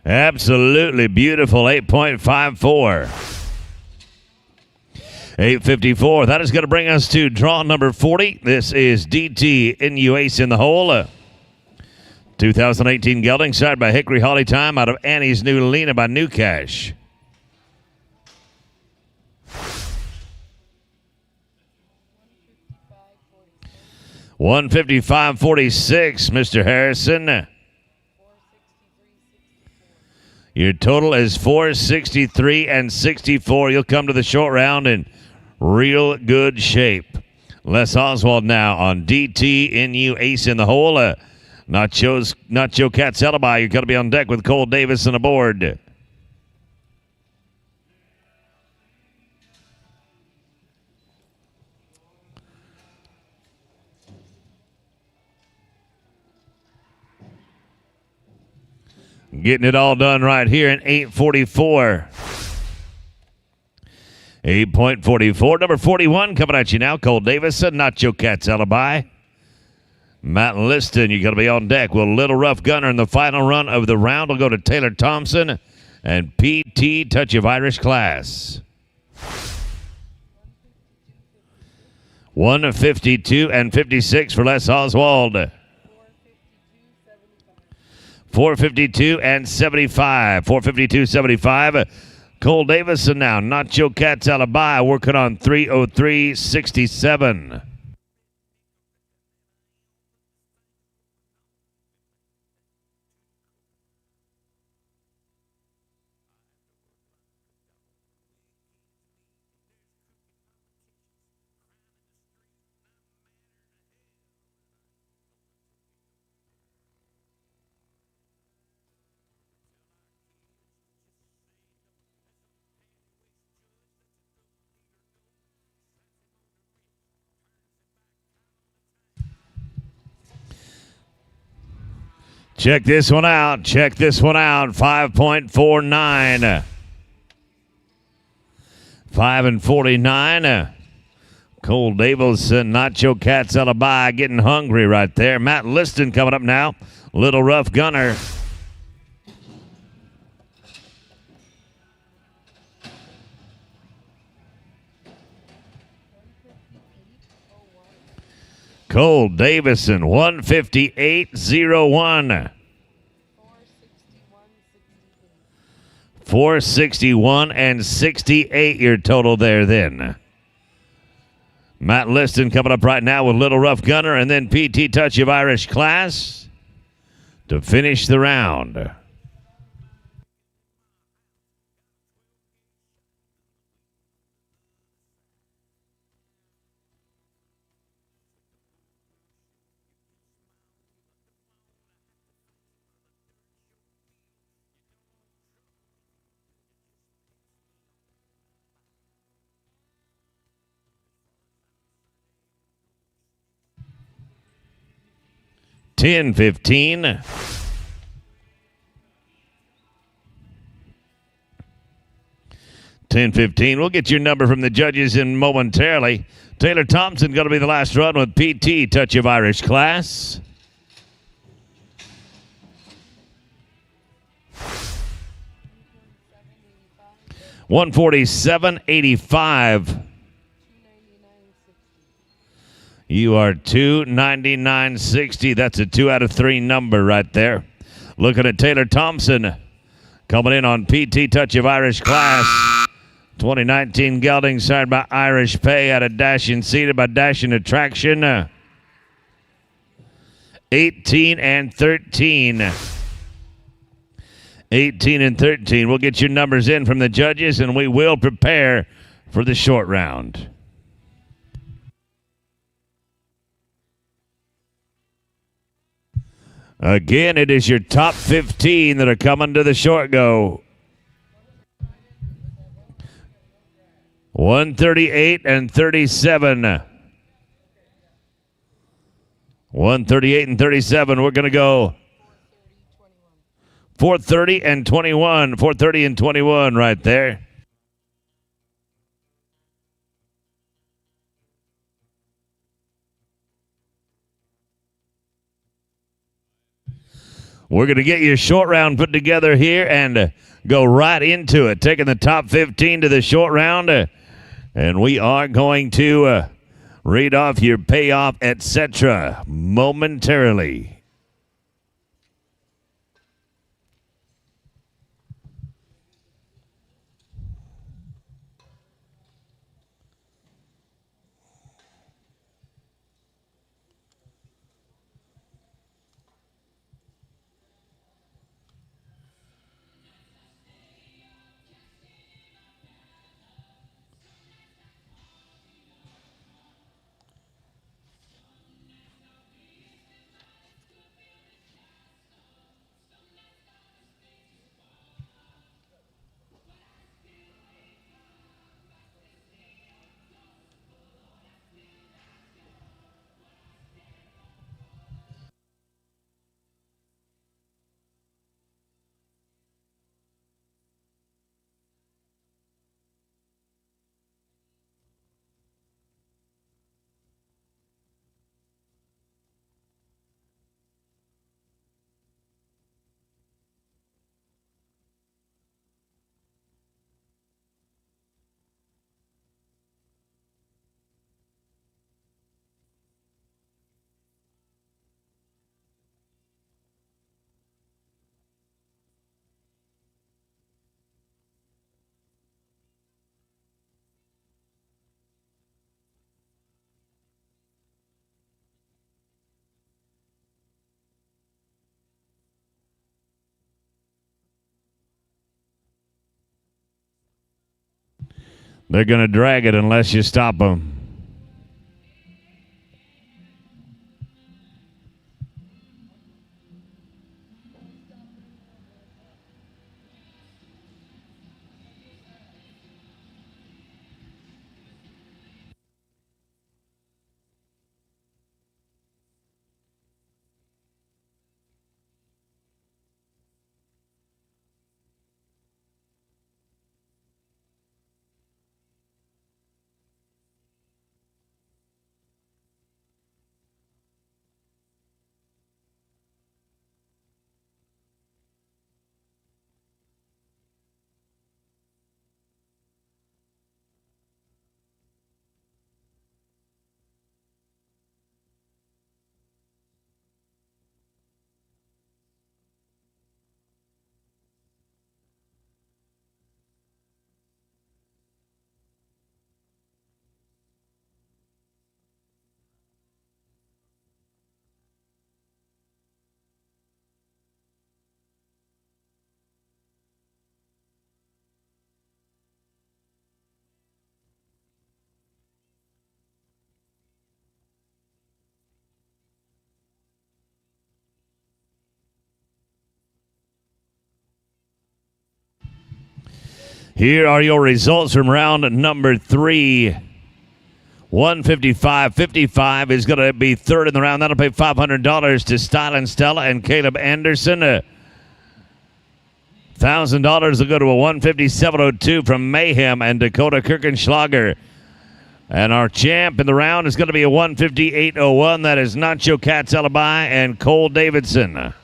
Absolutely beautiful 8.54. 854. That is going to bring us to draw number 40. This is DT NU Ace in the hole. 2018 gelding, side by Hickory Holly Time out of Annie's New Lena by New Cash. $155.46, Mr. Harrison. Your total is 463 and 64. You'll come to the short round in real good shape. Les Oswald now on DTNU Ace in the hole. Nacho Cat's Alibi. You're going to be on deck with Cole Davison aboard. Getting it all done right here in 8:44. 8.44. Number 41 coming at you now. Cole Davison, Nacho Cat's Alibi. Matt Liston, you're going to be on deck with Little Rough Gunner in the final run of the round. Will go to Taylor Thompson and PT Touch of Irish Class. 152 and 56 for Les Oswald. 452 and 75. 452.75. Cole Davison now. Nacho Cat's Alibi working on 303.67. Check this one out. Check this one out. 5.49. 5 and 49. Cole Davison, Nacho Cat's Alibi getting hungry right there. Matt Liston coming up now. Little Rough Gunner. Cole Davison, 158.01. 461 and 68 your total there then. Matt Liston coming up right now with Little Rough Gunner and then PT Touch of Irish Class to finish the round. 10-15. We'll get your number from the judges in momentarily. Taylor Thompson going to be the last run with PT Touch of Irish class. $147.85. You are $299.60. That's a 2 out of 3 number right there. Looking at Taylor Thompson coming in on PT Touch of Irish class. 2019 gelding signed by Irish Pay out of Dashing Seated by Dashing Attraction. 18 and 13. 18 and 13. We'll get your numbers in from the judges, and we will prepare for the short round. Again, it is your top 15 that are coming to the short go. 138 and 37. 138 and 37. We're going to go 430 and 21. 430 and 21 right there. We're going to get your short round put together here and go right into it. Taking the top 15 to the short round. And we are going to read off your payoff, etc. momentarily. They're going to drag it unless you stop them. Here are your results from round number 3. 155.55 is going to be third in the round. That'll pay $500 to Styling Stella and Caleb Anderson. $1,000 will go to a 157.02 from Mayhem and Dakota Kirkenschlager. And our champ in the round is going to be a 158.01. That is Nacho Cat's Alibi and Cole Davidson.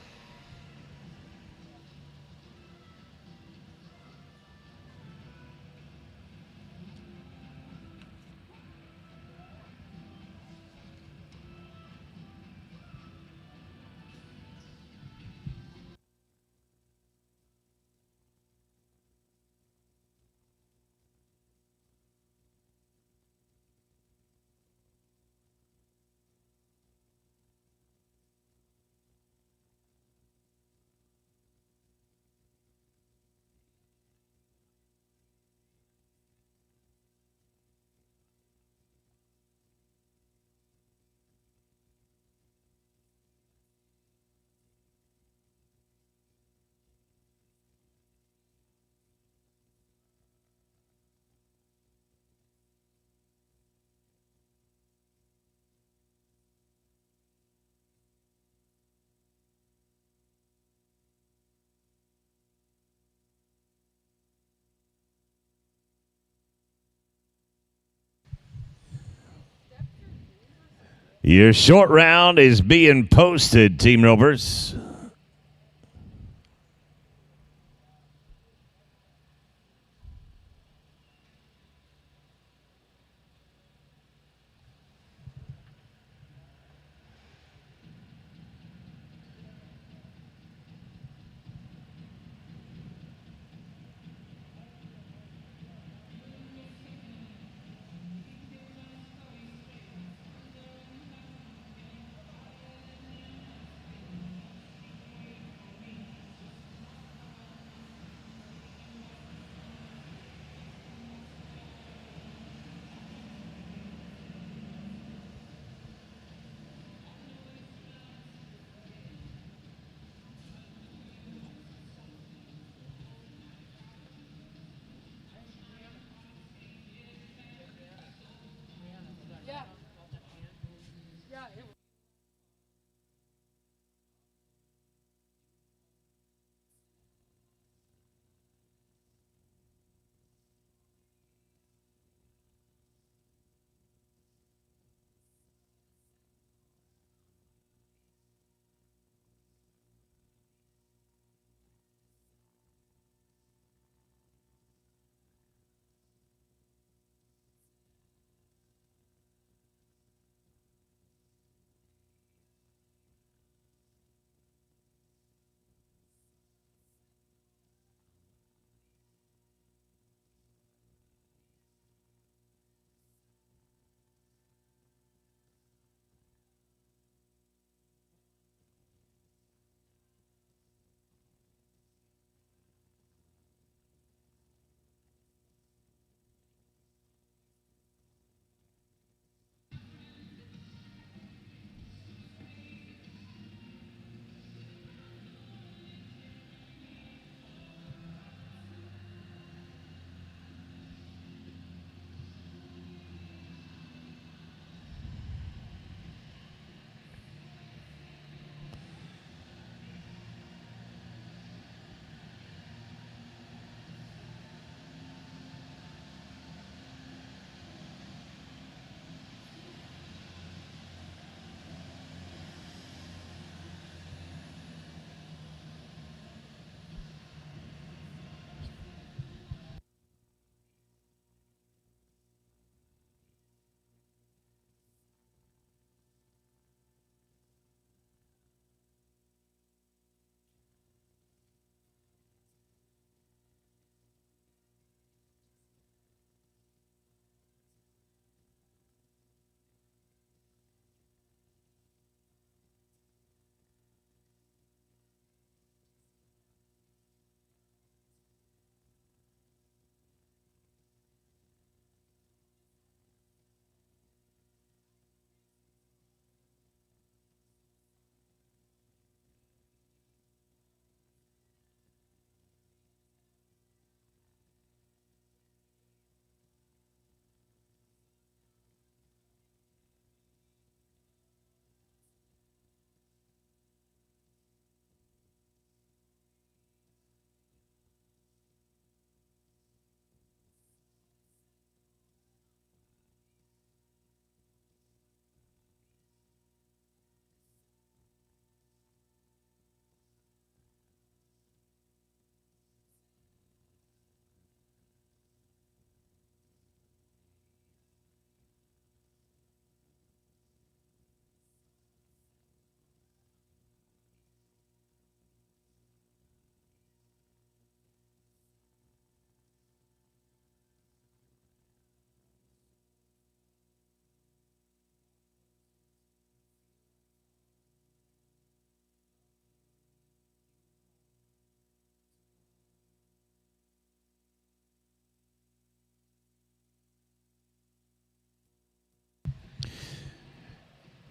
Your short round is being posted, Team Rovers.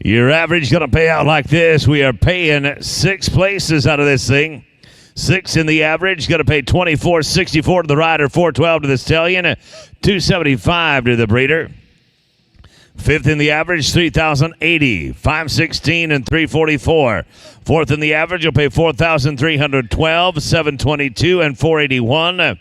Your average going to pay out like this. We are paying 6 places out of this thing. 6 in the average. Going to pay $24.64 to the rider, $4.12 to the stallion, $2.75 to the breeder. 5th in the average, $3,080, $5.16 and $3.44. 4th in the average, you'll pay $4,312, $7.22 and $4.81.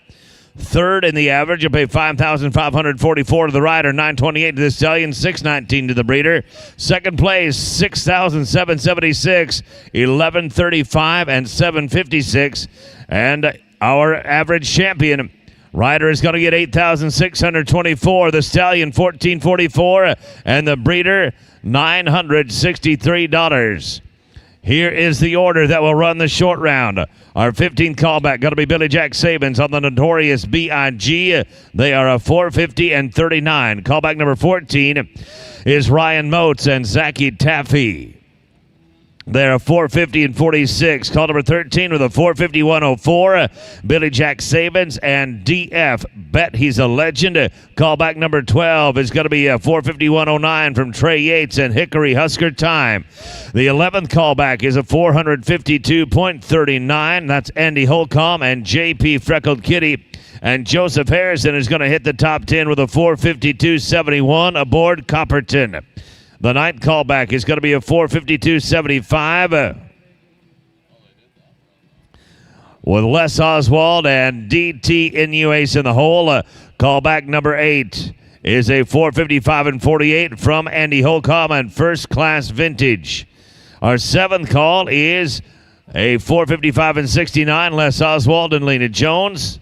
3rd in the average, you'll pay $5,544 to the rider, $9.28 to the stallion, $6.19 to the breeder. 2nd place, $6,776, $11.35 and $7.56. And our average champion rider is going to get $8,624. The stallion $1,444, and the breeder $963. Here is the order that will run the short round. Our 15th callback going to be Billy Jack Sabins on the Notorious B.I.G. They are a 450 and 39. Callback number 14 is Ryan Moats and Zachy Taffy. They're a 450 and 46. Call number 13 with a 451.04. Billy Jack Sabins and DF Bet He's a Legend. Callback number 12 is going to be a 451.09 from Trey Yates and Hickory Husker Time. The 11th callback is a 452.39. That's Andy Holcomb and JP Freckled Kitty. And Joseph Harrison is going to hit the top 10 with a 452.71 aboard Copperton. The 9th callback is going to be a 452.75 with Les Oswald and DT Inuace in the hole. Callback number 8 is a 455 and 48 from Andy Holcomb and First Class Vintage. Our 7th call is a 455 and 69, Les Oswald and Lena Jones.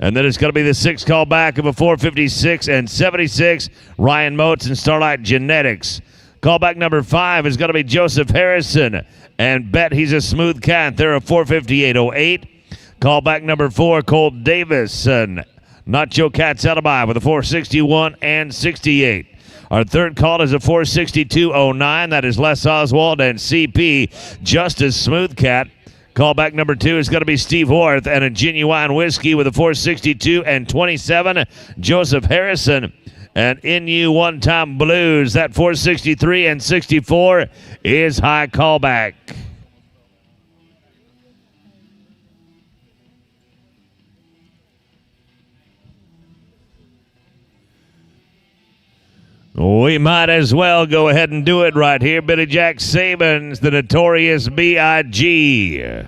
And then it's going to be the 6th call back of a 456 and 76, Ryan Moats and Starlight Genetics. Callback number 5 is going to be Joseph Harrison and Bet He's a Smooth Cat. They're a 458.08. Callback number 4, Cole Davis and Nacho Cats Alibi with a 461 and 68. Our 3rd call is a 462.09. That is Les Oswald and CP Justice Smooth Cat. Callback number 2 is going to be Steve Orth and a Genuine Whiskey with a 462 and 27. Joseph Harrison and NU One Time Blues. That 463 and 64 is high callback. We might as well go ahead and do it right here. Billy Jack Sabins, the Notorious B.I.G.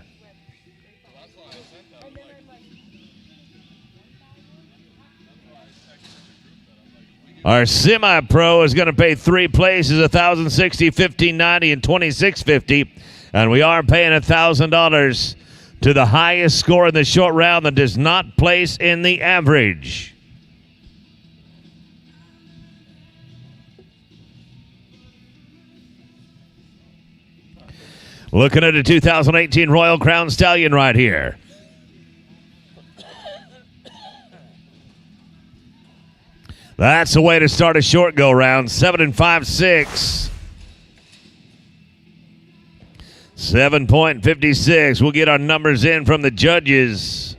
Our semi-pro is going to pay 3 places, $1,060, $1,590, and $2,650. And we are paying $1,000 to the highest score in the short round that does not place in the average. Looking at a 2018 Royal Crown Stallion right here. That's the way to start a short go round. 7 5 6. 7.56. We'll get our numbers in from the judges.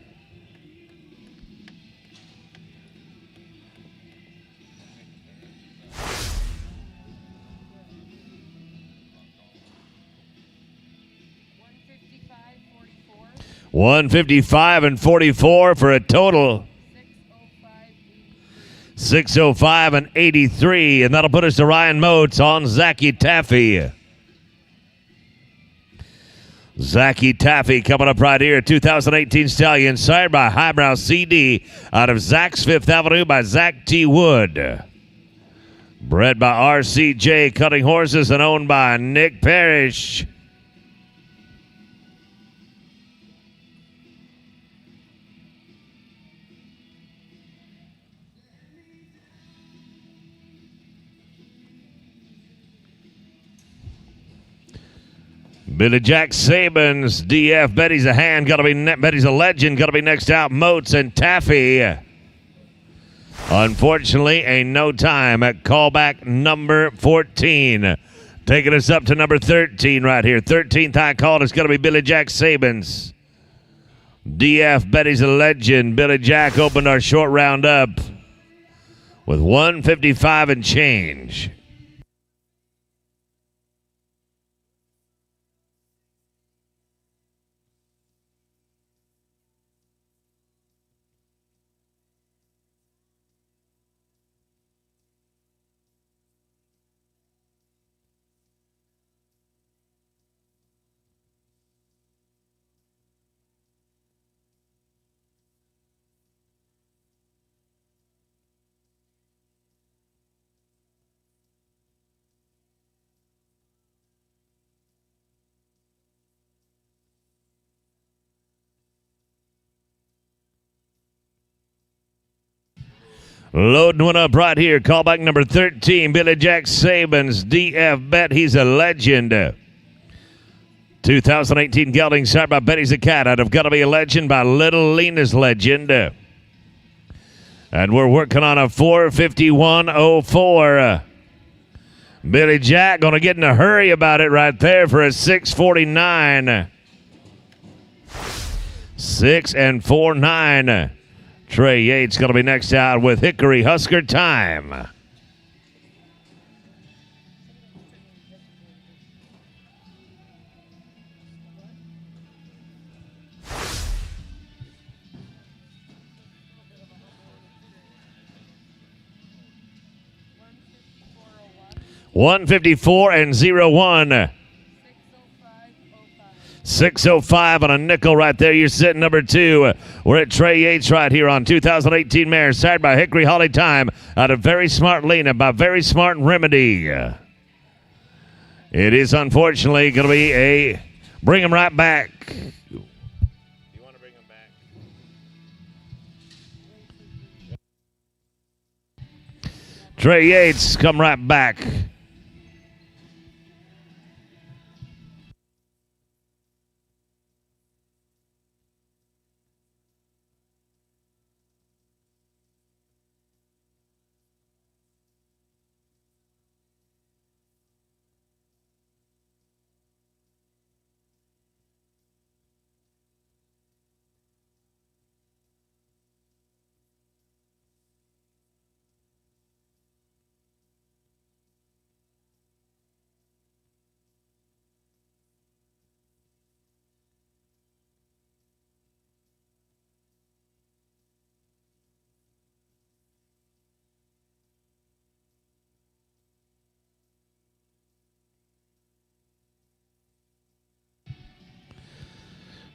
$155 and 44 for a total 605 and 83, and that'll put us to Ryan Moats on Zachy Taffy. Zachy Taffy coming up right here. 2018 Stallion, sired by Highbrow CD out of Zach's Fifth Avenue by Zach T. Wood. Bred by RCJ Cutting Horses and owned by Nick Parrish. Billy Jack Sabins, DF, Betty's a Hand, Betty's a Legend, got to be next out, Moats and Taffy. Unfortunately, a no time at callback number 14. Taking us up to number 13 right here. 13th high call is going to be Billy Jack Sabins. DF, Betty's a Legend. Billy Jack opened our short round up with 155 and change. Loading one up right here. Callback number 13, Billy Jack Sabins, DF Bet. He's a legend. 2018 gelding start by Betty's a Cat out of Gotta Be a Legend by Little Lena's Legend. And we're working on a 4:51.04. Billy Jack going to get in a hurry about it right there for a 6:49. 6-4-9. Trey Yates going to be next out with Hickory Husker Time. $154.01. 605 on a nickel right there. You're sitting number 2. We're at Trey Yates right here on 2018 mare, started by Hickory Holly Time out of Very Smart Lena by Very Smart Remedy. It is unfortunately going to be a bring him right back. You want to bring him back? Trey Yates come right back.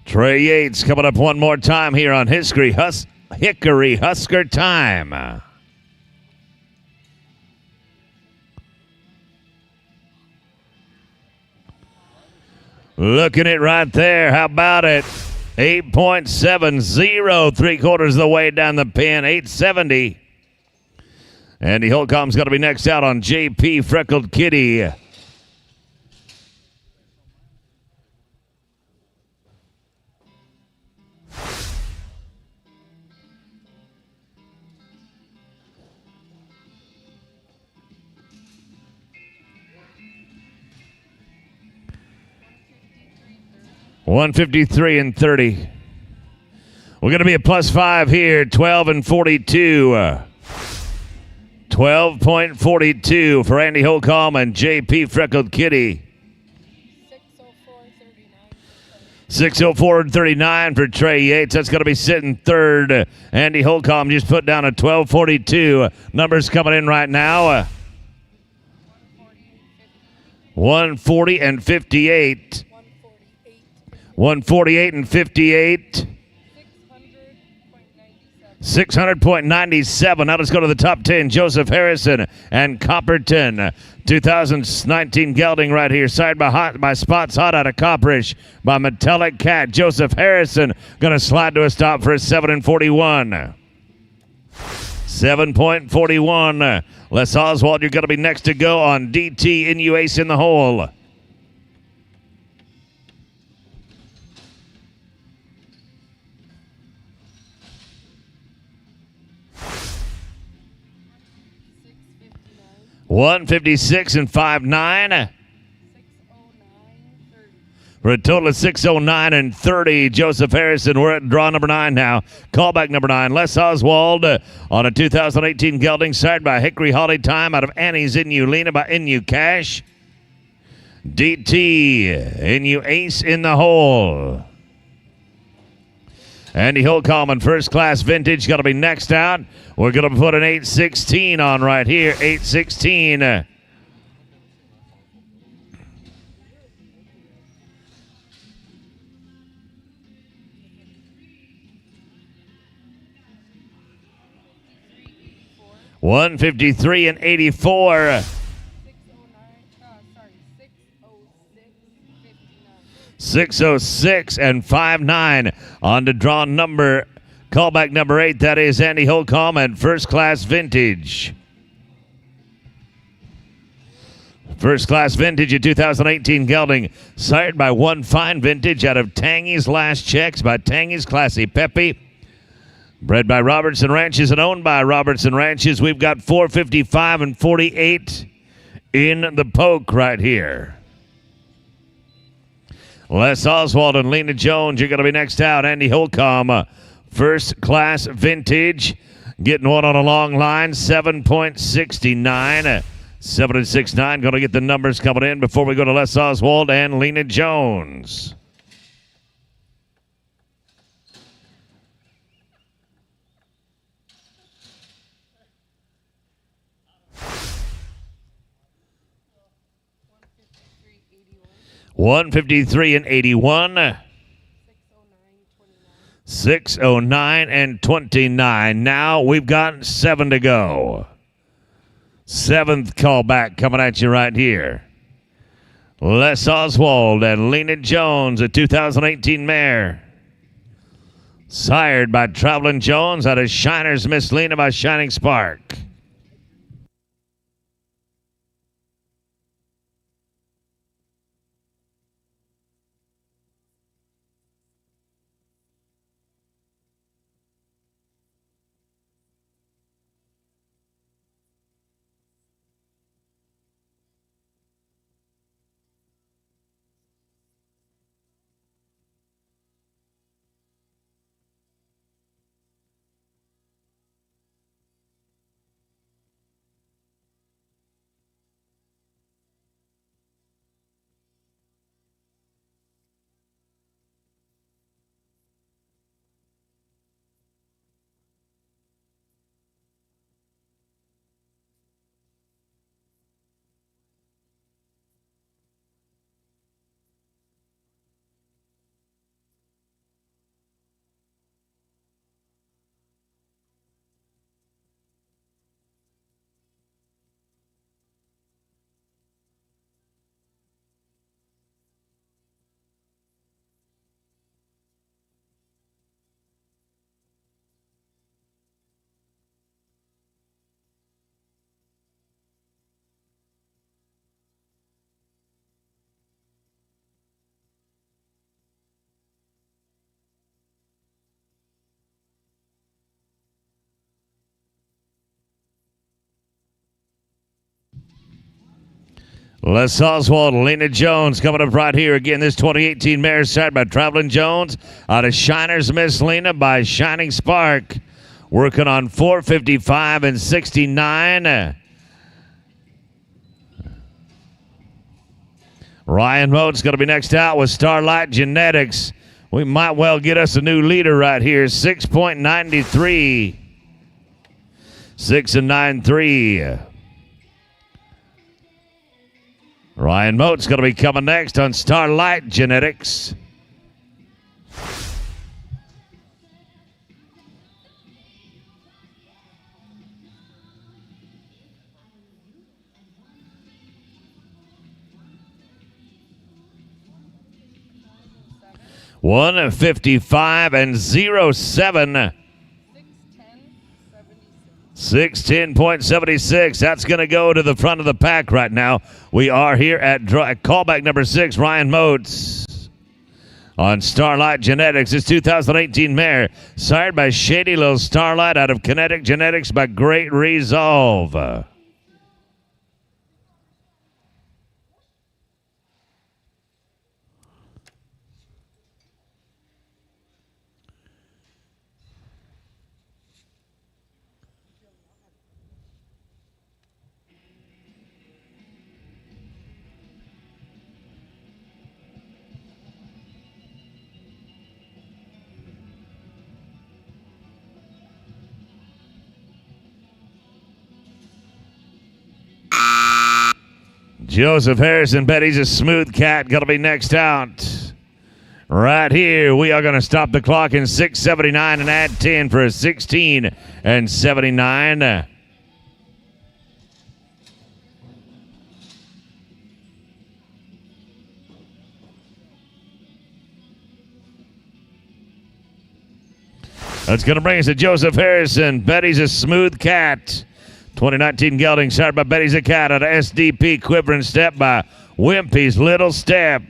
Trey Yates coming up one more time here on Hickory Husker Time. Looking at right there. How about it? 8.70, 3/4 of the way down the pin. 870. Andy Holcomb's going to be next out on JP Freckled Kitty. $153.30. We're going to be at +5 here. 12-42. 12.42 for Andy Holcomb and JP Freckled Kitty. 604.39 for Trey Yates. That's going to be sitting third. Andy Holcomb just put down a 12.42. Numbers coming in right now. 140 and 58. 148 and 58. 600.97. Now let's go to the top 10. Joseph Harrison and Copperton. 2019 gelding right here. Side by Spots Hot out of Copperish by Metallic Cat. Joseph Harrison going to slide to a stop for a 7-41. 7.41. Les Oswald, you're going to be next to go on DT NU Ace in the hole. $156.59 for a total of $609.30. Joseph Harrison, we're at draw number 9 now. Callback number 9, Les Oswald on a 2018 gelding side by Hickory Holly Time out of Annie's NU Lena by NU Cash. DT NU Ace in the hole. Andy Holcomb in First Class Vintage going to be next out. We're going to put an 816 on right here. 816. $153.84. 606 and 59 on to draw number Callback number 8, that is Andy Holcomb and First Class Vintage. First Class Vintage in 2018 gelding, sired by One Fine Vintage out of Tangy's Last Checks by Tangy's Classy Peppy. Bred by Robertson Ranches and owned by Robertson Ranches. We've got 455 and 48 in the poke right here. Les Oswald and Lena Jones, you're going to be next out. Andy Holcomb, First Class Vintage, getting one on a long line, 7.69. 7-6-9, going to get the numbers coming in before we go to Les Oswald and Lena Jones. $153 and 81. 609 and 29. Now we've got 7 to go. 7th callback coming at you right here. Les Oswald and Lena Jones, a 2018 mare. Sired by Traveling Jones out of Shiner's Miss Lena by Shining Spark. Les Oswald, Lena Jones coming up right here again. This 2018 mare started by Traveling Jones out of Shiner's Miss Lena by Shining Spark. Working on 455 and 69. Ryan Moat's going to be next out with Starlight Genetics. We might well get us a new leader right here. 6.93. 6 and 9.3. Ryan Moat's going to be coming next on Starlight Genetics. $155 and 07. 610.76. That's going to go to the front of the pack right now. We are here at callback number 6, Ryan Moats. On Starlight Genetics, this 2018 mare, sired by Shady Little Starlight out of Kinetic Genetics by Great Resolve. Joseph Harrison bet he's a smooth cat. Going to be next out. Right here, we are going to stop the clock in 6:79 and add 10 for a 16 and 79. That's going to bring us to Joseph Harrison. Betty's a Smooth Cat. 2019 gelding started by Betty's a Cat out of SDP. Quivering Step by Wimpy's Little Step.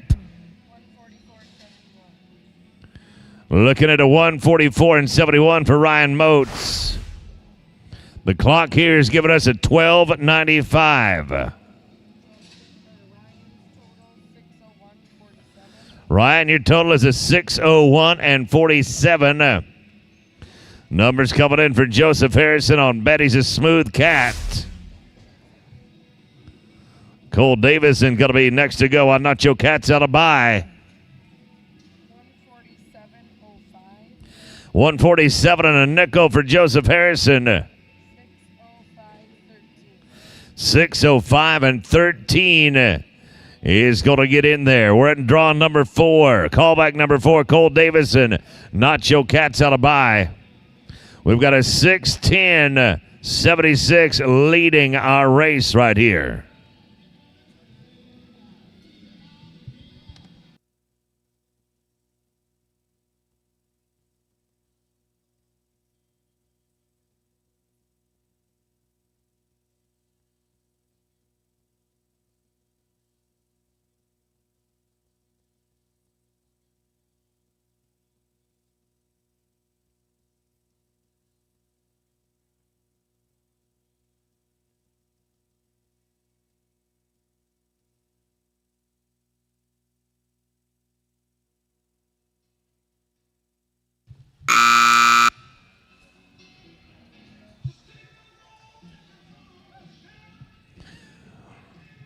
144.71. Looking at a 144.71 for Ryan Moats. The clock here is giving us a 12.95. Ryan, your total is a 6:01 and 47. Numbers coming in for Joseph Harrison on Betty's a Smooth Cat. Cole Davison going to be next to go on Nacho Cats out of bye. 147.05. 147 and a nickel for Joseph Harrison. 6:05 and 13 is going to get in there. We're at draw number 4. Callback number 4, Cole Davison. Nacho Cats out of bye. We've got a 6:10.76 leading our race right here.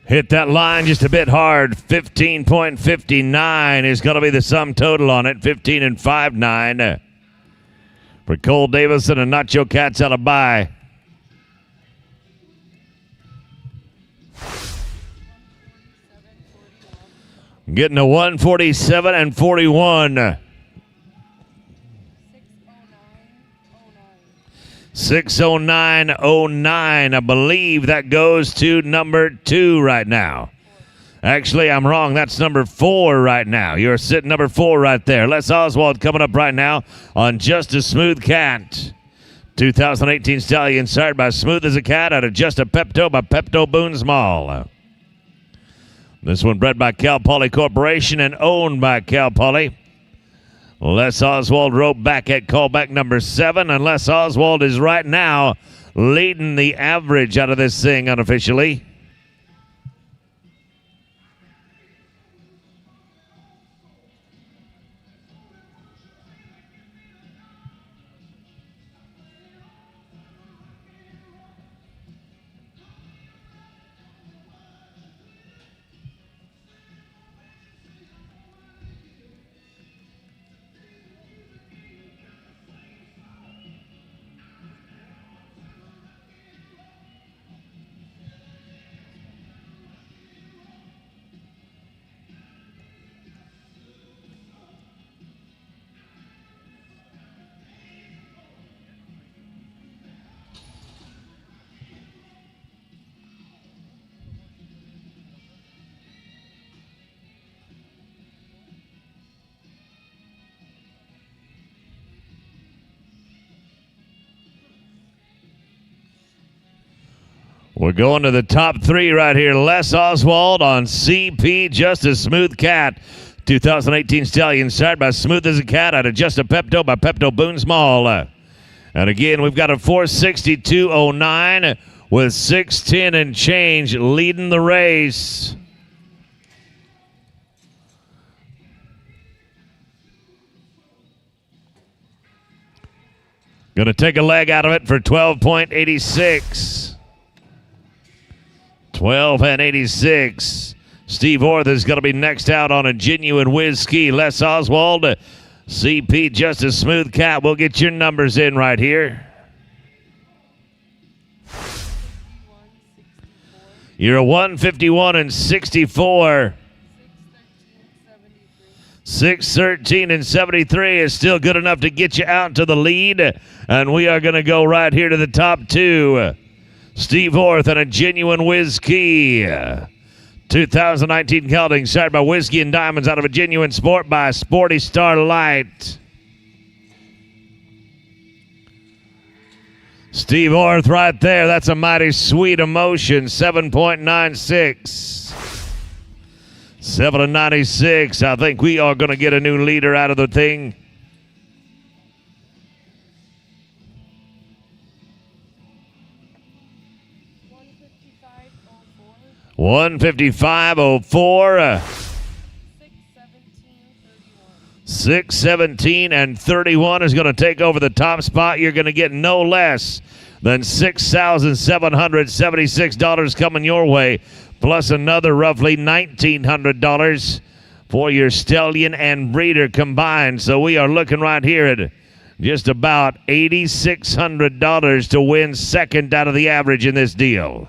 Hit that line just a bit hard. 15.59 is going to be the sum total on it. 15 and 5.9 for Cole Davison and Nacho Cats out of bye. Getting a 147 and 41. 6:09.09. I believe that goes to number 2 right now. Actually, I'm wrong. That's number 4 right now. You're sitting number 4 right there. Les Oswald coming up right now on Just a Smooth Cat. 2018 stallion started by Smooth as a Cat out of Just a Pepto by Pepto Boone's Mall. This one bred by Cal Poly Corporation and owned by Cal Poly. Les Oswald wrote back at callback number 7, and Les Oswald is right now leading the average out of this thing unofficially. We're going to the top 3 right here. Les Oswald on CP, Just a Smooth Cat. 2018 stallion started by Smooth as a Cat out of Just a Pepto by Pepto Boone's Mall. And again, we've got a 462.09 with 6:10 and change leading the race. Going to take a leg out of it for 12.86. 12 and 86. Steve Orth is going to be next out on a genuine whiskey. Les Oswald, CP, Just a Smooth Cat. We'll get your numbers in right here. You're a 151 and 64. 613 and 73 is still good enough to get you out to the lead. And we are going to go right here to the top 2. Steve Orth and a genuine whiskey. 2019 gelding started by Whiskey and Diamonds out of a genuine sport by Sporty Star Light. Steve Orth right there. That's a mighty sweet emotion. 7.96. 7.96. I think we are going to get a new leader out of the thing. $155.04. 617 and 31 is going to take over the top spot. You're going to get no less than $6,776 coming your way, plus another roughly $1,900 for your stallion and breeder combined. So we are looking right here at just about $8,600 to win second out of the average in this deal.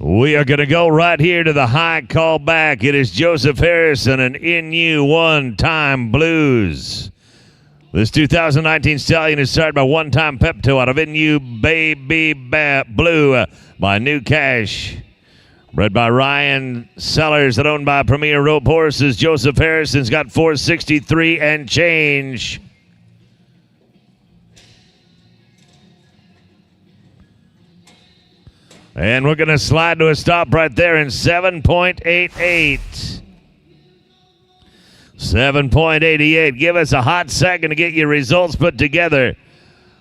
We are going to go right here to the high call back. It is Joseph Harrison and NU One Time Blues. This 2019 stallion is started by One Time Pepto out of NU Baby Blue by New Cash. Bred by Ryan Sellers and owned by Premier Rope Horses. Joseph Harrison's got 463 and change. And we're going to slide to a stop right there in 7.88. 7.88. Give us a hot second to get your results put together.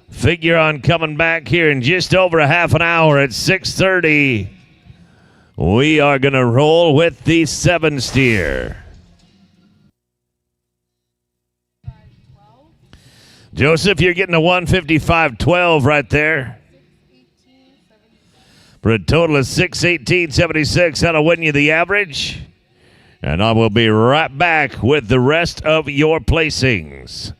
Figure on coming back here in just over a half an hour at 6:30. We are going to roll with the 7 steer. Joseph, you're getting a 155.12 right there. For a total of 618.76. That'll win you the average. And I will be right back with the rest of your placings.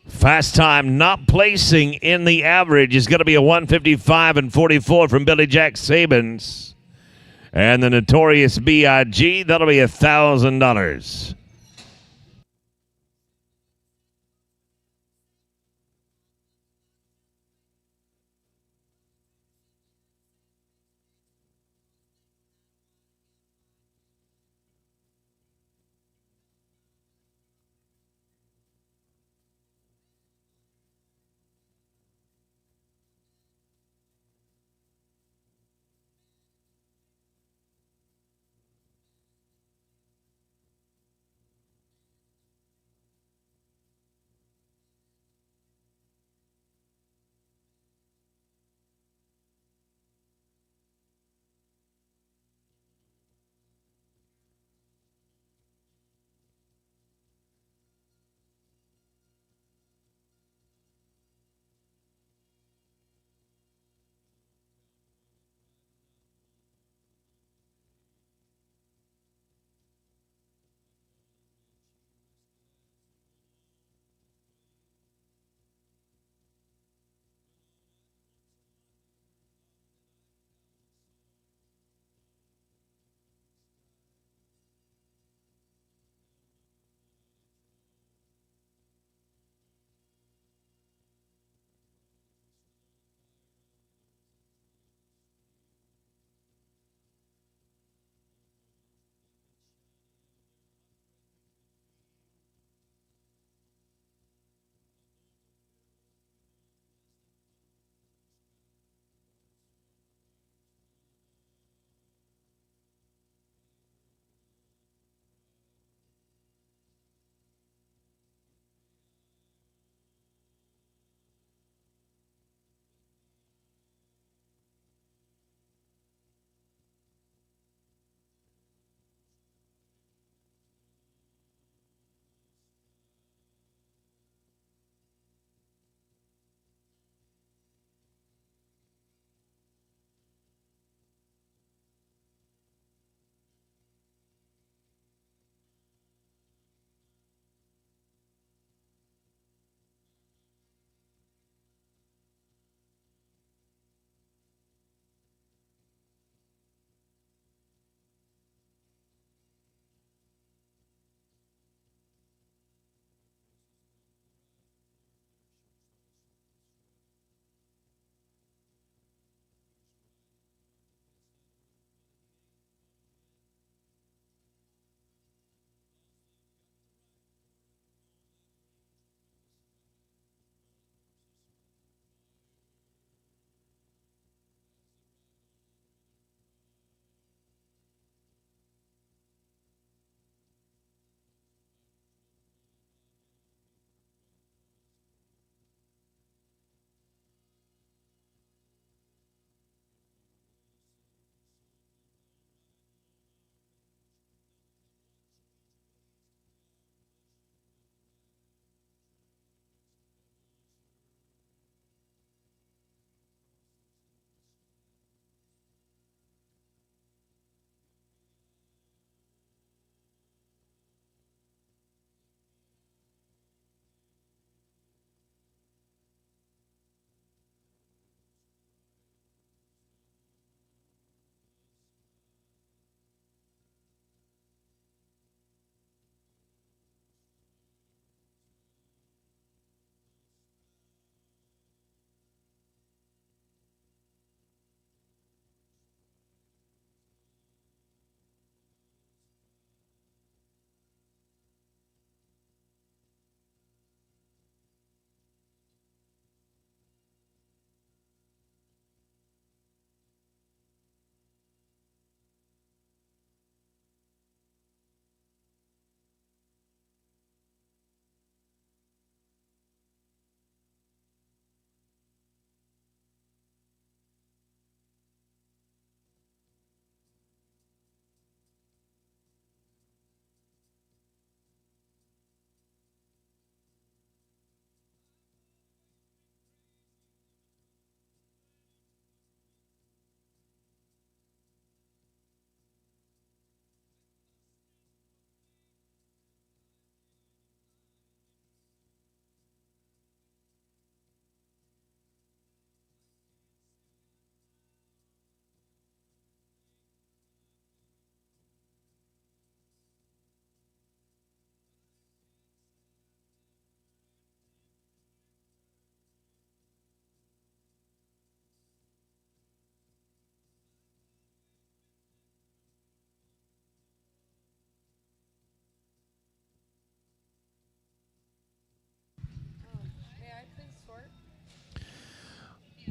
Fast time not placing in the average is going to be a 155 and 44 from Billy Jack Sabins. And the Notorious B.I.G., that'll be $1,000.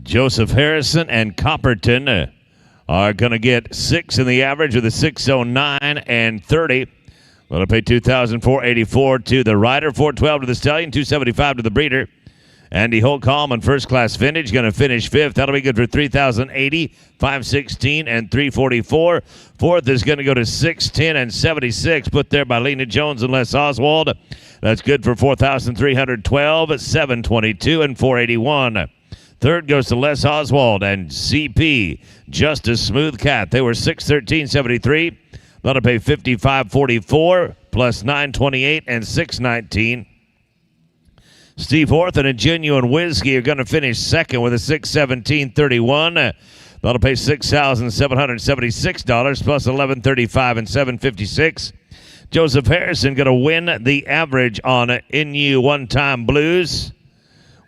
Joseph Harrison and Copperton are going to get 6 in the average with a 6:09 and 30. That'll pay $2,484 to the rider, $412 to the stallion, $275 to the breeder. Andy Holcomb on first class vintage, going to finish 5th. That'll be good for $3,080, $516, and $344. 4th is going to go to $610 and $76, put there by Lena Jones and Les Oswald. That's good for $4,312, $722, and $481. 3rd goes to Les Oswald and CP, Justice Smooth Cat. They were $613.73. That'll pay $55.44 plus $928 and $619. Steve Horton and Genuine Whiskey are going to finish 2nd with a $617.31. That'll pay $6,776 plus $11.35 and $756. Joseph Harrison going to win the average on NU One-Time Blues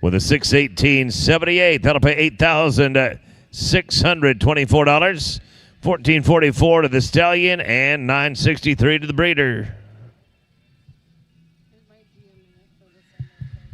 with a $618.78. That'll pay $8,624. $14.44 to the stallion and $963 to the breeder. It might be a minute for the summer program.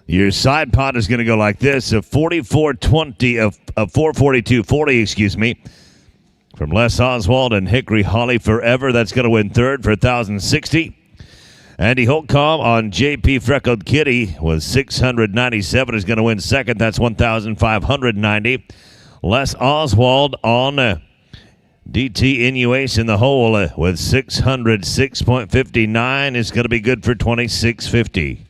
Your side pot is going to go like this: a 4420 of 44240, excuse me, from Les Oswald and Hickory Holly Forever. That's going to win third for 1,060. Andy Holcomb on JP Freckled Kitty was 697. Is going to win second. That's 1,590. Les Oswald on DT Inuace in the hole with 606.59 is going to be good for 2,650.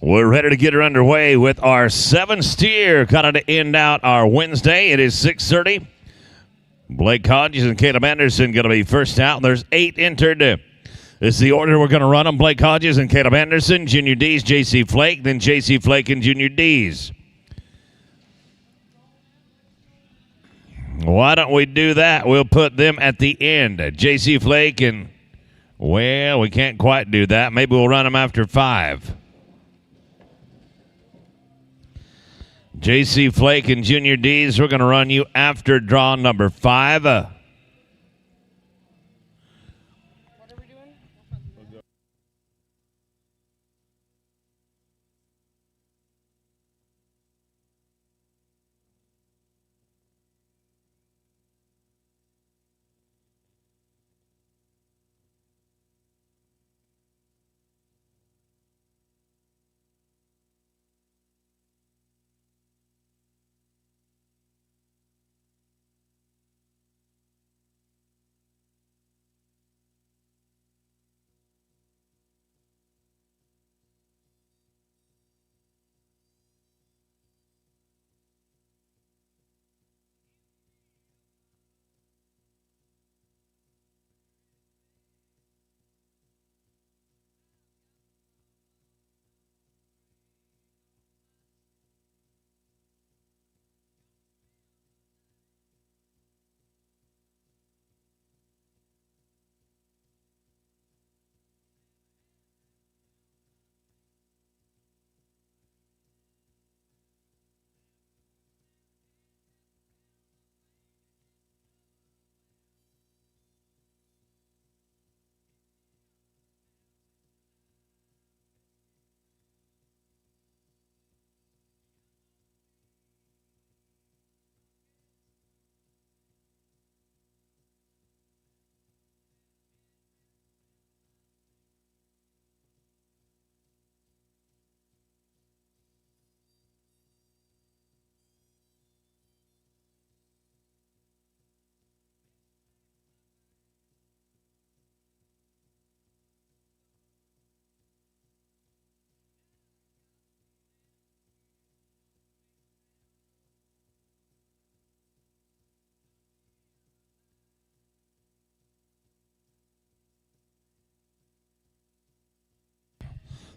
We're ready to get her underway with our 7 steer. Got to end out our Wednesday. It is 6:30. Blake Hodges and Caleb Anderson going to be first out. There's 8 entered. This is the order we're going to run them. Blake Hodges and Caleb Anderson, Junior D's, J.C. Flake, then J.C. Flake and Junior D's. Why don't we do that? We'll put them at the end. J.C. Flake and, well, we can't quite do that. Maybe we'll run them after 5. J.C. Flake and Junior D's, we're going to run you after draw number 5. What are we doing?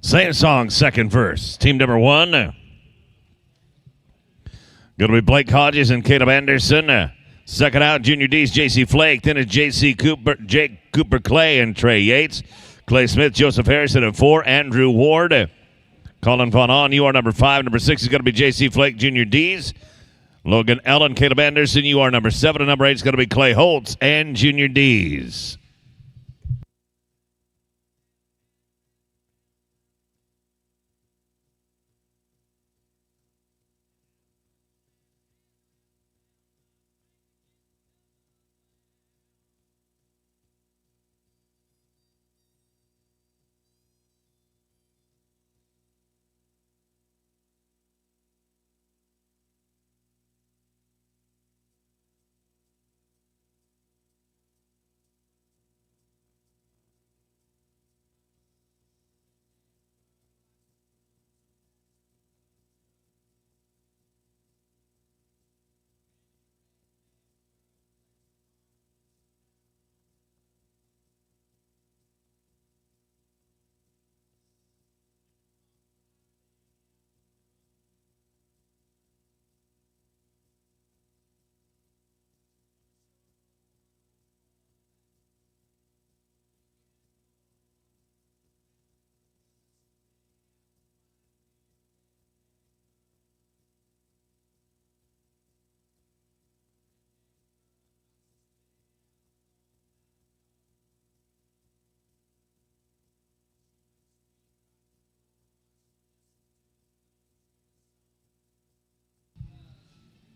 Same song, second verse. Team number 1. Going to be Blake Hodges and Caleb Anderson. Second out, Junior D's, J.C. Flake. Then it's J.C. Cooper, Jake Cooper Clay and Trey Yates. Clay Smith, Joseph Harrison, and 4, Andrew Ward. Colin Von On, you are number 5. Number 6 is going to be J.C. Flake, Junior D's. Logan Ellen, Caleb Anderson, you are number 7. And number 8 is going to be Clay Holtz and Junior D's.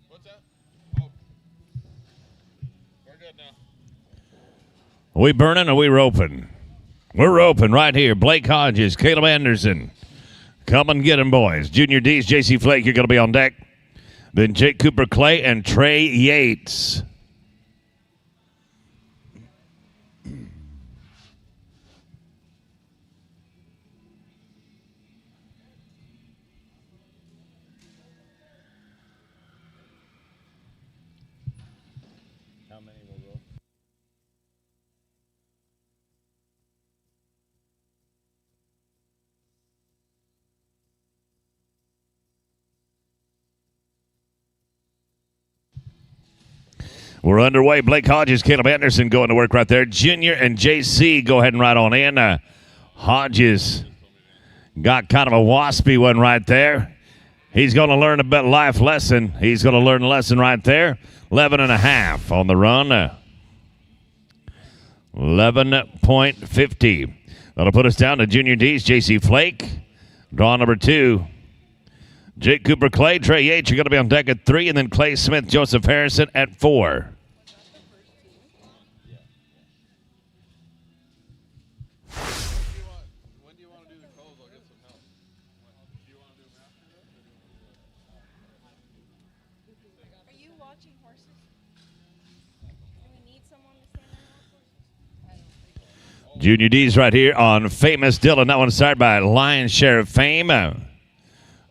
What's that? Oh. We're good now. Are we burning or we roping? We're roping right here. Blake Hodges, Caleb Anderson. Come and get him, boys. Junior D's, J.C. Flake, you're going to be on deck. Then Jake Cooper Clay and Trey Yates. We're underway. Blake Hodges, Caleb Anderson going to work right there. Junior and JC go ahead and ride on in. Hodges got kind of a waspy one right there. He's going to learn a bit life lesson. He's going to learn a lesson right there. 11.5 on the run. 11.50. That'll put us down to Junior D's, JC Flake. Draw number 2. Jake Cooper Clay, Trey Yates, you're going to be on deck at 3, and then Clay Smith, Joseph Harrison at 4. When do you want to do the calls? I'll get some help. Do you want to do them after this? Are you watching horses? Do we need someone to stand there and watch horses? Junior D's right here on Famous Dylan. That one's started by Lion's Share of Fame.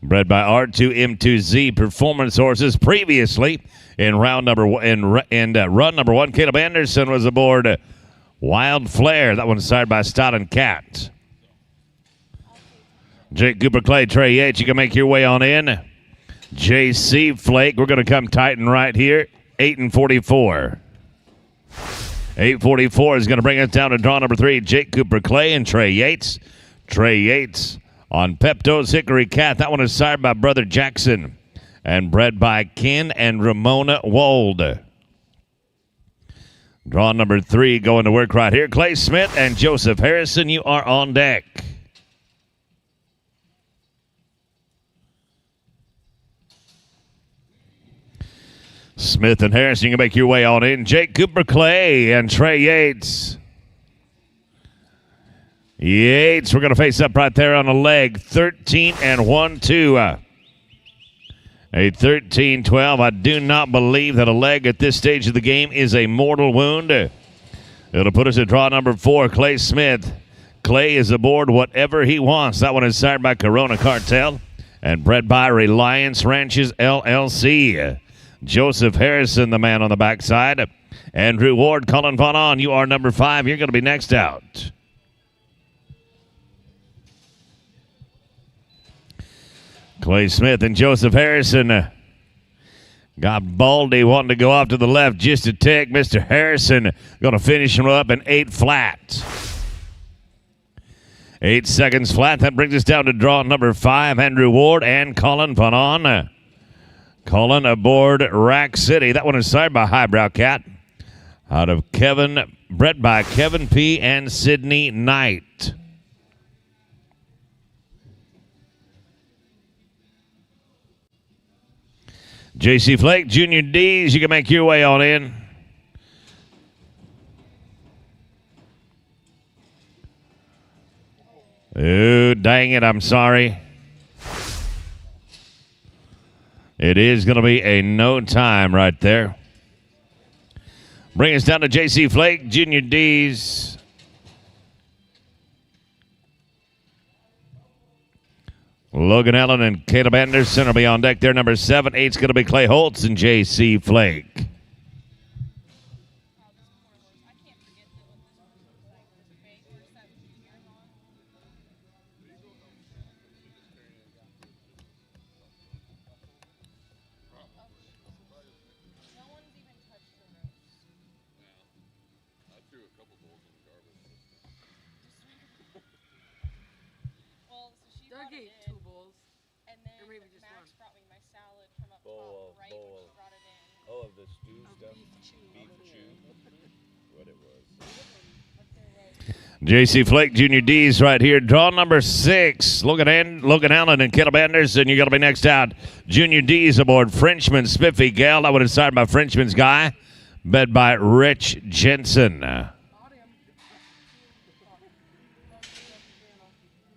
Bred by R2M2Z Performance Horses. Previously in round number one, run number 1, Caleb Anderson was aboard Wild Flare. That one's started by Stott and Cat. Jake Cooper Clay, Trey Yates, you can make your way on in. JC Flake, we're going to come tighten right here. 8:44. 8:44 is going to bring us down to draw number 3. Jake Cooper Clay and Trey Yates. Trey Yates on Pepto's Hickory Cat. That one is sired by Brother Jackson and bred by Ken and Ramona Wold. Draw number 3 going to work right here. Clay Smith and Joseph Harrison, you are on deck. Smith and Harrison, you can make your way on in. Jake Cooper Clay and Trey Yates. Yates, we're going to face up right there on the leg. 13-1-2. A 13-12. I do not believe that a leg at this stage of the game is a mortal wound. It'll put us at draw number 4, Clay Smith. Clay is aboard whatever he wants. That one is sired by Corona Cartel and bred by Reliance Ranches LLC. Joseph Harrison, the man on the backside. Andrew Ward, Colin Von On, you are number 5. You're going to be next out. Clay Smith and Joseph Harrison. Got Baldy wanting to go off to the left just a tick. Mr. Harrison going to finish him up in 8 flat. 8 seconds flat. That brings us down to draw number 5. Andrew Ward and Colin Von On. Colin aboard Rack City. That one is sired by Highbrow Cat. Out of bred by Kevin P. and Sydney Knight. JC Flake, Junior D's, you can make your way on in. Oh, dang it, I'm sorry. It is going to be a no time right there. Bring us down to JC Flake, Junior D's. Logan Allen and Caleb Anderson will be on deck there. Number 7, 8's going to be Clay Holtz and J.C. Flake. I can't forget what this horse looks like. It's a big horse that was here long. No one's even touched the ropes. I threw a couple bowls in the garbage. Well, so she Doug brought it ate in, 2 bowls. and then or maybe just Max one. brought me my salad from up top, right when she brought it in. Oh, of the stew stuff? Beef chew. What it was. Up there, right. J.C. Flake, Junior D's right here. Draw number 6. Logan Allen and Caleb Anderson. You're going to be next out. Junior D's aboard Frenchman Spiffy Gale. That one is signed by Frenchman's Guy. Bed by Rich Jensen. Oh,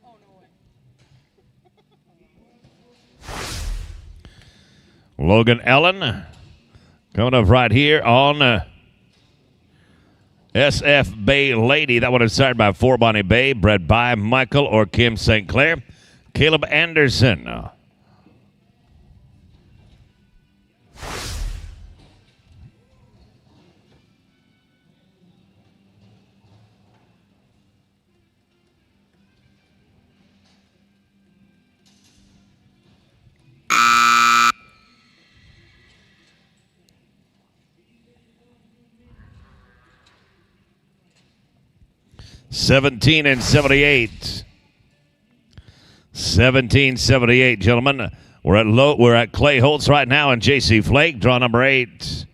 no way. Logan Allen coming up right here on SF Bay Lady. That one is signed by 4 Bonnie Bay, bred by Michael or Kim St. Clair. Caleb Anderson. 17 and 78. 1778, gentlemen. We're at Clay Holtz right now and J.C. Flake, draw number 8.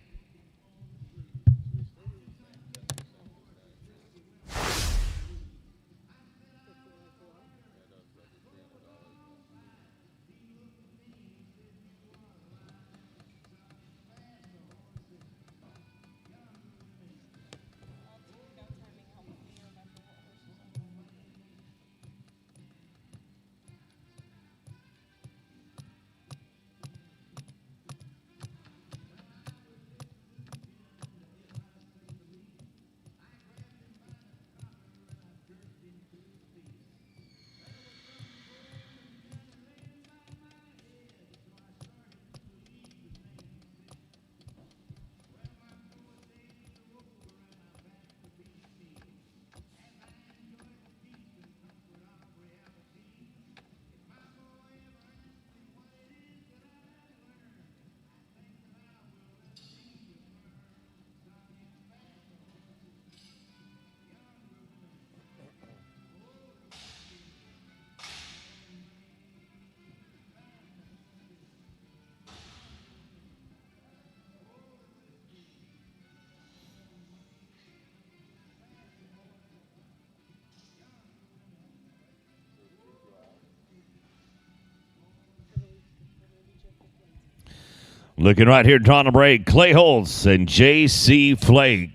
Looking right here, draw number 8, Clay Holtz and J.C. Flake.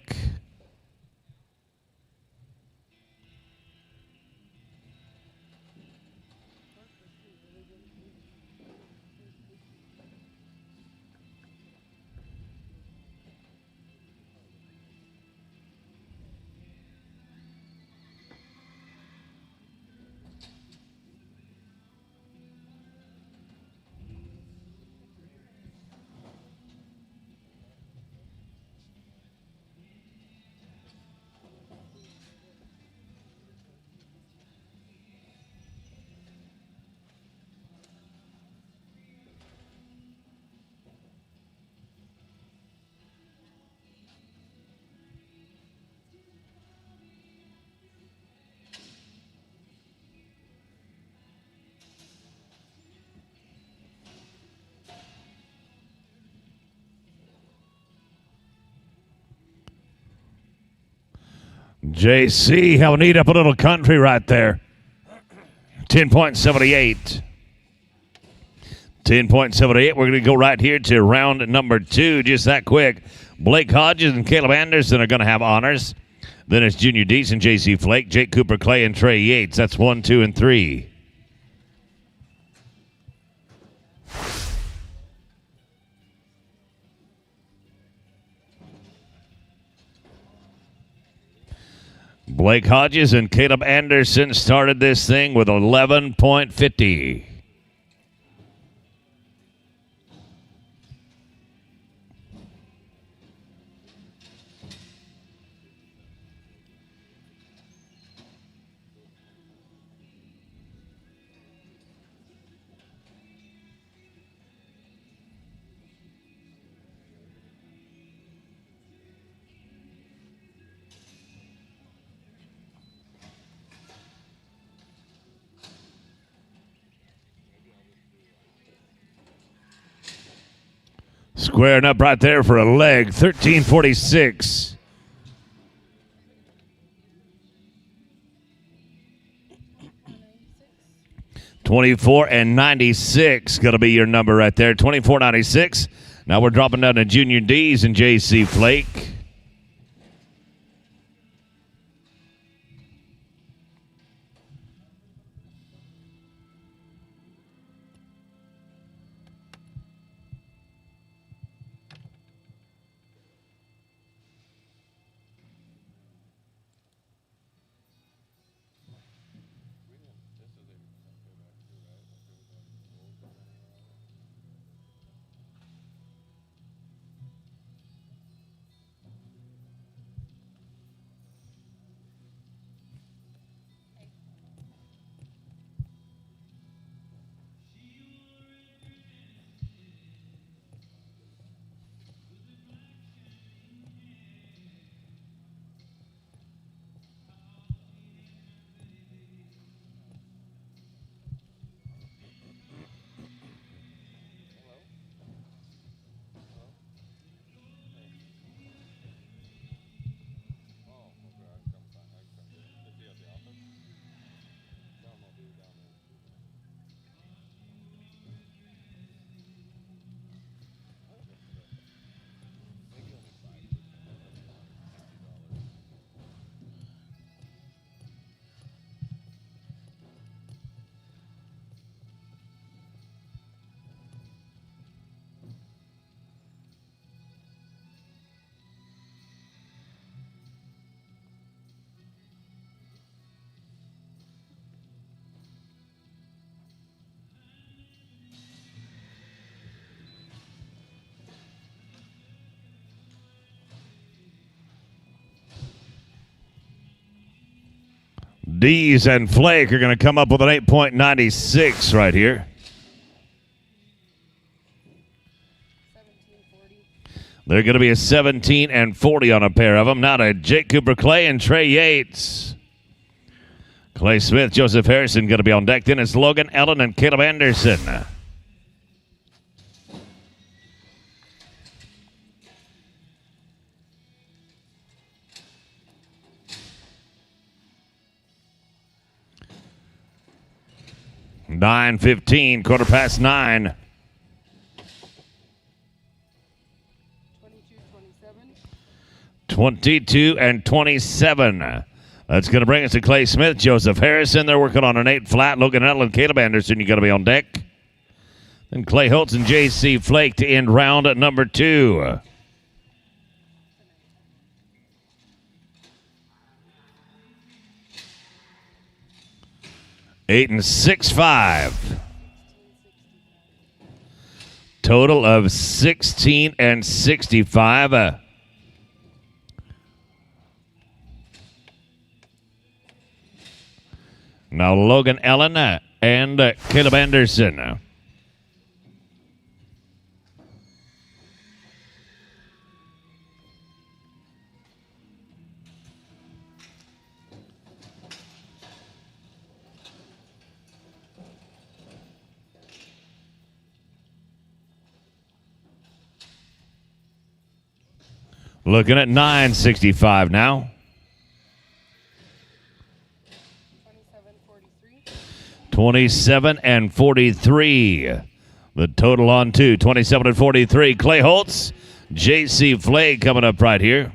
JC, how neat up a little country right there. 10.78. 10.78. We're going to go right here to round number 2, just that quick. Blake Hodges and Caleb Anderson are going to have honors. Then it's Junior Dees and J.C. Flake, Jake Cooper Clay, and Trey Yates. That's 1, 2, and 3. Blake Hodges and Caleb Anderson started this thing with 11.50. Squaring up right there for a leg, 13.46. $24.96 going to be your number right there. $24.96. Now we're dropping down to Junior Dees and J.C. Flake. Dees and Flake are going to come up with an 8.96 right here. 1740. They're going to be a 17 and 40 on a pair of them. Now to Jake Cooper Clay and Trey Yates. Clay Smith, Joseph Harrison going to be on deck. Then it's Logan Ellen and Caleb Anderson. (9:15), 9:15. 22 and 27. That's going to bring us to Clay Smith, Joseph Harrison. They're working on an 8 flat. Logan Ellen, Caleb Anderson, you got to be on deck. Then Clay Holtz and J.C. Flake to end round at number 2. $8 and $6.5. Total of $16 and $65. Now Logan Ellen and Caleb Anderson. Looking at $9.65 now. 27 and 43. The total on 2. 27 and 43. Clay Holtz, J.C. Flake coming up right here.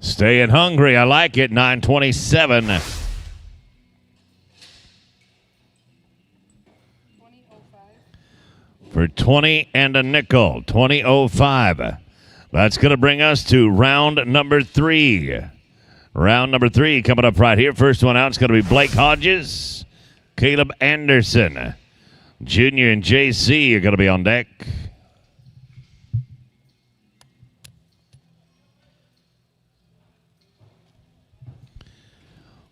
Staying hungry. I like it. 9:27. 2005. For 20 and a nickel. 20.05. That's going to bring us to round number 3. Round number 3 coming up right here. First one out is going to be Blake Hodges, Caleb Anderson. Junior and JC are going to be on deck.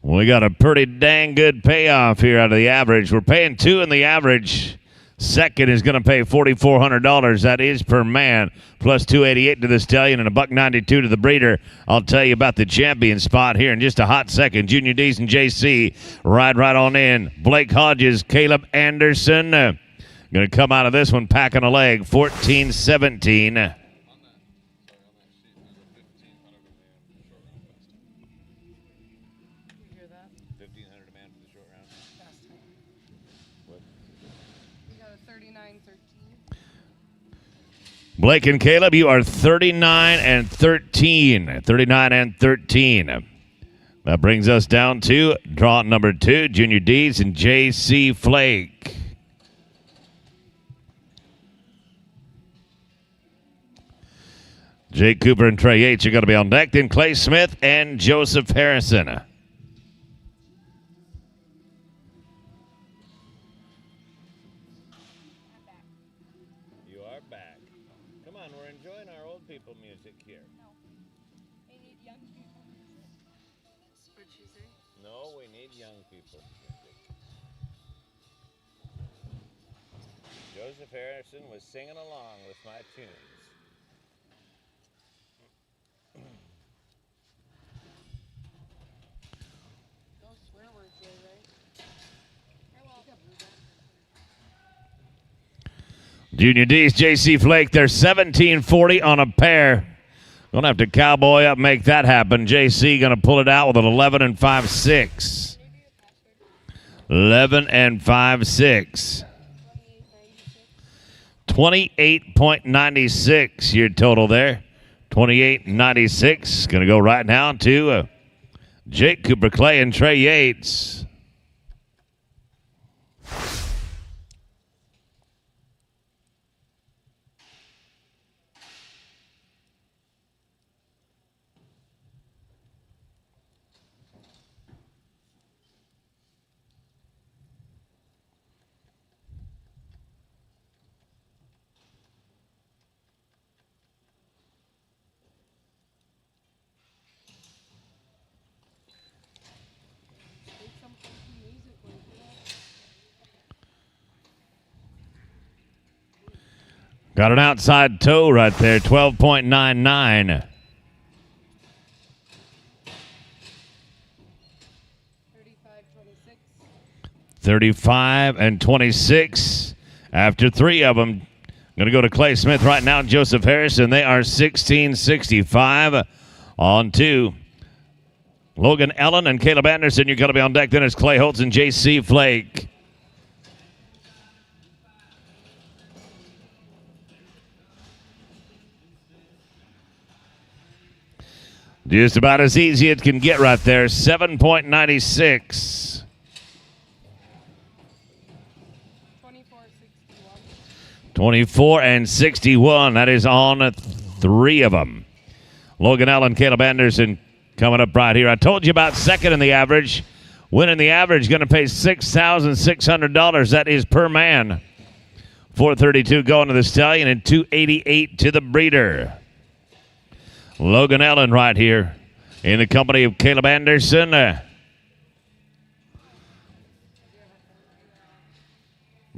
We got a pretty dang good payoff here out of the average. We're paying 2 in the average. Second is going to pay $4,400. That is per man, plus $288 to the stallion and $192 to the breeder. I'll tell you about the champion spot here in just a hot second. Junior D's and JC ride right on in. Blake Hodges, Caleb Anderson. Going to come out of this one packing a leg, 14-17. Blake and Caleb, you are 39 and 13. 39 and 13. That brings us down to draw number 2, Junior D's and J.C. Flake. Jake Cooper and Trey Yates are going to be on deck. Then Clay Smith and Joseph Harrison. Joseph Harrison was singing along with my tunes. No swear words there, right? Junior D's, J.C. Flake, they're 17.40 on a pair. Gonna have to cowboy up, make that happen. J.C. gonna pull it out with an 11 and 5.6. 11 and 5.6. 28.96 your total there. 28.96. Going to go right now to Jake Cooper Clay and Trey Yates. Got an outside toe right there, 12.99. 35 and 26. After three of them, going to go to Clay Smith right now, Joseph Harrison. They are 16.65 on two. Logan Ellen and Caleb Anderson, you're going to be on deck. Then it's Clay Holtz and J.C. Flake. Just about as easy as it can get right there. 7.96. 24 and 61. That is on three of them. Logan Allen, Caleb Anderson coming up right here. I told you about second in the average. Winning the average, going to pay $6,600. That is per man. 432 going to the stallion and 288 to the breeder. Logan Allen right here in the company of Caleb Anderson.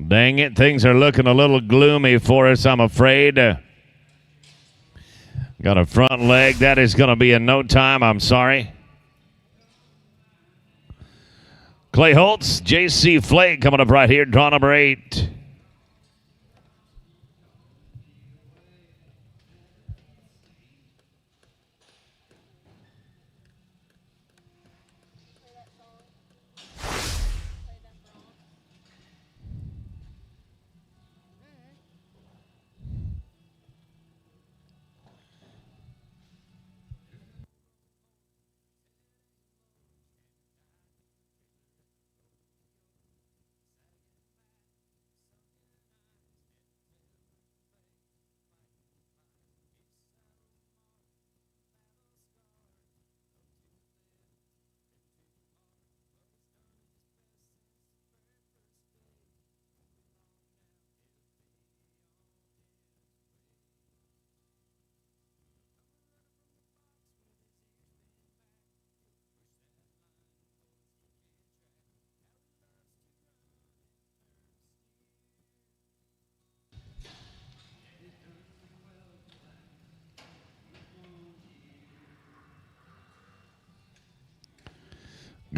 Dang it, things are looking a little gloomy for us, I'm afraid. Got a front leg. That is going to be in no time. I'm sorry. Clay Holtz, J.C. Flake coming up right here. Draw number 8.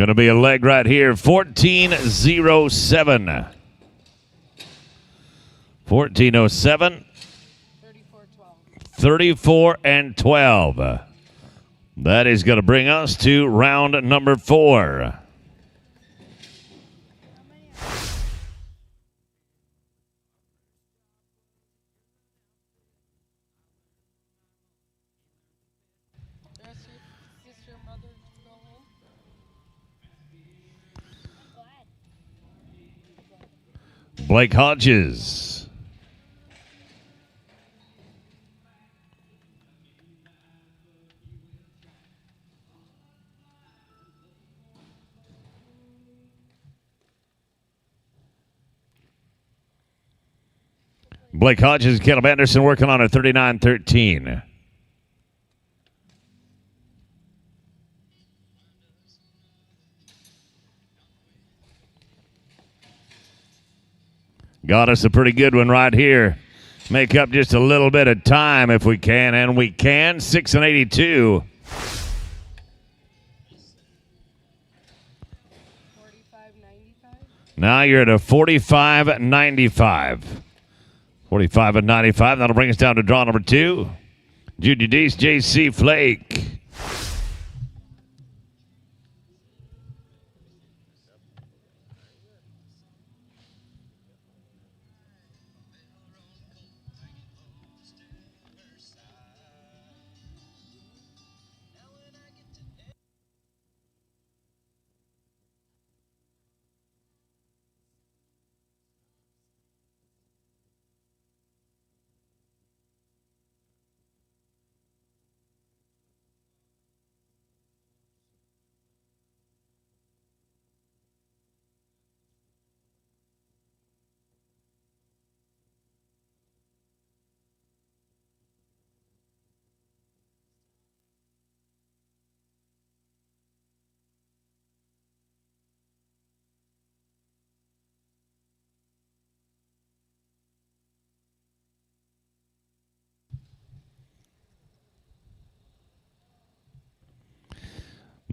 Going to be a leg right here. 1407. 1407. 34 and 12. That is going to bring us to round number 4. Blake Hodges. Blake Hodges and Caleb Anderson working on a 39-13. Got us a pretty good one right here. Make up just a little bit of time if we can, and we can. 6 and 82. 45.95. Now you're at a 45.95. 45 and 95. That'll bring us down to draw number 2. Junior Deese, J.C. Flake.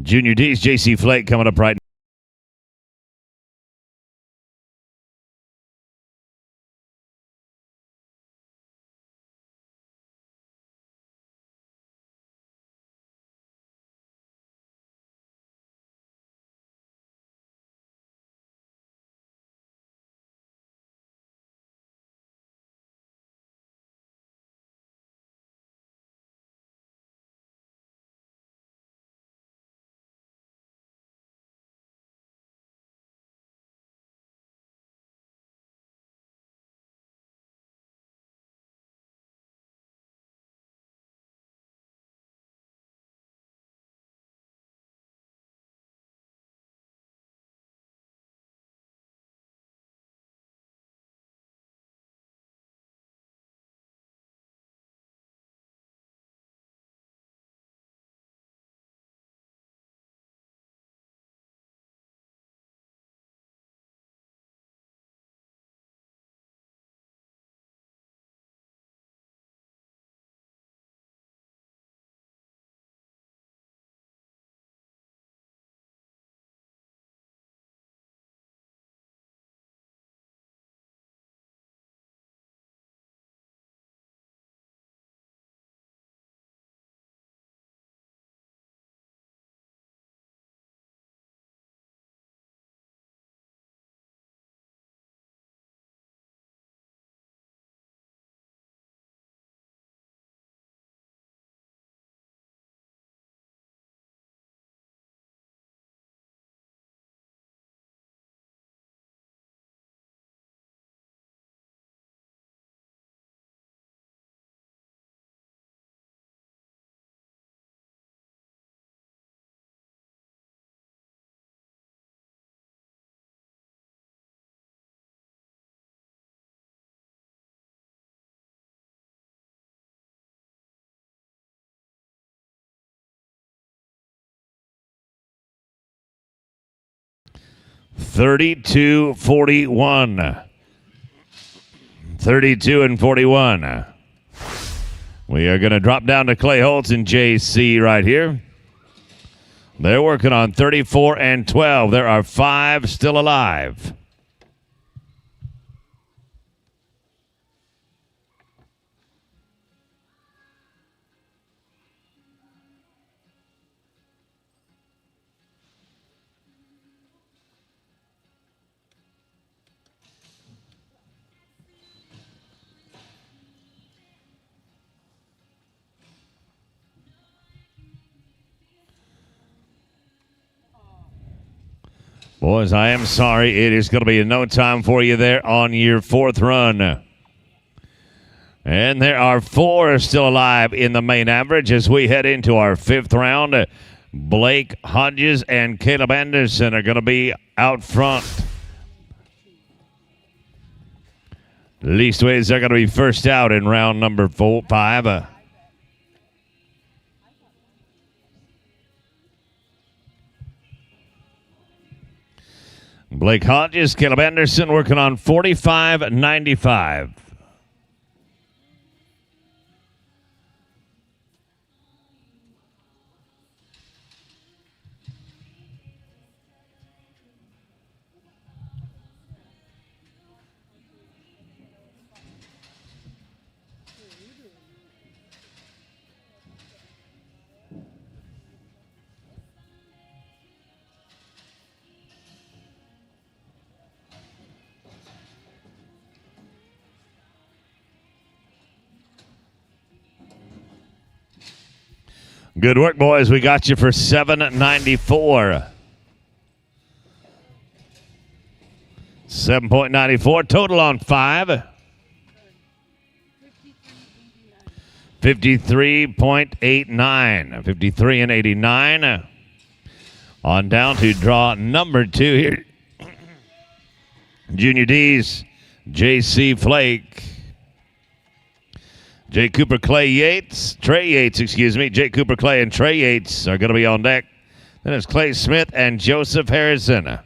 Junior D's J.C. Flake coming up right now. (32-41). 32 and 41. We are going to drop down to Clay Holtz and JC right here. They're working on 34 and 12. There are 5 still alive. Boys, I am sorry. It is going to be no time for you there on your 4th run. And there are 4 still alive in the main average as we head into our 5th round. Blake Hodges and Caleb Anderson are going to be out front. Leastways are going to be first out in round number 5. Blake Hodges, Caleb Anderson working on 45.95. Good work, boys. We got you for $7.94. 7.94 total on 5. 53.89. 53 and 89. On down to draw number 2 here. Junior D's J.C. Flake. Jay Cooper, Trey Yates, Jay Cooper, Clay, and Trey Yates are going to be on deck. Then it's Clay Smith and Joseph Harrison.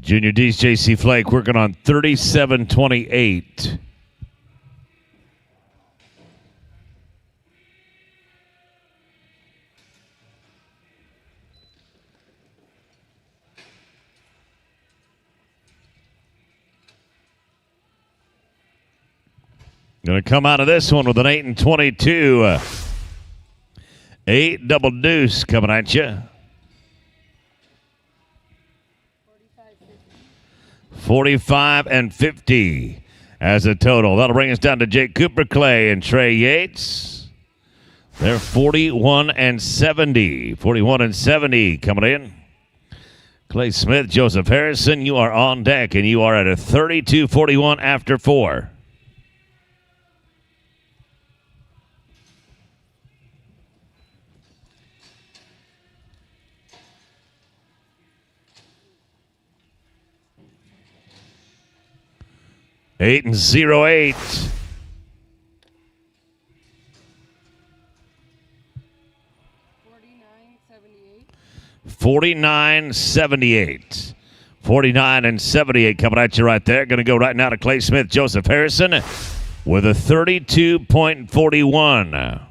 Junior D's JC Flake working on 37-28. Going to come out of this one with an 8 and 22. 8 double deuce coming at you. 45 and 50 as a total. That'll bring us down to Jake Cooper Clay and Trey Yates. They're 41 and 70. 41 and 70 coming in. Clay Smith, Joseph Harrison, you are on deck, and you are at a 32-41 after 4. Eight and 08. 49-78. 49 and 78 coming at you right there. Going to go right now to Clay Smith, Joseph Harrison with a 32.41.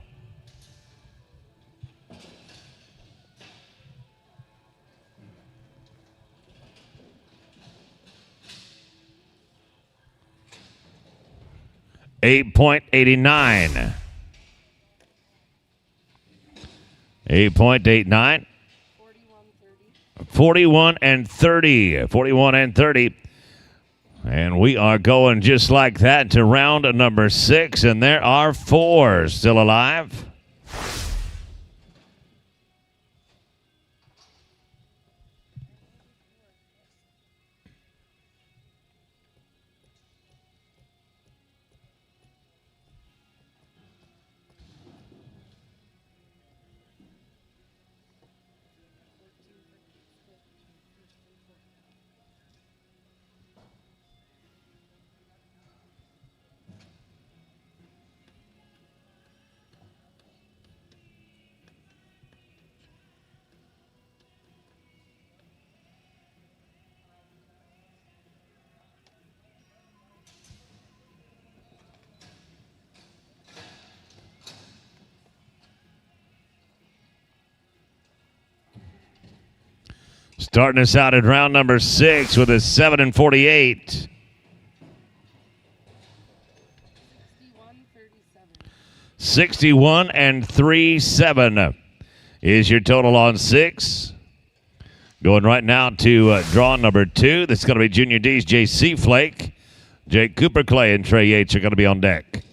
$8.89. 8.89. 41 and 30. 41 and 30. And we are going just like that to round number 6. And there are 4 still alive. Starting us out at round number 6 with a 7 and 48. 61 and 37 is your total on 6. Going right now to draw number 2. That's going to be Junior D's JC Flake. Jake Cooper Clay and Trey Yates are going to be on deck.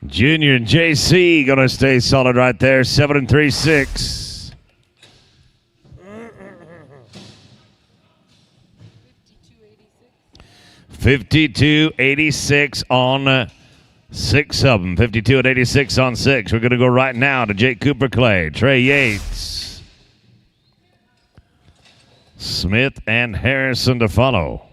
Junior and JC going to stay solid right there. 7 and 3/6. 52-86 on 6 of them. 52 and 86 on 6. We're going to go right now to Jake Cooper Clay, Trey Yates, Smith, and Harrison to follow.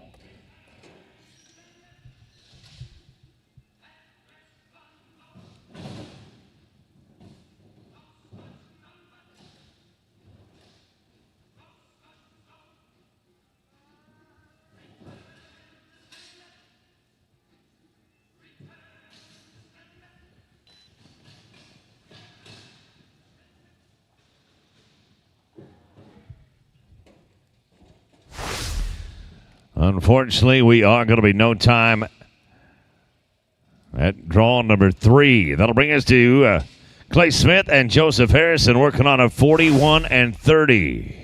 Unfortunately, we are going to be no time at draw number 3. That'll bring us to Clay Smith and Joseph Harrison working on a 41 and 30.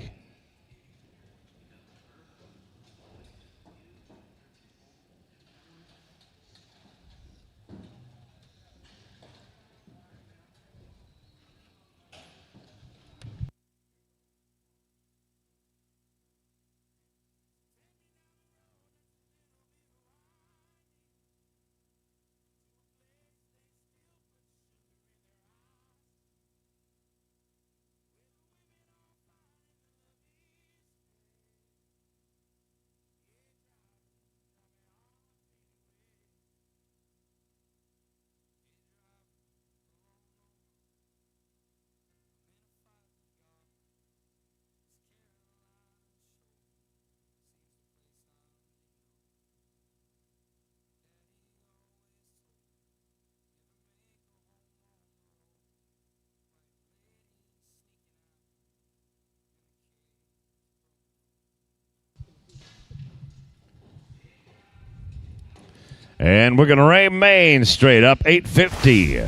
And we're going to remain straight up 850.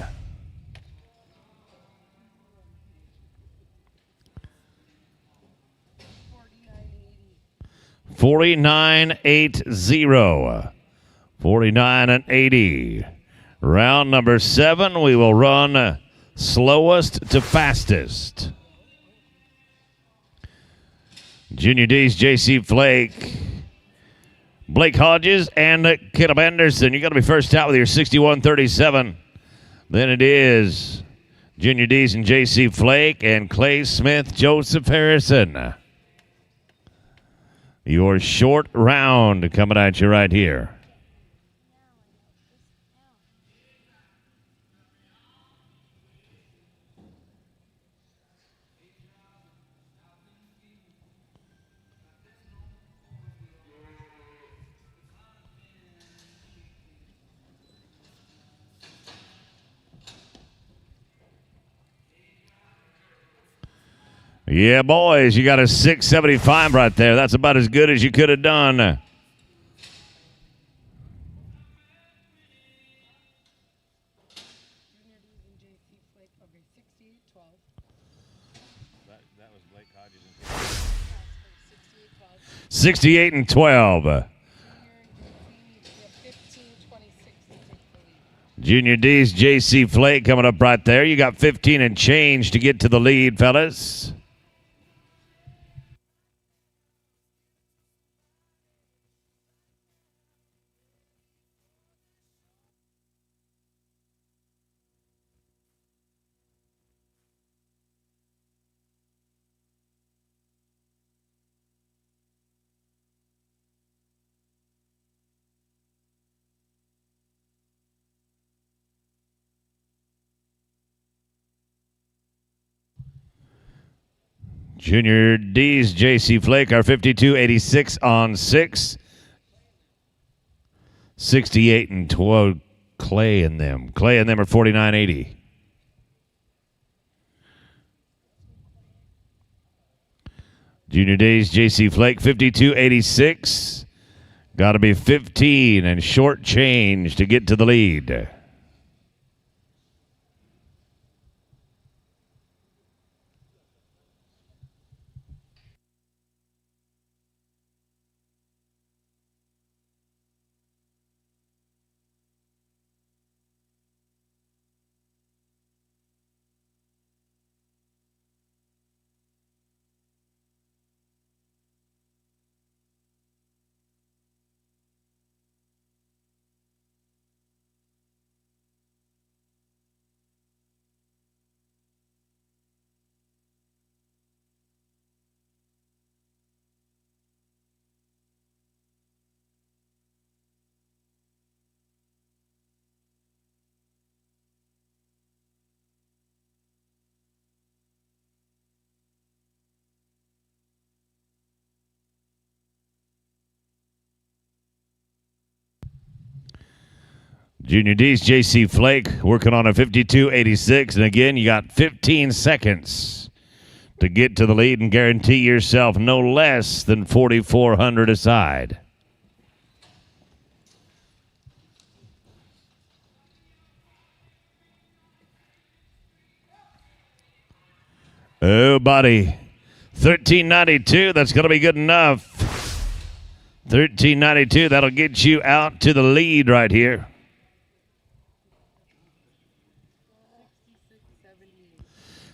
$49.80. 49 and 80. Round number 7, we will run slowest to fastest. Junior D's J.C. Flake, Blake Hodges, and Caleb Anderson. You got to be first out with your 61-37. Then it is Junior D's and J.C. Flake and Clay Smith, Joseph Harrison. Your short round coming at you right here. Yeah, boys, you got a 675 right there. That's about as good as you could have done. Junior D's and JC Flake. Okay, 68-12. That was Blake Hodges and 68 and 12. Junior and JC, 15-26 to take the lead. Junior D's J.C. Flake coming up right there. You got 15 and change to get to the lead, fellas. Junior D's J.C. Flake are 52-86 on 6. 68 and 12. Clay and them. Clay and them are 49-80. Junior D's J.C. Flake 52-86. Got to be 15 and short change to get to the lead. Junior D's J.C. Flake working on a 52.86. And again, you got 15 seconds to get to the lead and guarantee yourself no less than 4,400 aside. Oh, buddy. 13.92. That's going to be good enough. 13.92. That'll get you out to the lead right here.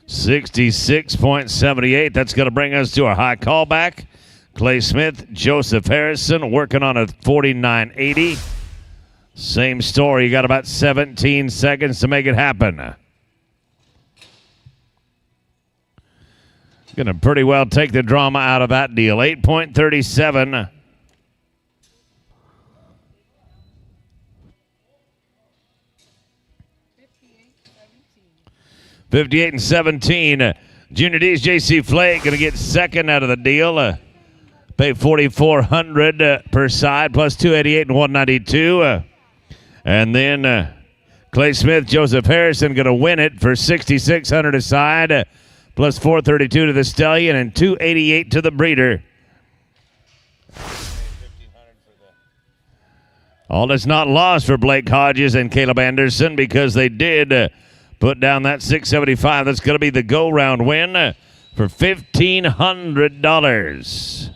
66.78. That's going to bring us to our high callback. Clay Smith, Joseph Harrison working on a 49.80. Same story. You got about 17 seconds to make it happen. Going to pretty well take the drama out of that deal. 8.37. $58.17. Junior D's J.C. Flake going to get second out of the deal. Pay $4,400 per side plus $288 and $192. And then Clay Smith, Joseph Harrison going to win it for $6,600 a side plus $432 to the Stallion and $288 to the Breeder. All is not lost for Blake Hodges and Caleb Anderson because they did put down that $675. That's going to be the go-round win for $1,500.